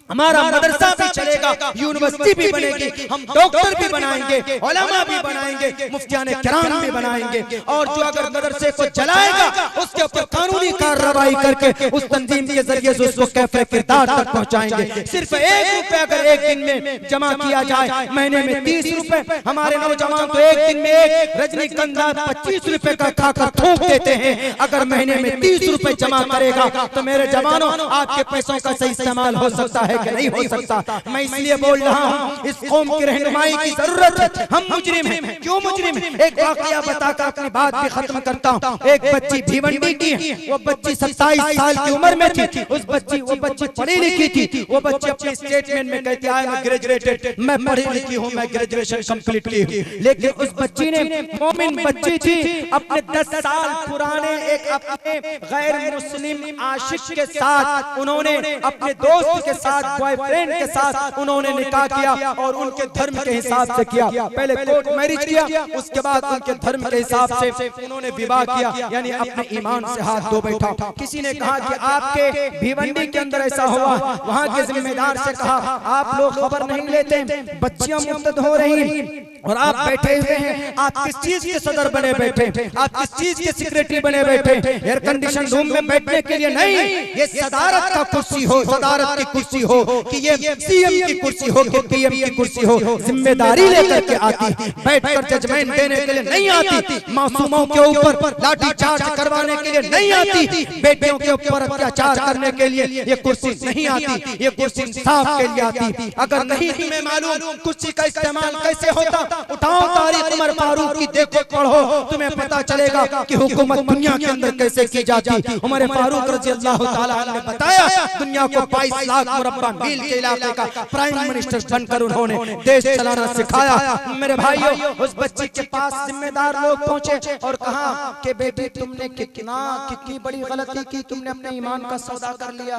हमारा मदरसा भी चलेगा, यूनिवर्सिटी भी बनेगी, हम डॉक्टर भी बनाएंगे, उलमा भी बनाएंगे, मुफ्तियान किराम भी बनाएंगे। और जो अगर मदरसे को जलाएगा उसके ऊपर कानूनी कार्रवाई करके उस तंजीम के जरिए से उसको कैफे किरदार तक पहुंचाएंगे। सिर्फ ₹1 अगर एक दिन में जमा किया जाए, महीने में 30 रुपए। हमारे नौजवान तो एक दिन में एक रजनीगंधा 25 रुपए का खाकर थूक देते हैं। अगर महीने में 30 रुपए जमा करेगा तो मेरे जवानों आपके पैसों का सही इस्तेमाल हो सकता है कि नहीं हो सकता। मैं इसलिए बोल रहा हूँ इस कौम की रहनुमाई की जरूरत है। हम मुजरिम हैं। क्यों मुजरिम? एक वाकया बताकर अपनी बात भी खत्म करता हूँ। एक बच्ची भिवंडी की, वो बच्ची 27 साल की उम्र में थी। वो बच्ची पढ़ी लिखी थी। वो बच्ची अपने स्टेटमेंट में कहती है मैं ग्रेजुएटेड, मैं पढ़ी लिखी हूँ, मैं ग्रेजुएशन कंप्लीट की हूँ। लेकिन उस बच्ची ने, मोमिन बच्ची थी, अपने 10 साल पुराने एक अपने गैर मुस्लिम आशिक के साथ, उन्होंने अपने दोस्त के साथ, बॉयफ्रेंड के साथ उन्होंने निकाह किया और उनके धर्म के हिसाब से किया। पहले कोर्ट मैरिज किया, उसके बाद उनके धर्म के हिसाब से उन्होंने विवाह किया, यानी अपने ईमान से हाथ धो बैठा। किसी ने कहा कि आपके भिवंडी के अंदर ऐसा हुआ, वहां के जिम्मेदार से कहा आप लोग खबर नहीं लेते, बच्चियां मुर्तद हो रही और आप बैठे हुए हैं। आप किस चीज के सदर बने बैठे? आप किस चीज के सेक्रेटरी बने बैठे? एयर कंडीशन रूम में बैठने के लिए नहीं, ये सदारत का कुर्सी हो, सदारत की कुर्सी हो। हो कि ये सीएम की कुर्सी हो कि पीएम की कुर्सी हो, जिम्मेदारी लेकर के आती, बैठकर जजमेंट देने के लिए नहीं आती, मासूमों के ऊपर लाठी चार्ज करवाने के लिए नहीं आती, बेटियों के ऊपर अत्याचार करने के लिए ये कुर्सी नहीं आती, ये कुर्सी इंसाफ के लिए आती। अगर नहीं तुम्हें मालूम कुर्सी का इस्तेमाल कैसे होता, उठाओ तारीख उमर फारूक की, देखो पढ़ो, तुम्हें पता चलेगा कि हुकूमत दुनिया के अंदर कैसे की जाती। उमर फारूक रज़ी अल्लाह ताला अन्हु ने बताया, दुनिया को 22 लाख मुरब्बा मील के इलाके का प्राइम मिनिस्टर बनकर उन्होंने देश चलाना सिखाया। मेरे भाइयों, उस बच्ची के पास जिम्मेदार लोग पहुंचे और कहा कि बेटी तुमने कितनी बड़ी गलती की, तुमने अपने ईमान का सौदा कर लिया।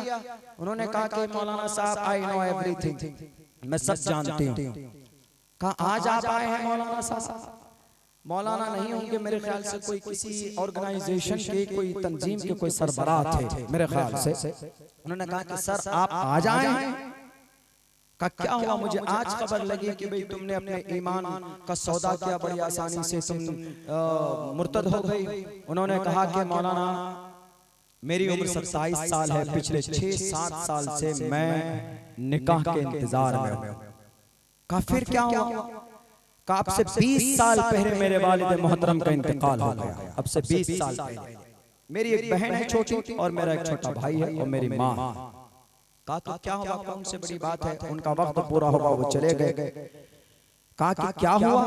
उन्होंने कहा कि मौलाना साहब आई नो एवरीथिंग, मैं सब जानती हूँ। कहा आज आप आए हैं मौलाना साहब? मौलाना नहीं होंगे, मेरे ख्याल से कोई किसी ऑर्गेनाइजेशन के, कोई तंजीम के कोई सरबराह थे मेरे ख्याल से। उन्होंने कहा कि सर आप आज आए हैं? का क्या हुआ? मुझे आज खबर लगी कि भाई तुमने अपने ईमान का सौदा किया, बड़ी आसानी से तुम मुर्तद हो गई। उन्होंने कहा कि मौलाना मेरी उम्र 27 साल है, पिछले 6-7 साल से मैं निकाह के इंतजार में हूँ। कहा फिर क्या हुआ? कहा अब से 20 साल पहले मेरे वालिद मोहतरम का इंतकाल हो गया। अब से 20 साल पहले मेरी एक बहन है छोटी और मेरा एक छोटा भाई है और मेरी माँ। कहा तो क्या हुआ? कौन से बड़ी बात है? उनका वक्त पूरा होगा, वो चले गए। कहा कि क्या हुआ?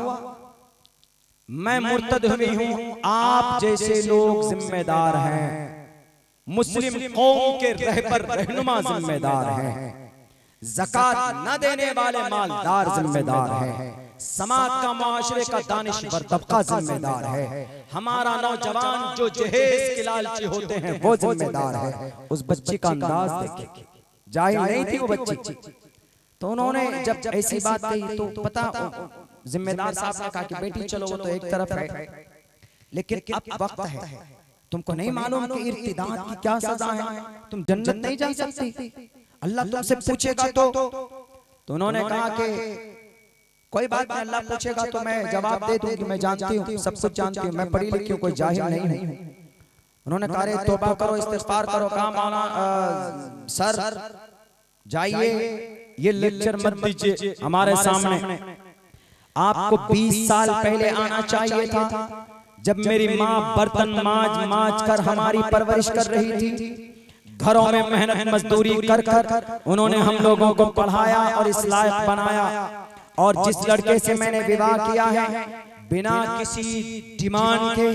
मैं मुर्तद हुई हूँ, आप जैसे लोग जिम्मेदार हैं, मुस्लिम कौम के रहबर रहनुमा जिम्मेदार हैं, ज़कात न देने वाले मालदार जिम्मेदार हैं, समाज का माशरे का दानिशवर तबका जिम्मेदार है, हमारा नौजवान जो जहेज के लालची होते हैं वो जिम्मेदार है। उस बच्ची का अंदाज देखिए, जाहिल नहीं थी वो बच्ची। तो उन्होंने जब ऐसी बात कही तो पता जिम्मेदार साहब ने कहा कि बेटी चलो वो तो एक तरफ है, लेकिन अब वक्त है, तुमको नहीं मालूम कि इर्तिदाद की क्या सजा है, तुम जन्नत नहीं जा सकती, अल्लाह तुमसे पूछेगा। तो उन्होंने कहा कि कोई बात नहीं, अल्लाह पूछेगा तो मैं जवाब दे दूंगी, मैं जानती हूँ, सब कुछ जानती हूँ, मैं पढ़ी लिखी हूँ, कोई जाहिल नहीं हूँ। उन्होंने कहा तौबा करो, इस्तिग़फ़ार करो। कहा मौलाना सर जाइए, ये लेक्चर मत दीजिए हमारे सामने, आपको 20 साल पहले आना चाहिए था, जब मेरी माँ बर्तन मांज कर हमारी परवरिश कर रही थी, घरों में मेहनत मजदूरी कर कर उन्होंने हम लोगों को पढ़ाया और इस लायक बनाया। और जिस लड़के से मैंने विवाह किया है, बिना किसी डिमांड के,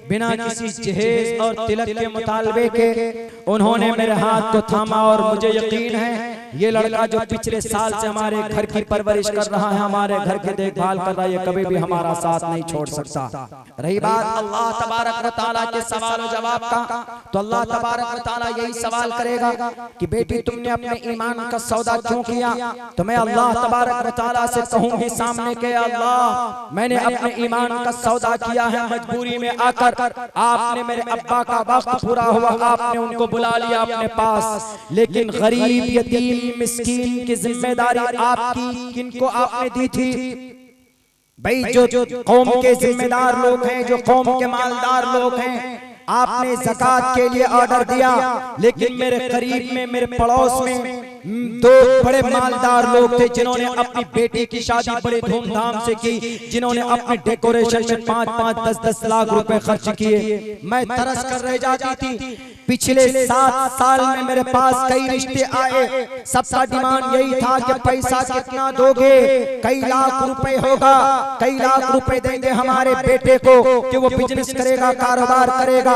बिना किसी जहेज और तिलक के मुतालबे के उन्होंने मेरे हाथ को थामा। और मुझे यकीन है ये लड़का जो पिछले साल से हमारे घर की परवरिश कर रहा है, हमारे घर की देखभाल कर रहा है, ये कभी भी हमारा साथ नहीं छोड़ सकता। रही बात अल्लाह तबारक व तआला के सवाल और जवाब का, तो अल्लाह तबारक व तआला यही सवाल करेगा कि बेटी तुमने अपने ईमान का सौदा क्यों किया? तो मैं अल्लाह तबारक व तआला से कहूंगी सामने के, अल्लाह मैंने अपने ईमान का सौदा किया है, मजबूरी में आकर आपने मेरे अब्बा का वक्त पूरा हुआ, आपने उनको बुला लिया अपने पास, लेकिन गरीब यतीम मिस्कीन की जिम्मेदारी आपकी किनको आपने दी थी? भाई जो कौम के जिम्मेदार लोग हैं, जो कौम के मालदार लोग हैं, आपने ज़कात के लिए ऑर्डर दिया, लेकिन मेरे करीब में, मेरे पड़ोस में 2 बड़े मालदार लोग थे जिन्होंने अपनी बेटी की शादी बड़े धूमधाम से की, जिन्होंने अपने डेकोरेशन में 5-5, 10-10 लाख रुपए खर्च किए। मैं तरस कर रह जाती थी। पिछले 7 साल में मेरे पास कई रिश्ते आए, सबका डिमांड यही था कि पैसा कितना दोगे? कई लाख रुपए होगा, कई लाख रुपए देंगे हमारे बेटे को कि वो बिजनेस करेगा, कारोबार करेगा।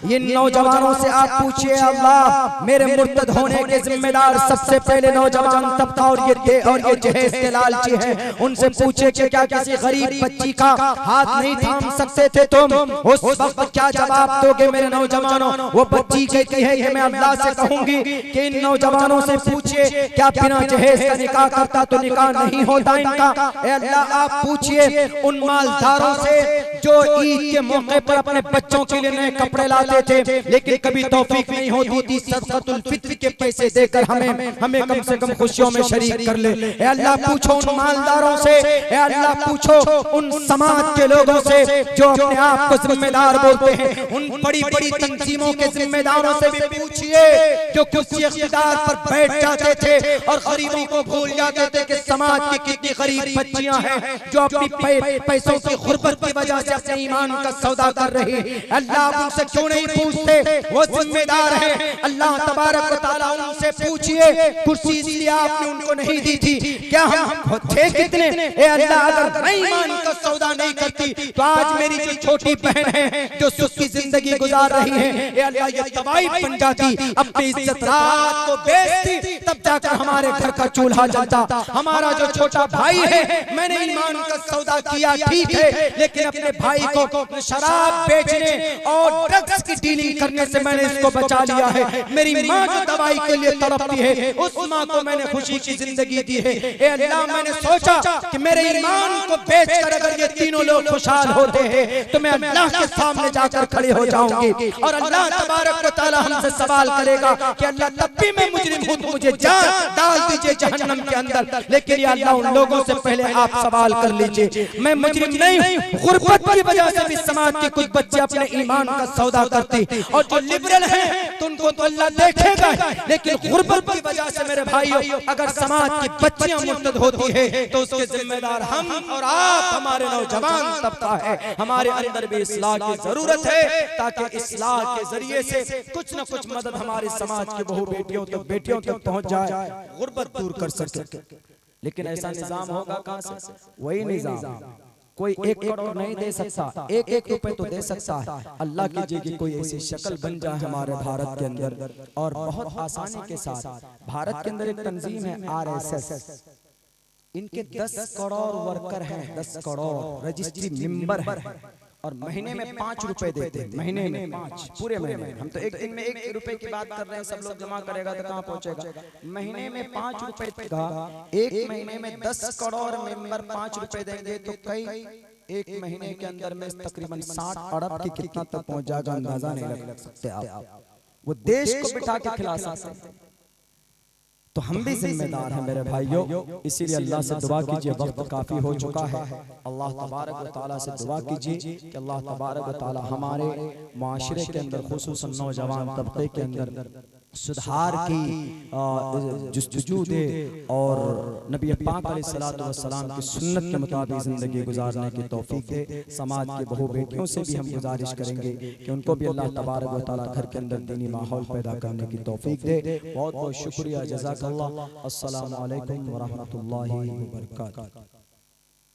इन नौजवानों से आप पूछिए, अल्लाह मेरे मुर्तद होने के जिम्मेदार सबसे पहले नौजवान तबका और ये जहेज के लालची है। उनसे पूछे कि क्या किसी गरीब बच्ची का हाथ नहीं थाम सकते थे तुम? उस वक्त क्या जवाब दोगे मेरे नौजवानों? वो बच्ची कहती है कि मैं अल्लाह से कहूंगी कि इन नौजवानों से पूछिए क्या बिना जहेज का निकाह करता तो निकाह नहीं होता इनका? ए अल्लाह आप पूछिए उन मालदारों से जो ईद के मौके पर अपने बच्चों के लिए नए कपड़े लाते थे, लेकिन कभी तौफीक नहीं होती थी सदक़तुल फित्र के पैसे देकर हमें कम से कम खुशियों में शरीक कर ले। ए अल्लाह पूछो उन मालदारों से, ए अल्लाह पूछो उन समाज के लोगों से जो अपने आप को जिम्मेदार बोलते हैं, उन बड़ी बड़ी तंजीमों के जिम्मेदारों से भी पूछिए जो कुर्सी इख्तिदार पर बैठ जाते थे और गरीबों को भूल जाते थे कि समाज की कितनी गरीब बच्चियां हैं जो अपनी पैसों की गुर्बत की वजह से अपने ईमान का सौदा कर रही है। अल्लाह उनसे क्यों नहीं पूछते, वो जिम्मेदार है। अल्लाह तबारक व तआला उनसे पूछिए कुर्सी इसलिए आपने उनको नहीं दी थी, क्या हम थे कितने? ए अल्लाह अगर मैं ईमान का सौदा नहीं करती तो आज मेरी जो छोटी बहन है जो सुखी जिंदगी गुजार रही है, ए अल्लाह ये तबाही बन जाती, अपनी इज्जत रात को बेचती, तब जाकर हमारे घर का चूल्हा जलता। हमारा जो छोटा भाई है, मैंने ईमान का सौदा किया ठीक है, लेकिन अपने भाई को शराब बेचने और ड्रग्स की डीलिंग करने से मैंने इसको बचा लिया है। मेरी माँ जो दवाई के लिए तड़पती है, उस माँ को मैंने खुशी की जिंदगी दी है। ए अल्लाह मैंने सोचा कि मेरे ईमान को बेचकर अगर ये तीनों लोग खुशहाल होते हैं तो मैं अल्लाह के सामने जाकर खड़े हो जाऊंगी और अल्लाह तबारक व तआला हमसे सवाल करेगा कि अल्लाह तब भी मैं मुजरिम हूं तो मुझे डाल दीजिए जहन्नम के अंदर। लेकिन या अल्लाह उन लोगों से पहले आप सवाल कर लीजिए, मैं मुजरिम नहीं हूं। गुर्बत की वजह से भी समाज के कुछ बच्चे अपने ईमान का सौदा करते और जो लिबरल हैं तो उनको तो अल्लाह देखेगा, लेकिन गुर्बत की वजह से मेरे भाइयों अगर समाज की बच्चियां मुर्तद होती है तो उसके जिम्मेदार हम और आप, हमारे नौजवान तबका है। हमारे अंदर भी इस्लाह की जरूरत है ताकि इस्लाह के जरिए से कुछ न कुछ मदद हमारे समाज की बहु बेटियों तक पहुंच जाए, गुर्बत दूर कर सके। लेकिन ऐसा निजाम होगा कहां से? वही निजाम कोई 1 करोड़ नहीं दे सकता, 1-1 रुपए तो दे सकता है। अल्लाह कीजिए कि कोई ऐसी शक्ल बन जाए हमारे भारत के अंदर और बहुत आसानी के साथ। भारत के अंदर एक तंजीम है RSS, इनके 10 करोड़ वर्कर हैं, 10 करोड़ रजिस्ट्री मेंबर हैं और महीने में 5 रुपए देते हैं। महीने में 5, पूरे महीने में। हम तो एक दिन में 1 रुपए की बात कर रहे हैं, सब लोग जमा करेगा तो कहाँ पहुंचेगा? महीने में 5 रुपए का, एक महीने में 10 करोड़ मेंबर 5 रुपए देंगे तो कई एक महीने के अंदर में तकरीबन 60 अरब की कितना तक पहुंच जाएगा अंदाजा नहीं लगा सकते आप। वो देश को बिठा के खिला सकते हैं। तो हम भी जिम्मेदार हैं मेरे भाइयों, इसीलिए अल्लाह से दुआ कीजिए, वक्त काफी हो चुका है। अल्लाह तबारक व तआला से दुआ कीजिए कि अल्लाह तबारक व तआला हमारे माशरे के अंदर खुसूसन नौजवान तबके के अंदर सुधार की जुस्तजू दे और नबी पाक अलैहिस्सलातु वस्सलाम की सुन्नत के मुताबिक जिंदगी गुजारने की तौफीक दे। समाज के बहु बेटियों से भी हम गुजारिश करेंगे कि उनको भी अल्लाह तबारक व तआला घर के अंदर दीनी माहौल पैदा करने की तौफीक दे। बहुत बहुत शुक्रिया, जज़ाकल्लाह। अस्सलामु अलैकुम व रहमतुल्लाहि व बरकातहू।